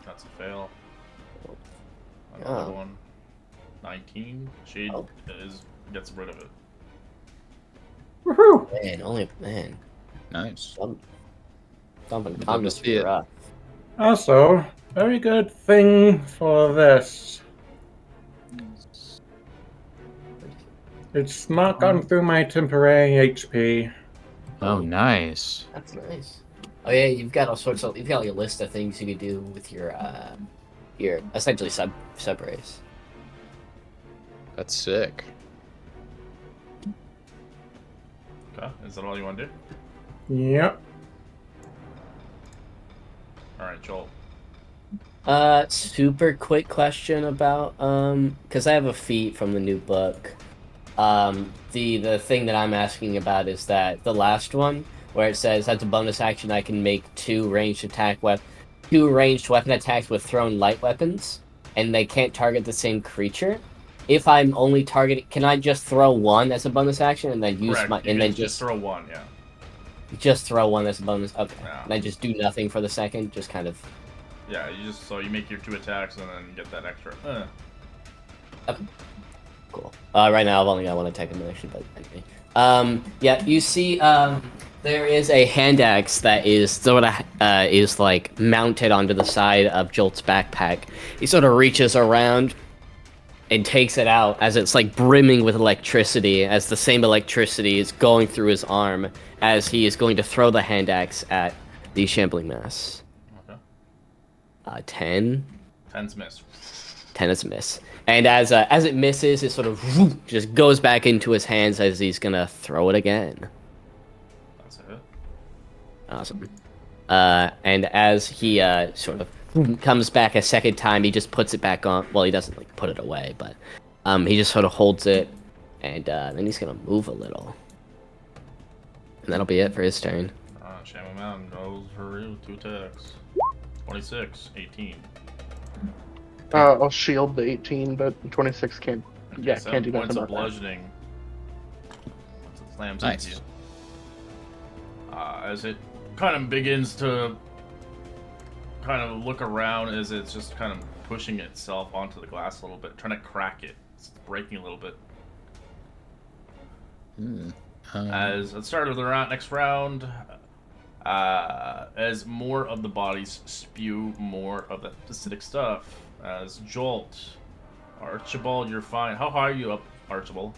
That's a fail. Another one. 19. Shade gets rid of it. Woohoo! Man. Nice. Something Love to see it. rough. Also, very good thing for this. It's not gone through my temporary HP. Oh, nice. That's nice. Oh yeah, you've got all sorts of. You've got like a list of things you could do with your essentially sub race. That's sick. Okay. Is that all you want to do? Yep. Alright, Joel. Super quick question about because I have a feat from the new book. The thing that I'm asking about is that the last one where it says as a bonus action I can make 2 ranged weapon attacks with thrown light weapons, and they can't target the same creature. If I'm only targeting, can I just throw 1 as a bonus action and then use Correct. my You and can then just throw 1, yeah. just throw 1 as a bonus? Okay, Yeah. and I just do nothing for the second, just kind of. Yeah, you make your 2 attacks and then get that extra. Cool. Right now I've only got 1 attack animation, but anyway. Yeah, you see, there is a hand axe that is sort of is like mounted onto the side of Jolt's backpack. He sort of reaches around and takes it out as it's like brimming with electricity, as the same electricity is going through his arm as he is going to throw the hand axe at the shambling mass. Okay. 10. 10's miss. 10 is a miss. And as it misses, it sort of just goes back into his hands as he's gonna throw it again. That's a hit. Awesome. And as he sort of comes back a second time, he just puts it back on. Well, he doesn't like put it away, but he just sort of holds it, and then he's gonna move a little, and that'll be it for his turn. Shaman Mountain goes for you. 2 attacks. 26, 18. I'll shield the 18, but 26 can't. Okay, Yeah, 7 can't do points nothing of about that. bludgeoning. Once it slams Nice. into you. As it kind of begins to kind of look around, as it's just kind of pushing itself onto the glass a little bit, trying to crack it. It's breaking a little bit. As at the start of the next round, as more of the bodies spew more of the acidic stuff, as Jolt, Archibald, you're fine. How high are you up, Archibald?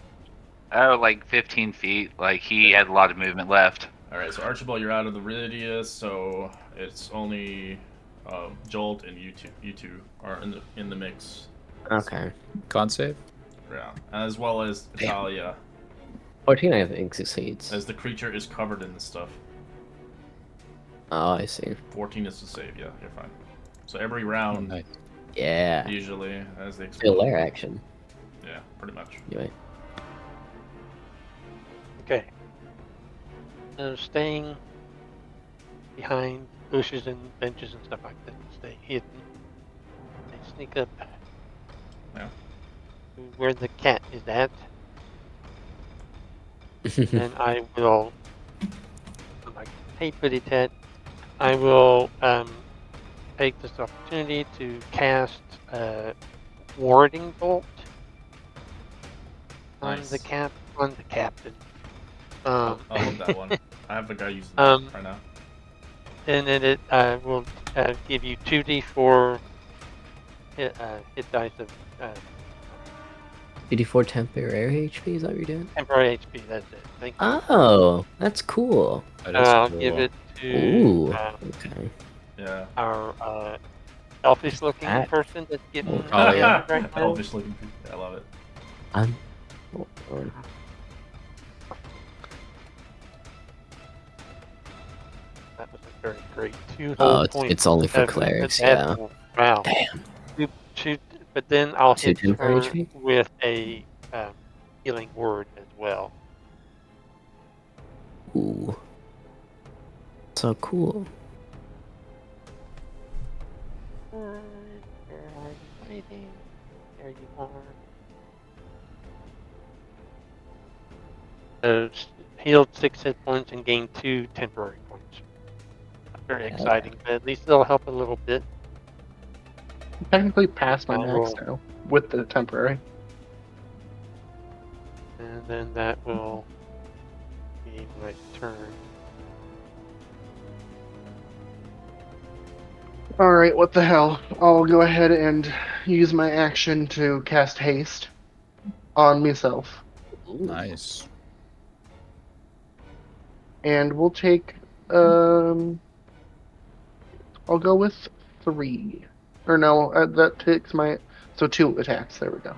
Oh, like 15 feet. Like, he had a lot of movement left. Alright, so Archibald, you're out of the radius, so it's only Jolt and you two are in the mix. Okay. Con save? Yeah, as well as Italia, 14, I think, succeeds. as the creature is covered in this stuff. Oh, I see. 14 is to save, yeah, you're fine. So every round, Nice. Yeah. usually, as they Still explode. there, action. Yeah, pretty much. Anyway. Okay. So staying behind bushes and benches and stuff like that. Stay hidden. They sneak up Yeah. to where the cat is at. And I will. I'm like, hey, pretty Ted. I will take this opportunity to cast warding bolt on Nice. the captain. I love that one. I have the guy using that right now. And then it will give you 2d4 hit dice of 2d4 temporary HP, is that what you're doing? temporary HP. That's it. Thank you. Oh, that's cool. That is I'll cool. give it to Ooh. Okay. Yeah. our elfish-looking That- person that's getting Oh, yeah. right now. Elvish looking. I love it. Hold on. That was a very great 2 Oh, whole it's, points. it's only for of- clerics, that's- yeah. Wow. Damn. But then I'll Two hit her temporary HP? with a healing word as well. Ooh. So cool. Where are you hiding? There you are. Healed 6 hit points and gained 2 temporary points. Not very Yeah. exciting, but at least it'll help a little bit. Technically past my I max will- now with the temporary. And then that will be my turn. Alright, what the hell? I'll go ahead and use my action to cast haste on myself. Nice. And we'll take I'll go with 3. Or no, that takes my 2 attacks. There we go.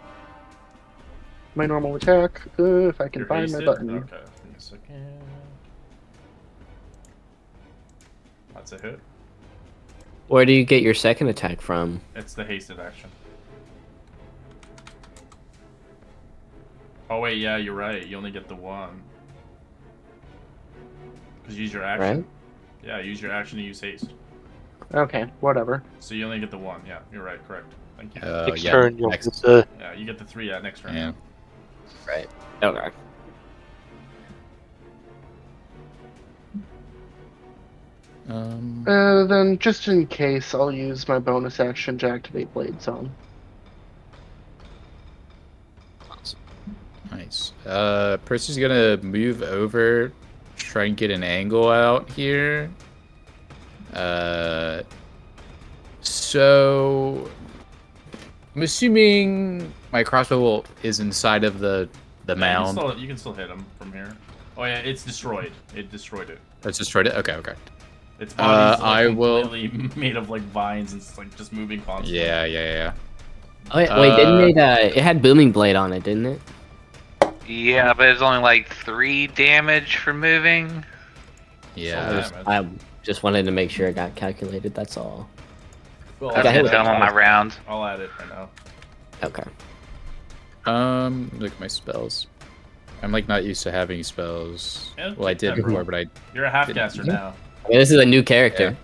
My normal attack, if I can You're find my hasted? button. Okay, give me a second. That's a hit. Where do you get your second attack from? It's the hasted action. Oh wait, yeah, you're right. You only get the 1. Because use your action. Right? Yeah, use your action to use haste. Okay, whatever. So you only get the 1. Yeah, you're right. Correct. Thank you. Next Yeah. turn, you'll Next. get the Yeah, you get the 3 next round. Yeah. Right. Okay. Then just in case, I'll use my bonus action to activate Blade Song. Nice. Percy's gonna move over, try and get an angle out here. So I'm assuming my crossbow is inside of the mound. You can still hit him from here. Oh yeah, it's destroyed. It destroyed it. It's destroyed it. Okay, okay. Its body's I will completely made of like vines and it's like just moving constantly. Yeah. Oh, wait, didn't it had booming blade on it, didn't it? Yeah, but it's only like 3 damage for moving. Yeah. I just wanted to make sure it got calculated, that's all. Well, I've been done on my round. I'll add it right now. Okay. Look at my spells. I'm like not used to having spells. Yeah, Well, I did before, but You're a half-caster now. I mean, this is a new character.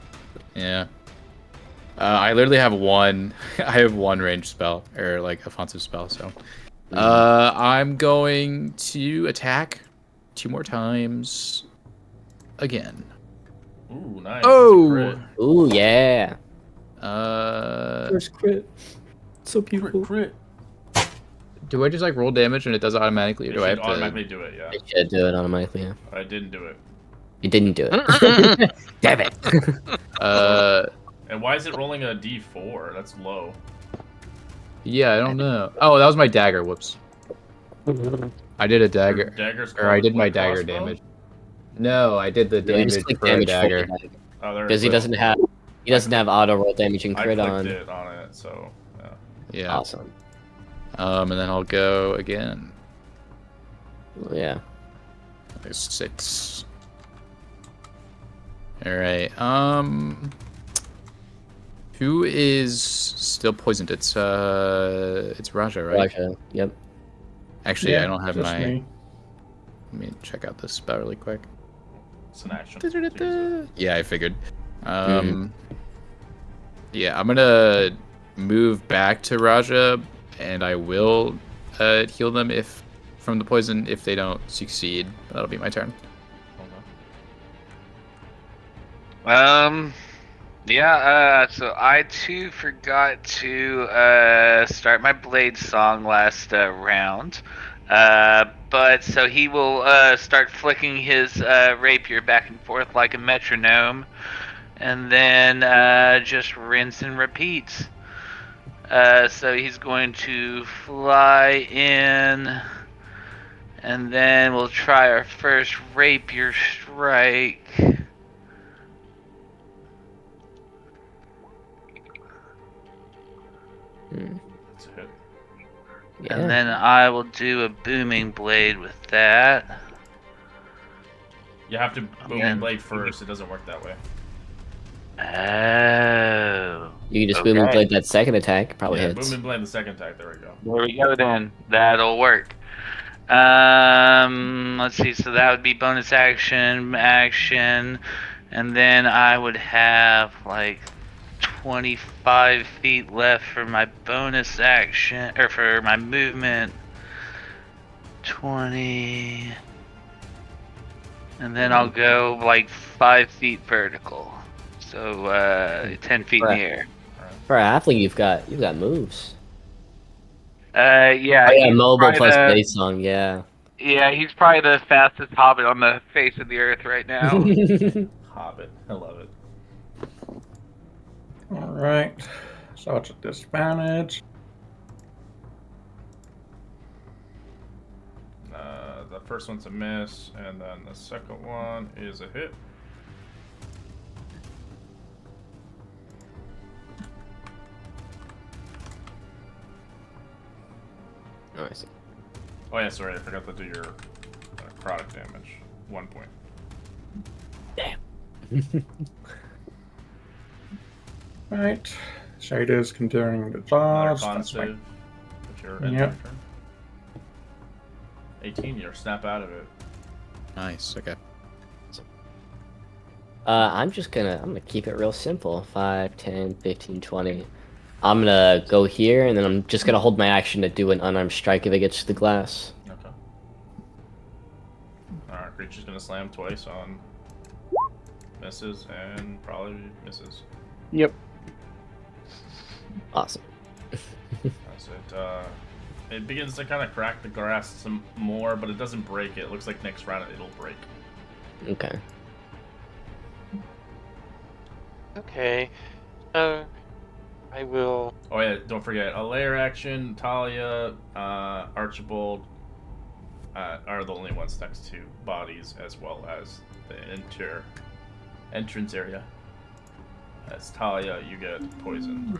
Yeah. I literally have one. I have one ranged spell or like offensive spell. So, I'm going to attack 2 more times. Again. Ooh, nice. Oh. Ooh, yeah. First crit. So beautiful. Crit. Do I just like roll damage and it does it automatically, or do I have to automatically do it? Yeah. It should do it automatically. Yeah. I didn't do it. You didn't do it. Damn it. And why is it rolling a D4? That's low. Yeah, I don't know. Oh, that was my dagger. Whoops. I did a dagger. Or I did my dagger damage. No, I did the damage for a dagger. Oh, there. Because he doesn't have auto roll damage and crit I on. clicked it on it, so yeah. Yeah. Awesome. And then I'll go again. Yeah. There's 6. Alright, who is still poisoned? It's Raja, right? Raja, yep. Actually, Yeah, I don't have just my... me. Let me check out this spell really quick. It's an action. Yeah, I figured. Yeah, I'm gonna move back to Raja, and I will heal them from the poison if they don't succeed. That'll be my turn. Yeah, so I too forgot to start my blade song last round. But so he will start flicking his rapier back and forth like a metronome, and then just rinse and repeat. So he's going to fly in, and then we'll try our first rapier strike. That's a hit. Yeah. And then I will do a booming blade with that. You have to booming blade first. It doesn't work that way. Oh. You can just boom and blade that second attack. Probably Yeah, hits. boom and blade the second attack. There we go. There we go then. That'll work. Let's see. So that would be bonus action, and then I would have like 25 feet left for my bonus action, or for my movement. 20. And then I'll go like 5 feet vertical. So 10 feet in the air. For a halfling, you've got Yeah. Oh, yeah, he's mobile probably plus the- base song, yeah. Yeah, he's probably the fastest hobbit on the face of the earth right now. Hobbit. I love it. Alright. So it's a disadvantage. The first one's a miss, and then the second one is a hit. Oh, I see. Oh yeah, sorry, I forgot to do your necrotic damage. 1 point. Damn. Right. Shaders continuing the Another jaws. con That's my- save. If you're end Yep. of turn. 18, you're snap out of it. Nice. Okay. I'm gonna keep it real simple. 5, 10, 15, 20. I'm gonna go here, and then I'm just gonna hold my action to do an unarmed strike if it gets to the glass. Okay. Alright, creature's gonna slam twice on misses and probably misses. Yep. Awesome. That's it. It begins to kind of crack the grass some more, but it doesn't break it. It looks like next round it'll break. Okay. Okay. So I will. Oh yeah, don't forget a layer action. Talia, Archibald are the only ones next to bodies, as well as the entrance area. As Talia, you get poisoned.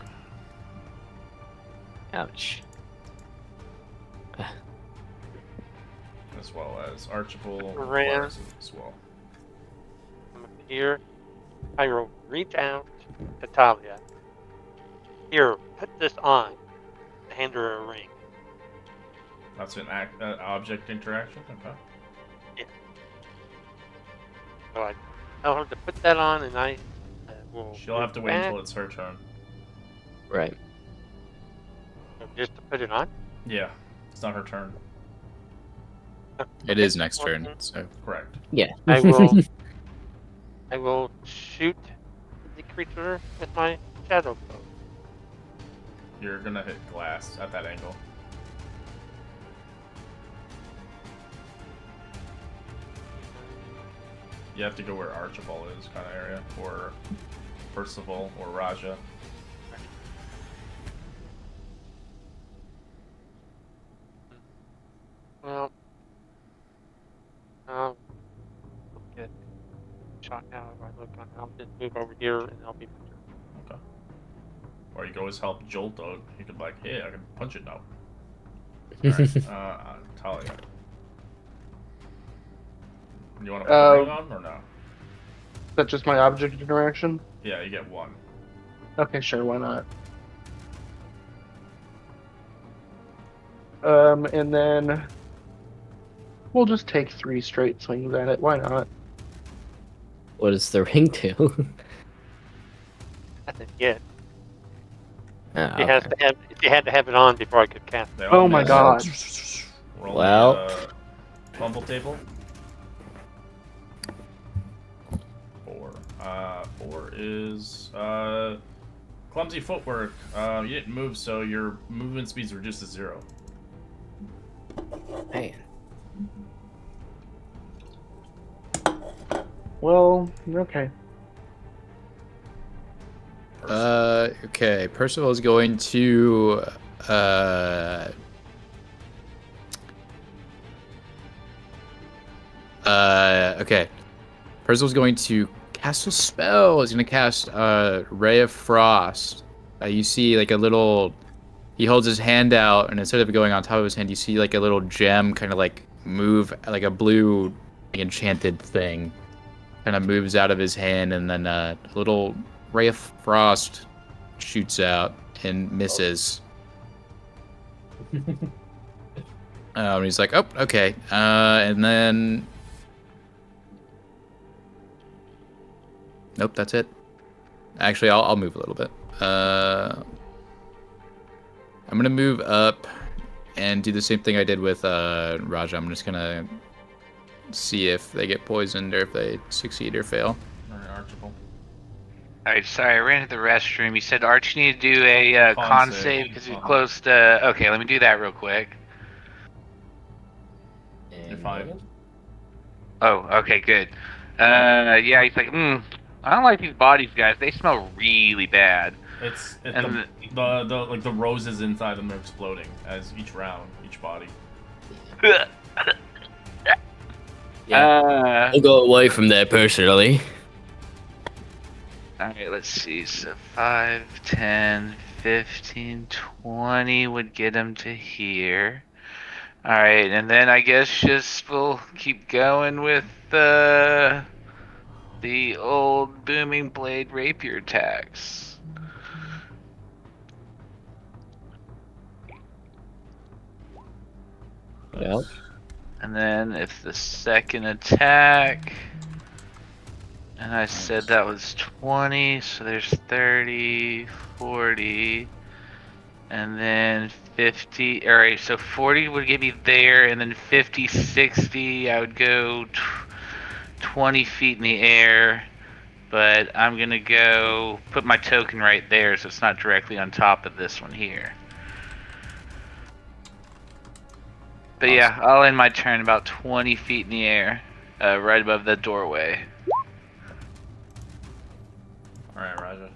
Ouch. As well as Archibald Ran. as well. I'm up here. I will reach out to Talia. Here, put this on. Hand her a ring. That's an object interaction. Okay. So I tell her to put that on, and I will. She'll have to wait until it's her turn. Right. Just to put it on. Yeah, it's not her turn. It is next turn, so Correct. Yeah. I will. I will shoot the creature with my shadow bow. You're gonna hit glass at that angle. You have to go where Archibald is, kind of area, or Percival or Raja. Well, I'll get shot now if I look on. I'll just move over here and I'll be. Okay. Or you can always help Jolt out. You could like, hey, I can punch it now. Alright, Talia. You want to put the ring on or no? Is that just my object interaction? Yeah, you get one. Okay, sure, why not? And then we'll just take 3 straight swings at it. Why not? What does the ring do? I think yeah. Ah, She has okay. to have. She had to have it on before I could cast. They all Oh my miss. god. Roll Well. the fumble table. 4. 4 is clumsy footwork. You didn't move, so your movement speed's reduced to 0. Man. Well, okay. Okay. Percival is going to okay. Percival's going to cast a spell. He's going to cast Ray of Frost. You see like a little. He holds his hand out, and instead of going on top of his hand, you see like a little gem kind of like move, like a blue enchanted thing, kind of moves out of his hand, and then a little ray of frost shoots out and misses. He's like, oh, okay. And then, nope, that's it. Actually, I'll move a little bit. I'm gonna move up and do the same thing I did with Raja. I'm just gonna see if they get poisoned or if they succeed or fail. Alright, Archibald. Alright, sorry, I ran to the restroom. You said Arch needed to do a Con con save. save because he's Uh-huh. close to. Okay, let me do that real quick. You're fine. Logan? Oh, okay, good. Yeah, he's like, I don't like these bodies, guys. They smell really bad. It's And the like the roses inside them are exploding as each body. Yeah. I'll go away from there personally. Alright, let's see. So 5, 10, 15, 20 would get him to here. Alright, and then I guess just we'll keep going with the old booming blade rapier attacks. Yep. And then if the second attack, and I said that was 20, so there's 30, 40, and then 50. Alright, so 40 would get me there, and then 50, 60, I would go 20 feet in the air, But I'm going to go put my token right there so it's not directly on top of this one here. But yeah, I'll end my turn about 20 feet in the air, right above the doorway. Alright, Raja.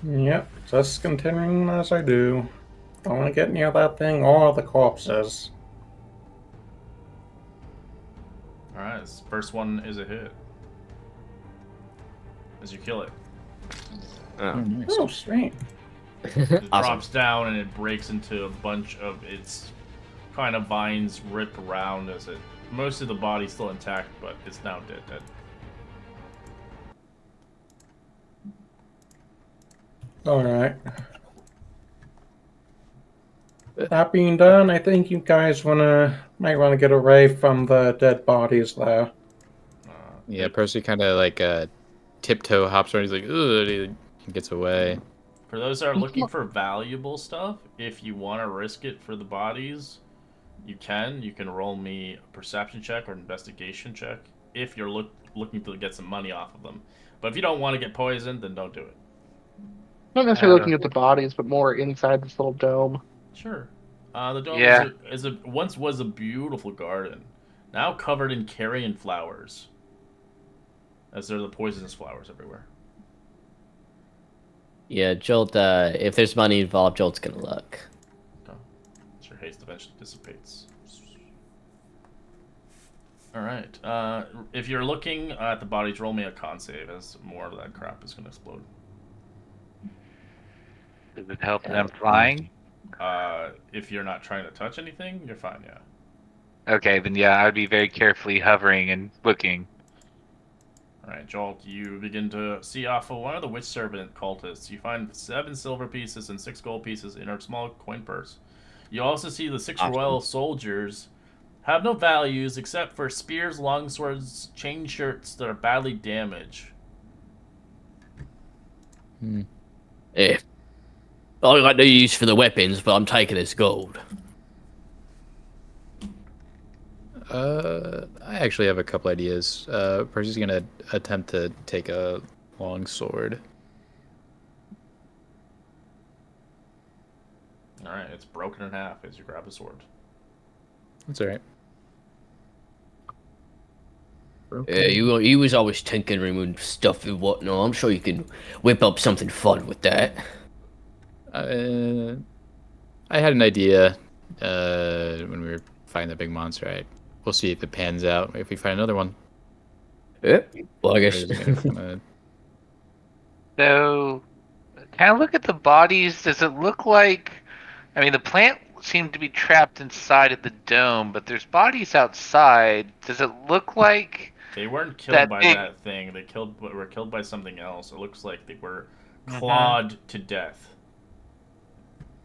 Yep, just continuing as I do. Don't want to get near that thing or the corpses. Alright, this first one is a hit. As you kill it. Oh. nice. Oh, sweet. It Awesome. drops down and it breaks into a bunch of its kind of vines rip around as it. Most of the body's still intact, but it's now dead. Alright. That being done, I think you guys might wanna get away from the dead bodies there. Yeah, Percy kind of like tiptoe hops around. He's like, ugh, he gets away. For those that are looking for valuable stuff, if you want to risk it for the bodies, you can. You can roll me a perception check or an investigation check if you're looking to get some money off of them. But if you don't want to get poisoned, then don't do it. Not necessarily looking at the bodies, but more inside this little dome. Sure. The dome Yeah. once was a beautiful garden, now covered in carrion flowers, as there are the poisonous flowers everywhere. Yeah, Jolt, if there's money involved, Jolt's gonna look. Okay. So your haste eventually dissipates. Alright. If you're looking at the bodies, roll me a con save, as more of that crap is going to explode. Does it help that I'm flying? If you're not trying to touch anything, you're fine, yeah. Okay, then yeah, I'd be very carefully hovering and looking. Alright, Jolt, you begin to see off of one of the witch serpent cultists. You find 7 silver pieces and 6 gold pieces in her small coin purse. You also see the 6 royal soldiers have no values except for spears, longswords, chain shirts that are badly damaged. Yeah. I got no use for the weapons, but I'm taking this gold. I actually have a couple ideas. Percy's gonna attempt to take a long sword. Alright, it's broken in half as you grab the sword. That's alright. Yeah, you was always tinkering with stuff and whatnot. I'm sure you can whip up something fun with that. I had an idea when we were fighting that big monster. We'll see if it pans out. If we find another one. Yeah. Well, I guess. So, can I look at the bodies? Does it look like... I mean, the plant seemed to be trapped inside of the dome, but there's bodies outside. Does it look like... They weren't killed by that thing. They were killed by something else. It looks like they were clawed to death.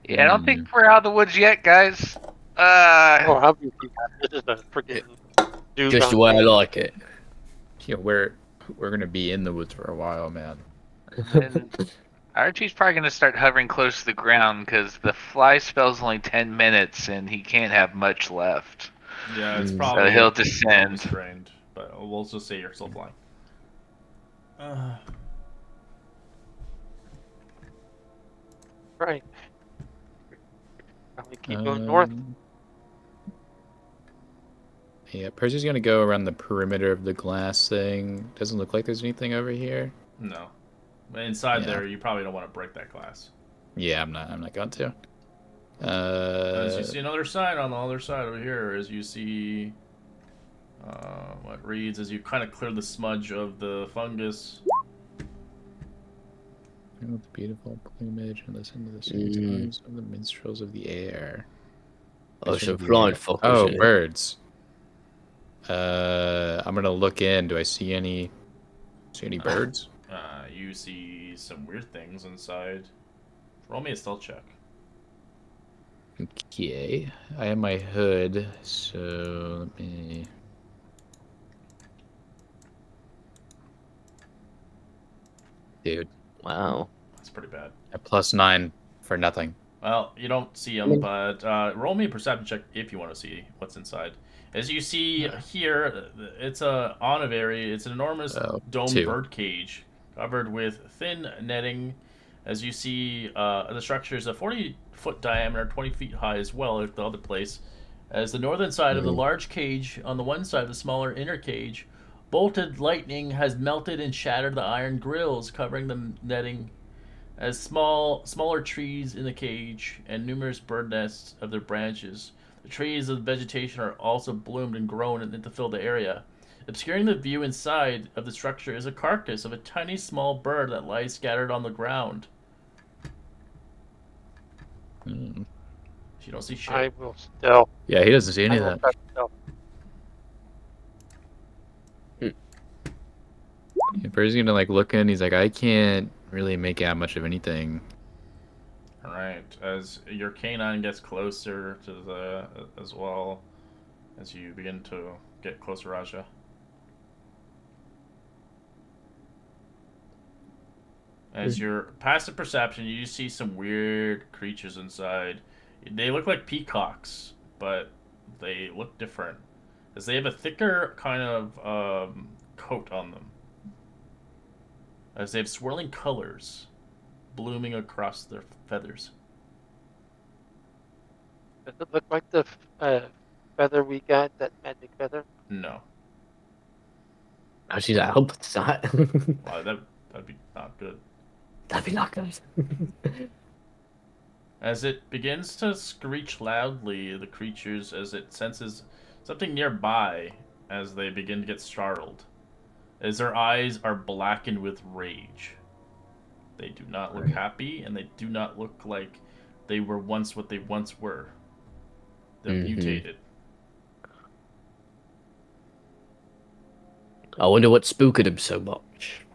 Yeah, I don't think we're out of the woods yet, guys. Oh, obviously, this is a freaking dude. Just the way I like it. Yeah, we're gonna be in the woods for a while, man. Archie's probably gonna start hovering close to the ground because the fly spell's only 10 minutes and he can't have much left. Yeah, it's probably so he'll descend. Strained, but we'll just say you're still flying. Right. Probably keep going north. Yeah, Percy's gonna go around the perimeter of the glass thing. Doesn't look like there's anything over here. No. Inside there, you probably don't want to break that glass. Yeah, I'm not going to. As you see another sign on the other side over here, as you see what reads as you kind of clear the smudge of the fungus. With the beautiful plumage and listen to the songs of the minstrels of the air. Oh, so flying fuckers. Oh, birds. I'm gonna look in. Do I see any birds? You see some weird things inside. Roll me a stealth check. Okay, I have my hood, so let me. Dude, Wow. That's pretty bad. A +9 for nothing. Well, you don't see them, but roll me a perception check if you want to see what's inside. As you see here, it's a onivary. It's an enormous dome 2. bird cage covered with thin netting. As you see, the structure is a 40-foot diameter, 20 feet high as well as the other place. As the northern side of the large cage, on the one side of the smaller inner cage, bolted lightning has melted and shattered the iron grills covering the netting. As smaller trees in the cage and numerous bird nests of their branches, the trees of the vegetation are also bloomed and grown to fill the area. Obscuring the view inside of the structure is a carcass of a tiny small bird that lies scattered on the ground. Hmm. You don't see shit. I will still. Yeah, he doesn't see any I of will that. press still. He's gonna like look in. He's like, I can't really make out much of anything. Alright, as your canine gets closer to the as well, as you begin to get closer, Raja. As your passive perception, you see some weird creatures inside. They look like peacocks, but they look different, as they have a thicker kind of coat on them. As they have swirling colors blooming across their feathers. Does it look like the feather we got, that magic feather? No. Actually, I hope it's not. Wow, that'd be not good. That'd be not good. As it begins to screech loudly, the creatures, as it senses something nearby, as they begin to get startled, as their eyes are blackened with rage. They do not look happy, and they do not look like they were once what they once were. They're mutated. I wonder what's spooking him so much.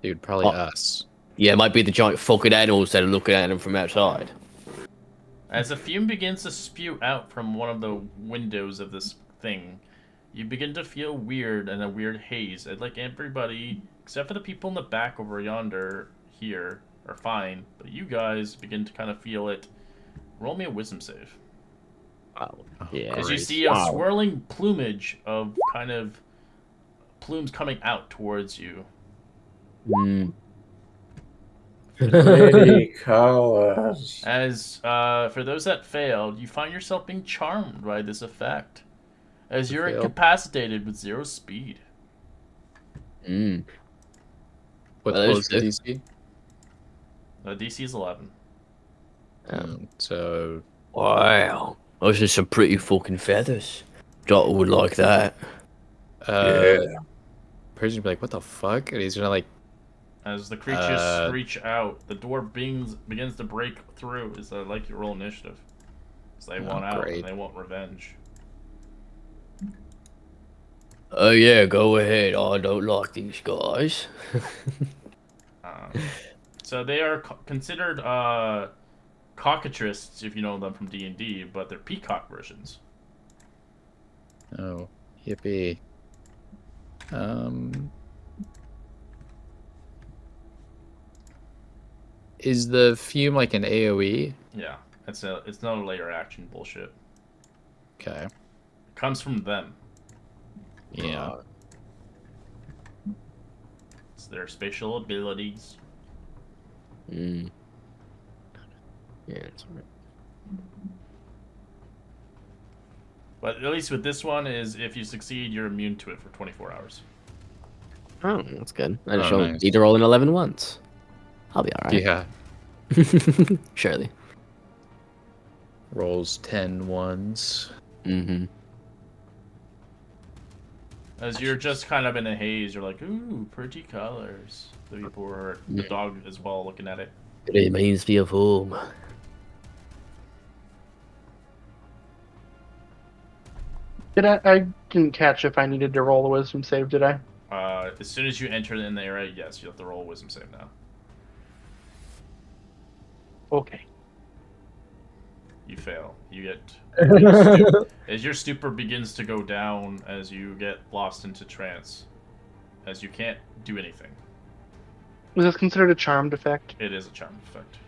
Dude, probably us. Yeah, it might be the giant fucking animals that are looking at him from outside. As a fume begins to spew out from one of the windows of this thing, you begin to feel weird and a weird haze. And like everybody, except for the people in the back over yonder, here, are fine. But you guys begin to kind of feel it. Roll me a wisdom save. Oh, yeah. As you see a swirling plumage of kind of plumes coming out towards you. Pretty colors. As for those that failed, you find yourself being charmed by this effect, as you're incapacitated with 0 speed. What Well, was the DC? DC is 11. So Wow. Those are some pretty fucking feathers. Jota would like that. Persian would be like, what the fuck? And he's gonna like, As the creatures screech out, the door begins to break through. Is that like you roll initiative? Because they want out and they want revenge. Oh yeah, go ahead. I don't like these guys. So they are considered cockatrices, if you know them from D&D, but they're peacock versions. oh, yippee. Is the fume like an AoE? Yeah, it's not a layer action bullshit. Okay. It comes from them. Yeah. It's their spatial abilities. Yeah, that's right. But at least with this one is if you succeed, you're immune to it for 24 hours. Oh, that's good. I just nice. need to roll an 11 once. I'll be alright. Yeah. Surely. Rolls 10 ones. As you're just kind of in a haze, you're like, ooh, pretty colors. The people were, the dog as well, looking at it. It reminds me of home. I didn't catch if I needed to roll a wisdom save, did I? As soon as you enter in the area, yes, you have to roll a wisdom save now. Okay. You fail. You get as your stupor begins to go down, as you get lost into trance, as you can't do anything. Was this considered a charmed effect? It is a charm effect.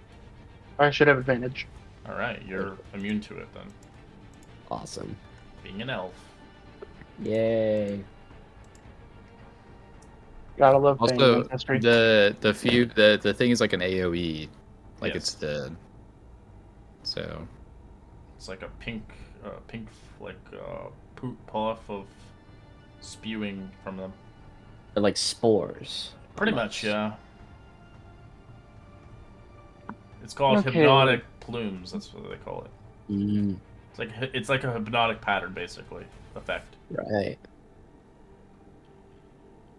I should have advantage. All right, you're immune to it then. Awesome. Being an elf. Yay. Gotta love fame Also, and history. the thing is like an AOE, like Yes. it's the so It's like a pink, like poop puff of spewing from them. They're like spores. Pretty much, yeah. It's called Okay. hypnotic plumes. That's what they call it. Mm, It's like a hypnotic pattern, basically. Effect. right.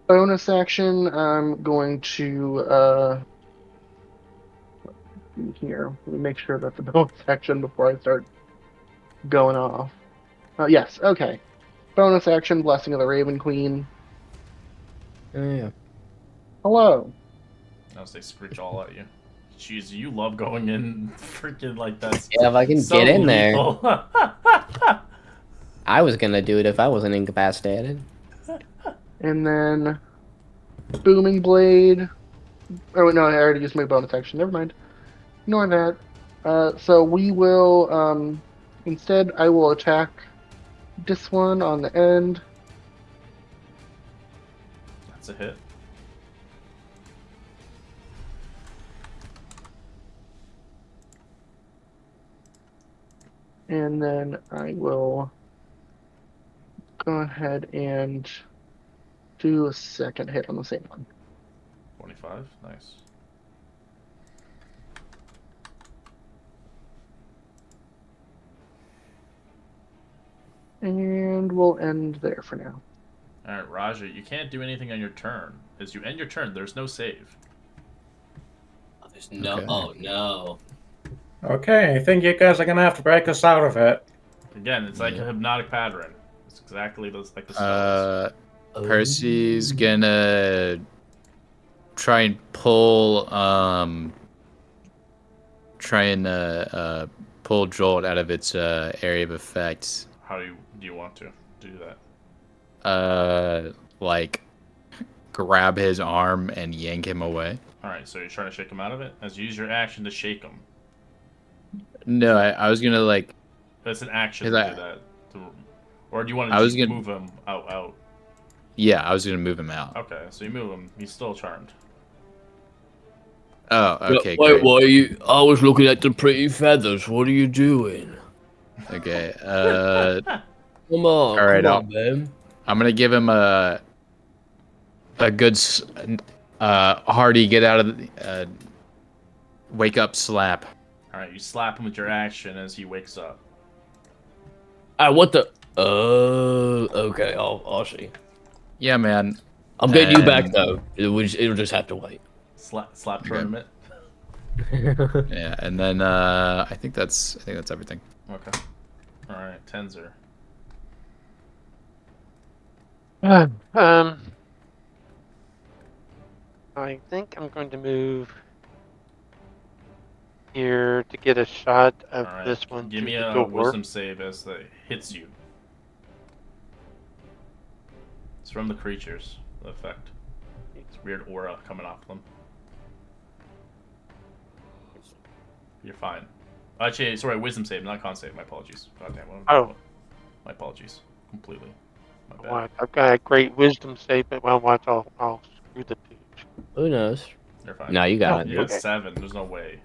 Bonus action. I'm going to here. Let me make sure that's a bonus action before I start going off. Yes. Okay. Bonus action. Blessing of the Raven Queen. Yeah. Hello. As they screech all at you. Jeez, you love going in freaking like that's Yeah, if I can so get in there. lethal. I was gonna do it if I wasn't incapacitated. And then Booming Blade. Oh no, I already used my bonus action. Never mind. Ignore that. So we will instead I will attack this one on the end. That's a hit. And then I will go ahead and do a second hit on the same one. 25. Nice. And we'll end there for now. Alright, Raja, you can't do anything on your turn. As you end your turn, there's no save. Oh, there's no. Okay. Oh no. Okay, I think you guys are gonna have to break us out of it. Again, it's like Yeah. a hypnotic pattern. It's exactly like the spells. Percy's gonna try and pull pull Jolt out of its area of effect. How do you want to do that? Like grab his arm and yank him away. Alright, so you're trying to shake him out of it? As you use your action to shake him. No, I was gonna like That's an action to 'Cause do that. Or do you want I to was just gonna- move him out? yeah, I was gonna move him out. Okay, so you move him. He's still charmed. Oh, okay, Wait, great. what are you? I was looking at the pretty feathers. What are you doing? Okay, Come on, All right, come I'll- on, man. I'm gonna give him a good hearty get out of the wake up slap. Alright, you slap him with your action as he wakes up. Ah, what the? Oh, okay. I'll see. Yeah, man. I'm getting you back And- though. It'll just have to wait. Slap tournament. Yeah, and then I think that's everything. Okay. Alright, Tenzer. I think I'm going to move here to get a shot of Alright. this one Give through me the a door. wisdom save as it hits you. It's from the creatures, the effect. It's weird aura coming off them. You're fine. Actually, sorry, wisdom save, not con save. My apologies. Goddamn. Oh. My apologies. Completely. My bad. Well, I've got a great wisdom save, but well, watch, I'll screw the pooch. Who knows? You're fine. No, you got You it. got Okay. 7. There's no way.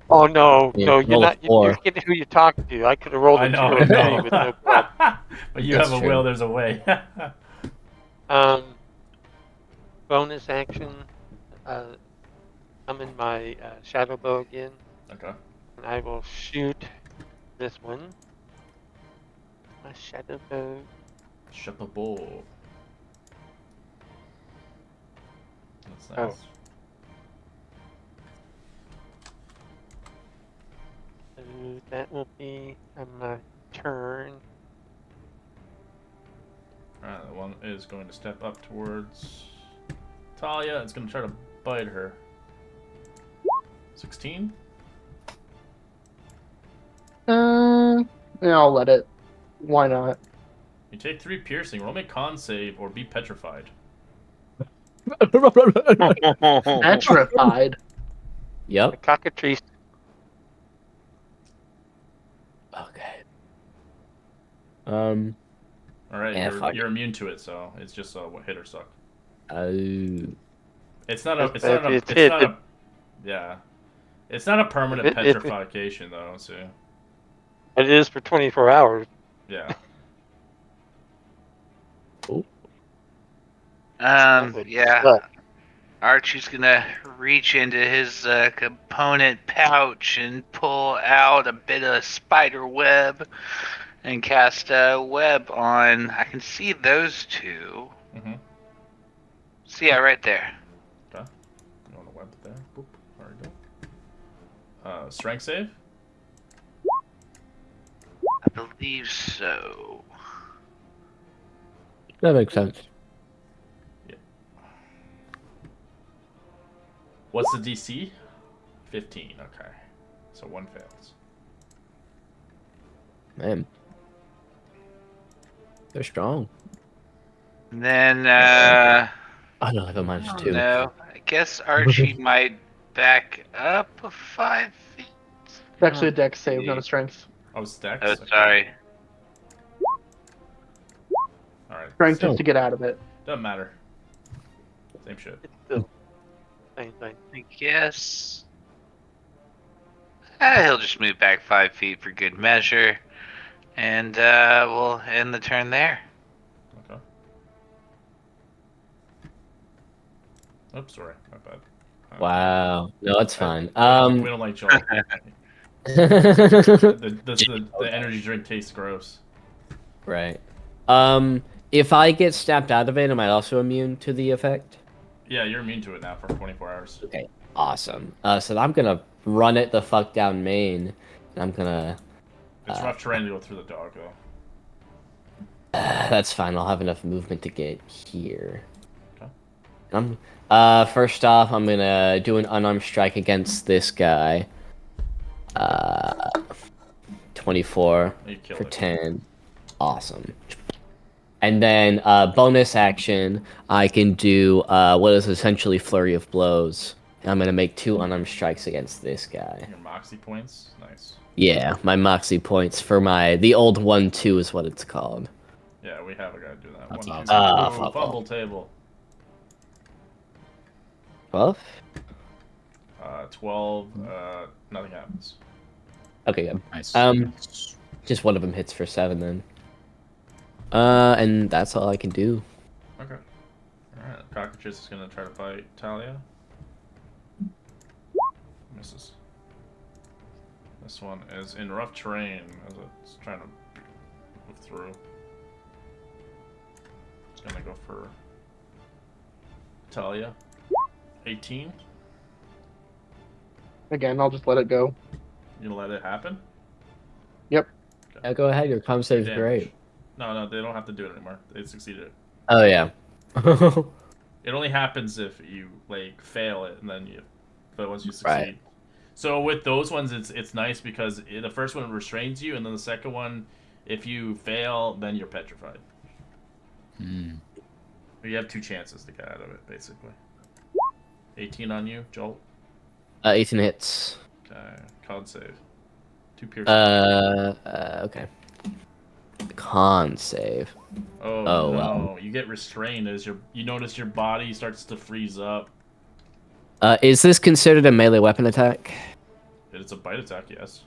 Oh no, Yeah, no, you're roll a not. You're four. forgetting who you talk to. I could have rolled I a 2 know, or I a 3 know. with no problem. But you That's have a true. will, there's a way. Bonus action. I'm in my shadow bow again, Okay. and I will shoot this one. My shadow bow. Shut the bull. That's nice. Oh. So that will be on my turn. Alright, that one is going to step up towards Talia. It's going to try to bite her. 16? Yeah, I'll let it. Why not? You take 3 piercing. Roll me a con save or be petrified. Petrified. Yep. The cockatrice. Okay. Alright, Yeah, fuck you're immune to it, so it's just a hit or suck. Oh. It's not a. If It's not a. it's It's hit, not a. Yeah. It's not a permanent if petrification though. So it is for 24 hours. yeah. That would Yeah. suck. Archie's gonna reach into his component pouch and pull out a bit of spider web and cast a web on. I can see those two. Mm-hmm. See, yeah, right there. Okay. You want a web there? Boop. There we go. Strength save. I believe so. That makes sense. What's the DC? 15. Okay. So one fails. Man. They're strong. And then, Oh no, I have a I minus don't 2. know. I guess Archie might back up 5 feet. It's actually a dex save, not a strength. Oh, stacks. Oh, Okay. sorry. All right. Strength So- just to get out of it. Doesn't matter. Same shit. It's still same thing. I guess. He'll just move back 5 feet for good measure. And we'll end the turn there. Okay. Oops, sorry, my bad. Wow. No, it's fine. We don't like Joel. The energy drink tastes gross. Right. If I get snapped out of it, am I also immune to the effect? Yeah, you're immune to it now for 24 hours. Okay. Awesome. So I'm gonna run it the fuck down main. And I'm gonna. It's rough terrain to go through the dog, though. That's fine. I'll have enough movement to get here. Okay. First off, I'm gonna do an unarmed strike against this guy. 24 You killed for it. 10. Awesome. And then bonus action, I can do what is essentially flurry of blows. And I'm gonna make 2 unarmed strikes against this guy. Your moxie points, nice. Yeah, my moxie points for the old 1-2 is what it's called. Yeah, we have a guy do that. That's 1, 2, awesome. ooh, fumble table. 12? 12. Nothing happens. Okay, good. Nice. Just one of them hits for 7 then. And that's all I can do. Okay. Alright, Cockroaches is gonna try to fight Talia. Misses. This one is in rough terrain as it's trying to move through. It's gonna go for Talia. 18. Again, I'll just let it go. You gonna let it happen? Yep. Yeah, go ahead. Your comm save's Damage. great. No, they don't have to do it anymore. They succeeded. Oh yeah. It only happens if you like fail it, and then but once you succeed. Right. So with those ones, it's nice because the first one restrains you, and then the second one, if you fail, then you're petrified. Hmm. You have 2 chances to get out of it, basically. 18 on you, Jolt. 18 hits. Okay, con save. 2 piercing. Okay. Con save. Oh oh, no! well. You get restrained as you notice your body starts to freeze up. Is this considered a melee weapon attack? It's a bite attack, yes.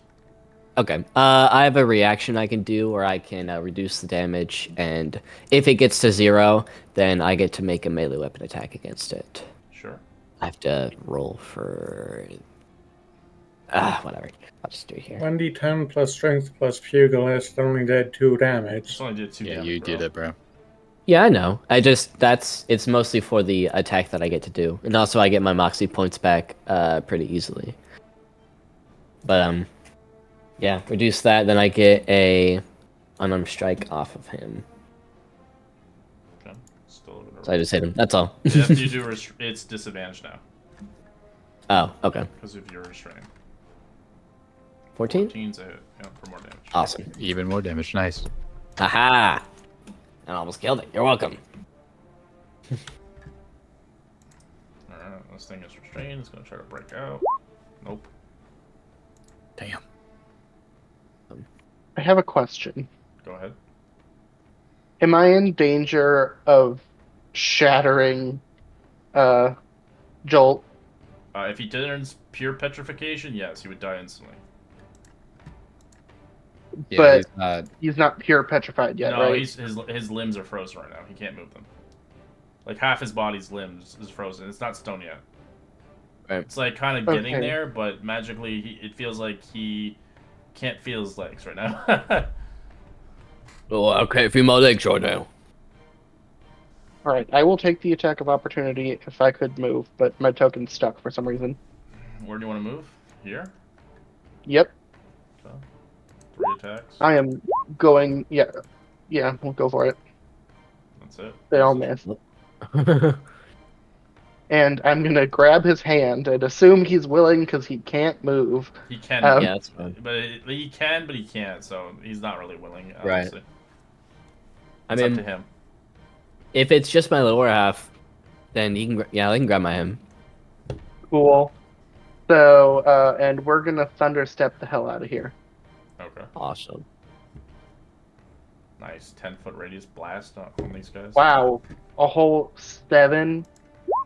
Okay. I have a reaction I can do, or I can reduce the damage, and if it gets to 0, then I get to make a melee weapon attack against it. Sure. I have to roll for. Whatever. I'll just do it here. 1d10 plus strength plus pugilist only did 2 damage. Just only did 2 Yeah, damage, you bro. did it, bro. Yeah, I know. It's mostly for the attack that I get to do, and also I get my moxie points back pretty easily. But yeah, reduce that, then I get a unarmed strike off of him. Okay. Still gonna So I just hit him. That's all. If you do it's disadvantage now Oh, okay. because of your restraint. 14? 14's a hit, yeah, for more damage. Awesome. Even more damage. Nice. Haha! I almost killed it. You're welcome. Alright, this thing is restrained. It's gonna try to break out. Nope. Damn. I have a question. Go ahead. Am I in danger of shattering Jolt. If he turns pure petrification, yes, he would die instantly. Yeah, But he's not. he's not pure petrified yet, No, right? his limbs are frozen right now. He can't move them. Like half his body's limbs is frozen. It's not stone yet. Right. It's like kind of getting Okay. there, but magically it feels like he can't feel his legs right now. Oh, I can't feel my legs right now. All right, I will take the attack of opportunity if I could move, but my token's stuck for some reason. Where do you want to move? Here? Yep, So, 3 attacks. I am going. Yeah, we'll go for it. That's it. They all miss. And I'm gonna grab his hand and assume he's willing because he can't move. He can, Yeah, that's fine. but he can, but he can't. So he's not really willing. Right. Obviously. I It's up mean, to him. if it's just my lower half, then he can. Yeah, I can grab my him. Cool. So, and we're gonna thunder step the hell out of here. Okay. Awesome. Nice 10-foot radius blast on these guys. Wow, a whole 7.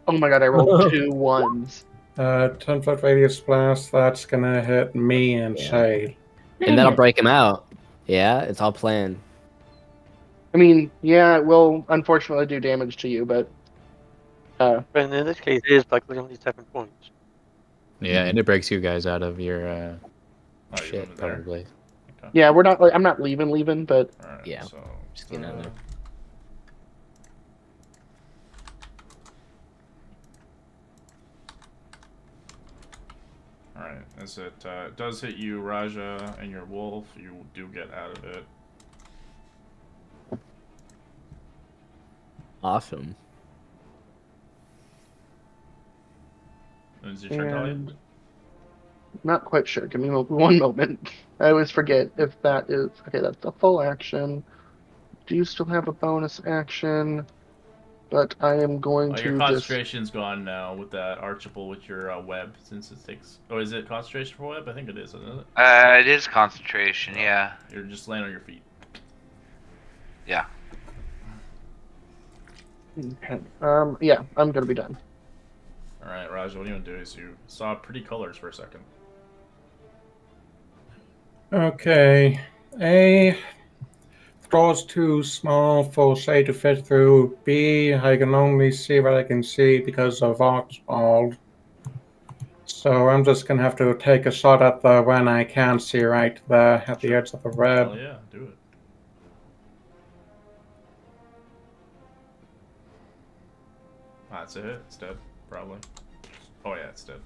Oh my god, I rolled 2 1s. 10-foot radius blast. That's gonna hit me and Yeah. Shade. And that'll Dang it. break him out. Yeah, it's all planned. I mean, yeah, it will unfortunately do damage to you, but But in this case, it is like literally 7 points. Yeah, and it breaks you guys out of your Oh, you shit moved there. probably. Okay. yeah, we're not like I'm not leaving, but All right. Yeah. So Just getting out of there. All right. As it does hit you, Raja, and your wolf, you do get out of it. Awesome. And is your turn, Talia? and not quite sure. Give me one moment. I always forget if that is okay. That's a full action. Do you still have a bonus action? But I am going Your to just. concentration's gone now with that Archibald with your web, since it takes. Oh, is it concentration for web? I think it is, isn't it? It is concentration, yeah. You're just laying on your feet. Yeah. Okay. Yeah, I'm gonna be done. All right, Raj, what do you want to do? Is you saw pretty colors for a second. Okay. A. Door's too small for Shade to fit through. B. I can only see what I can see because of Oxbald. So I'm just gonna have to take a shot at the one I can't see right there at the edge of the red. Hell yeah, do it. That's a hit. It's dead, probably. Oh yeah, it's dead.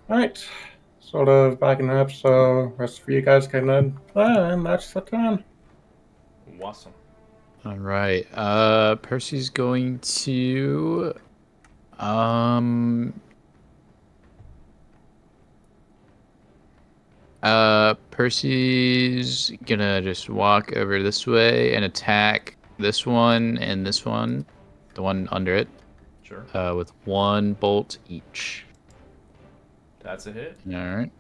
Right. Sort of backing up so rest of you guys can then. And that's the turn. Awesome. All right. Percy's going to Percy's gonna just walk over this way and attack this one and this one, the one under it, Sure. with 1 bolt each. That's a hit. All right.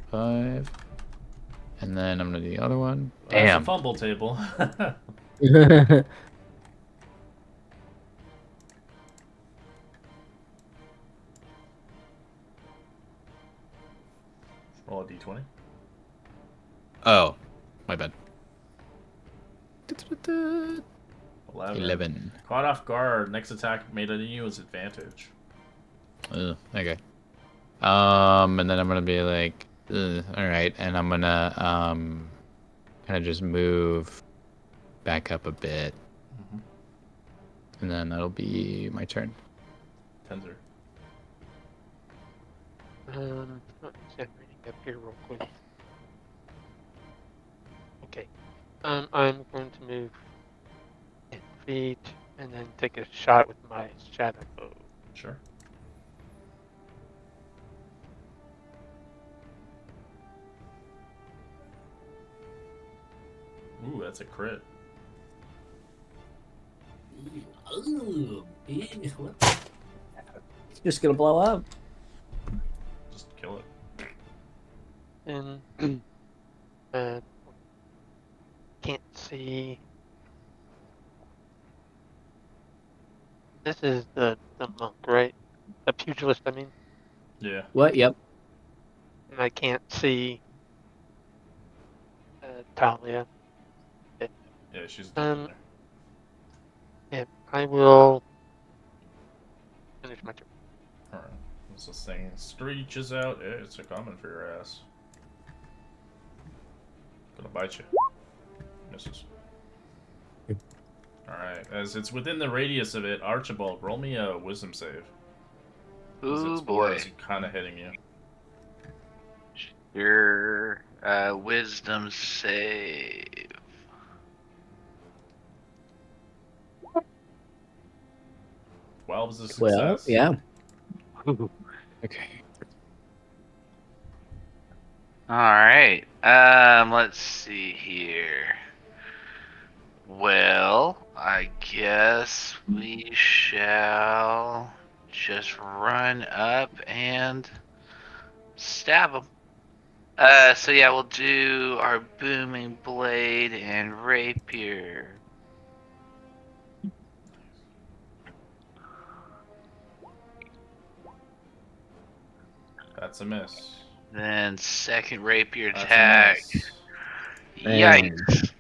5. And then I'm gonna do the other one. That's a Damn. fumble table. Roll a d20. Oh, my bad. 11. Caught off guard. Next attack made on you is advantage. Okay. And then I'm gonna be like, all right, and I'm gonna kind of just move back up a bit, and then that'll be my turn. Tenzer. Let me see, I'm reading up here real quick. Okay. I'm going to move 10 feet and then take a shot with my shadow bow. Sure. Ooh, that's a crit. It's just gonna blow up. Just kill it. And can't see. This is the monk, right? The pugilist, I mean. Yeah. What? Yep. And I can't see Talia. Yeah, she's deep in Um, there. yeah, I will finish my turn. Alright. This thing screeches out. It's a common for your ass. Gonna bite you. Misses. Alright. As it's within the radius of it, Archibald, roll me a wisdom save. As Ooh its boy. is kind of hitting you. Your wisdom save. 12 is a 12. success. Yeah. Okay. All right. Let's see here. Well, I guess we shall just run up and stab him. So yeah, we'll do our booming blade and rapier. That's a miss. Then second rapier That's a attack. miss. Yikes.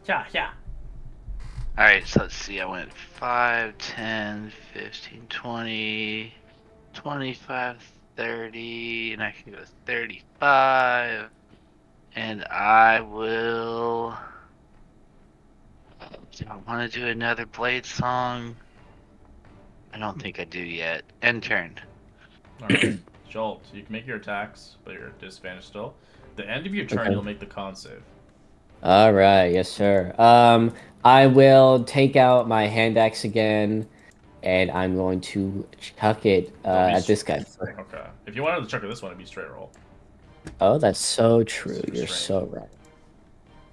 Yeah, yeah. Alright, so let's see. I went 5, 10, 15, 20, 25, 30, and I can go 35. And I will. Do I want to do another blade song? I don't think I do yet. End turn. Alright. Jolt, you can make your attacks, but you're at disadvantage still. The end of your turn, Okay. you'll make the con save. All right. Yes, sir. I will take out my hand axe again, and I'm going to chuck it Don't be at this guy. Okay. If you wanted to check this one, it'd be straight roll. Oh, that's so true. It's You're restrained. so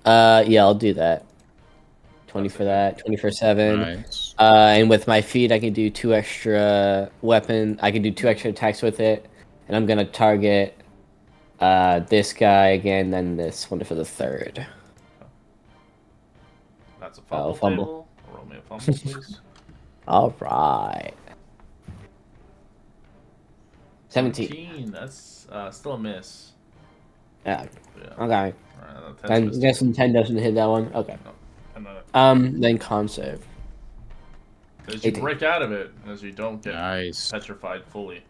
right. Yeah, I'll do that. 20 That's for a hit. that. 20 for 7. Nice. And with my feet, I can do 2 extra weapon. I can do 2 extra attacks with it, and I'm gonna target this guy again, then this one for the third. That's a Oh, fumble fumble. table. Roll me a fumble, please. All right. 17. That's still a miss. Yeah. Yeah. Okay. Alright, that's I'm missed. guessing 10 doesn't hit that one. Okay. No. And Then con save. as you 18. break out of it, as you don't get Nice. petrified fully.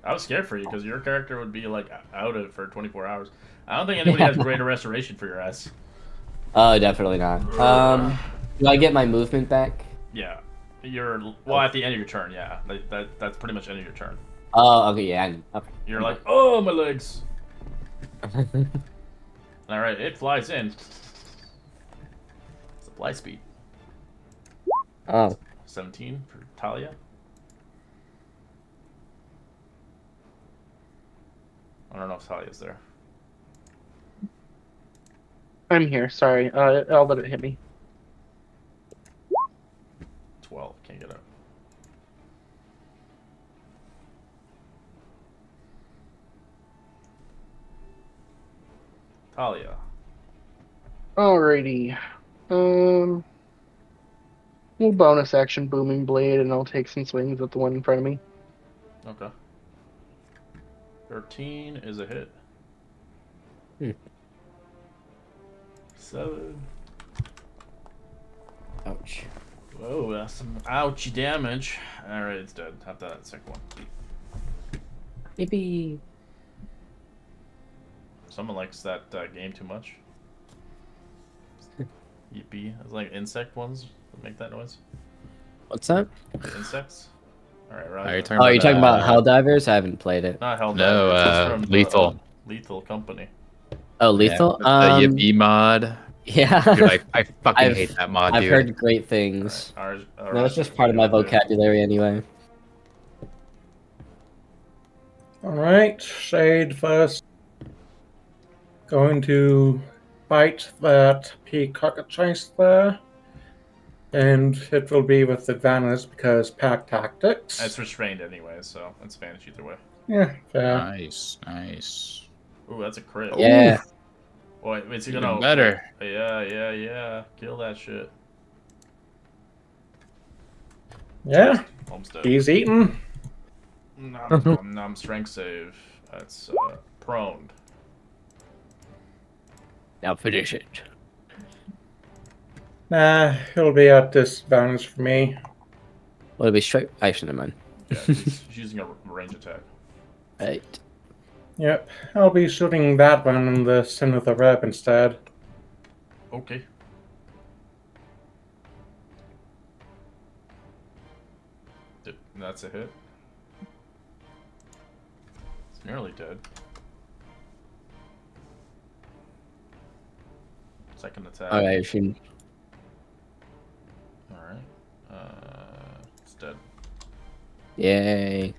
I was scared for you because your character would be like out of it for 24 hours. I don't think anybody has greater restoration for your ass. Oh, definitely not. Do I get my movement back? Yeah, well at the end of your turn. Yeah, that's pretty much end of your turn. Oh, okay, yeah. Okay. You're like, oh my legs. All right, it flies in. Supply speed. Oh. 17 for Talia. I don't know if Talia's there. I'm here. Sorry. I'll let it hit me. 12. Can't get out. Talia. Alrighty. We'll bonus action booming blade, and I'll take some swings at the one in front of me. Okay. 13 is a hit. 7. Ouch. Whoa, that's some ouchy damage. Alright, it's dead. Have that second one. Yippee. Someone likes that game too much. Yippee. It's like insect ones that make that noise. What's that? The insects. Alright, right. Are you talking Oh, about, you're talking about Helldivers? I haven't played it. Not Hell No, Divers, it's from Lethal. Lethal Company. Oh, Lethal? the Yippee mod. Yeah. Dude, I fucking I've- hate that mod, I've dude. heard great things. Alright, No, that's just part of my vocabulary anyway. Alright, Shade first. Going to bite that peacock-chase there. And it will be with advantage because pack tactics. It's restrained anyway, so it's advantage either way. Yeah, fair. Nice, nice. Ooh, that's a crit. Yeah. Wait, is he Even gonna better. Yeah. Kill that shit. Yeah, Homestead. he's eating. Nom strength save. That's prone. Now finish it. Nah, it'll be at disadvantage for me. Well, it'll be straight. Actually, never mind. Yeah, he's using a range attack. Right. Yep, I'll be shooting that one in the center of the rep instead. Okay. That's a hit. It's nearly dead. Second attack. Alright, Shin. Alright. It's dead. Yay.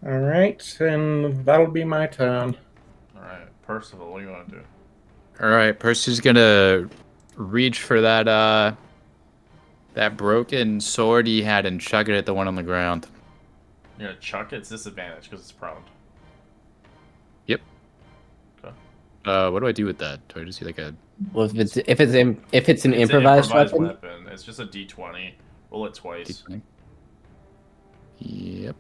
Alright, and that'll be my turn. Alright, Percival, what do you want to do? All right, Percy's gonna reach for that that broken sword he had and chuck it at the one on the ground. You're gonna chuck it? It's disadvantage because it's prone. Yep. Okay. What do I do with that? Do I just see like a? Well, if it's an It's an improvised weapon. It's just a D20. Roll it twice. Yep.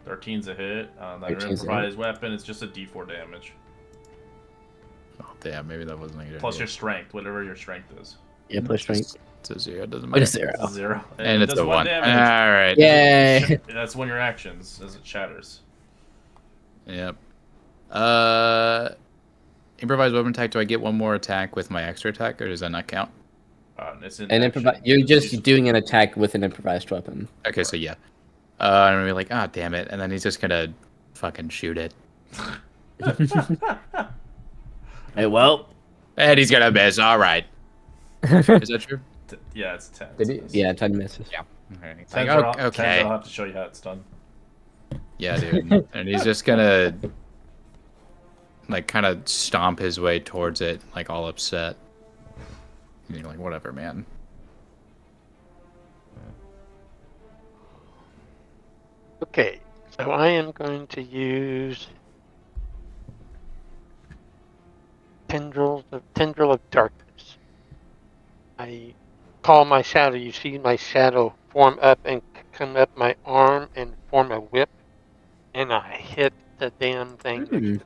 13's a hit. That 13's a hit. improvised weapon, it's just a D4 damage. Oh damn, maybe that wasn't a good Plus idea. your strength, whatever your strength is. Yeah, plus strength. It's a 0. It doesn't What matter. is 0? It's a 0. And it it's does a 1. damage. All right. Yay! That's one of your actions as it shatters. Yep. Improvised weapon attack. Do I get one more attack with my extra attack, or does that not count? It's an An action. You're just doing an attack with an improvised weapon. Okay, so yeah. I'm gonna be like, ah, damn it, and then he's just gonna fucking shoot it, Hey, well. and he's gonna miss. All right. Is that true? Yeah, it's 10. Did he? Yeah, 10 misses. Yeah. Okay. It's Tens like, are- tens okay. I'll have to show you how it's done. Yeah, dude. And he's just gonna like kind of stomp his way towards it, like all upset. And you're like, whatever, man. Okay, so I am going to use Tendril of Darkness. I call my shadow. You see my shadow form up and come up my arm and form a whip, and I hit the damn thing. Hmm.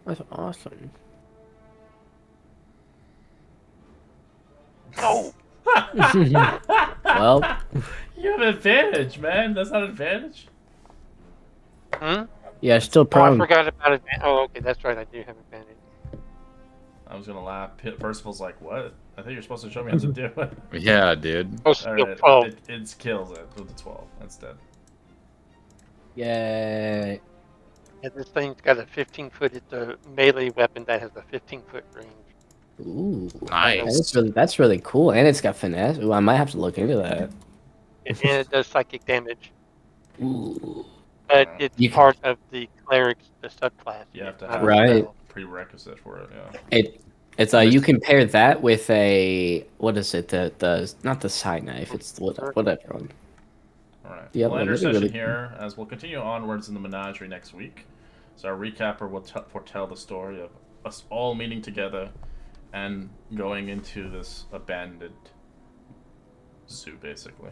That's awesome. Oh! Well, You have advantage, man. That's not advantage. Hmm? yeah, still Oh, I prone. forgot about it. Oh, okay, that's right. I do have advantage. I was gonna laugh. Percival's like, what? I think you're supposed to show me how to do it. Yeah, dude. Oh, skill Alright, 12. it kills it with the 12. That's dead. Yay. And this thing's got a 15-foot. It's a melee weapon that has a 15-foot range. Ooh. Nice. That's really cool. And it's got finesse. Ooh, I might have to look into that. And it does psychic damage. Ooh. But it's You can- part of the cleric's the subclass. You have to Not have a Right. spell. prerequisite for it, yeah. It's you compare that with a what is it, the not the side knife, it's the whatever one. Alright. Yeah, We'll end our really, session really- here as we'll continue onwards in the menagerie next week. So our recapper will foretell the story of us all meeting together and going into this abandoned zoo, basically.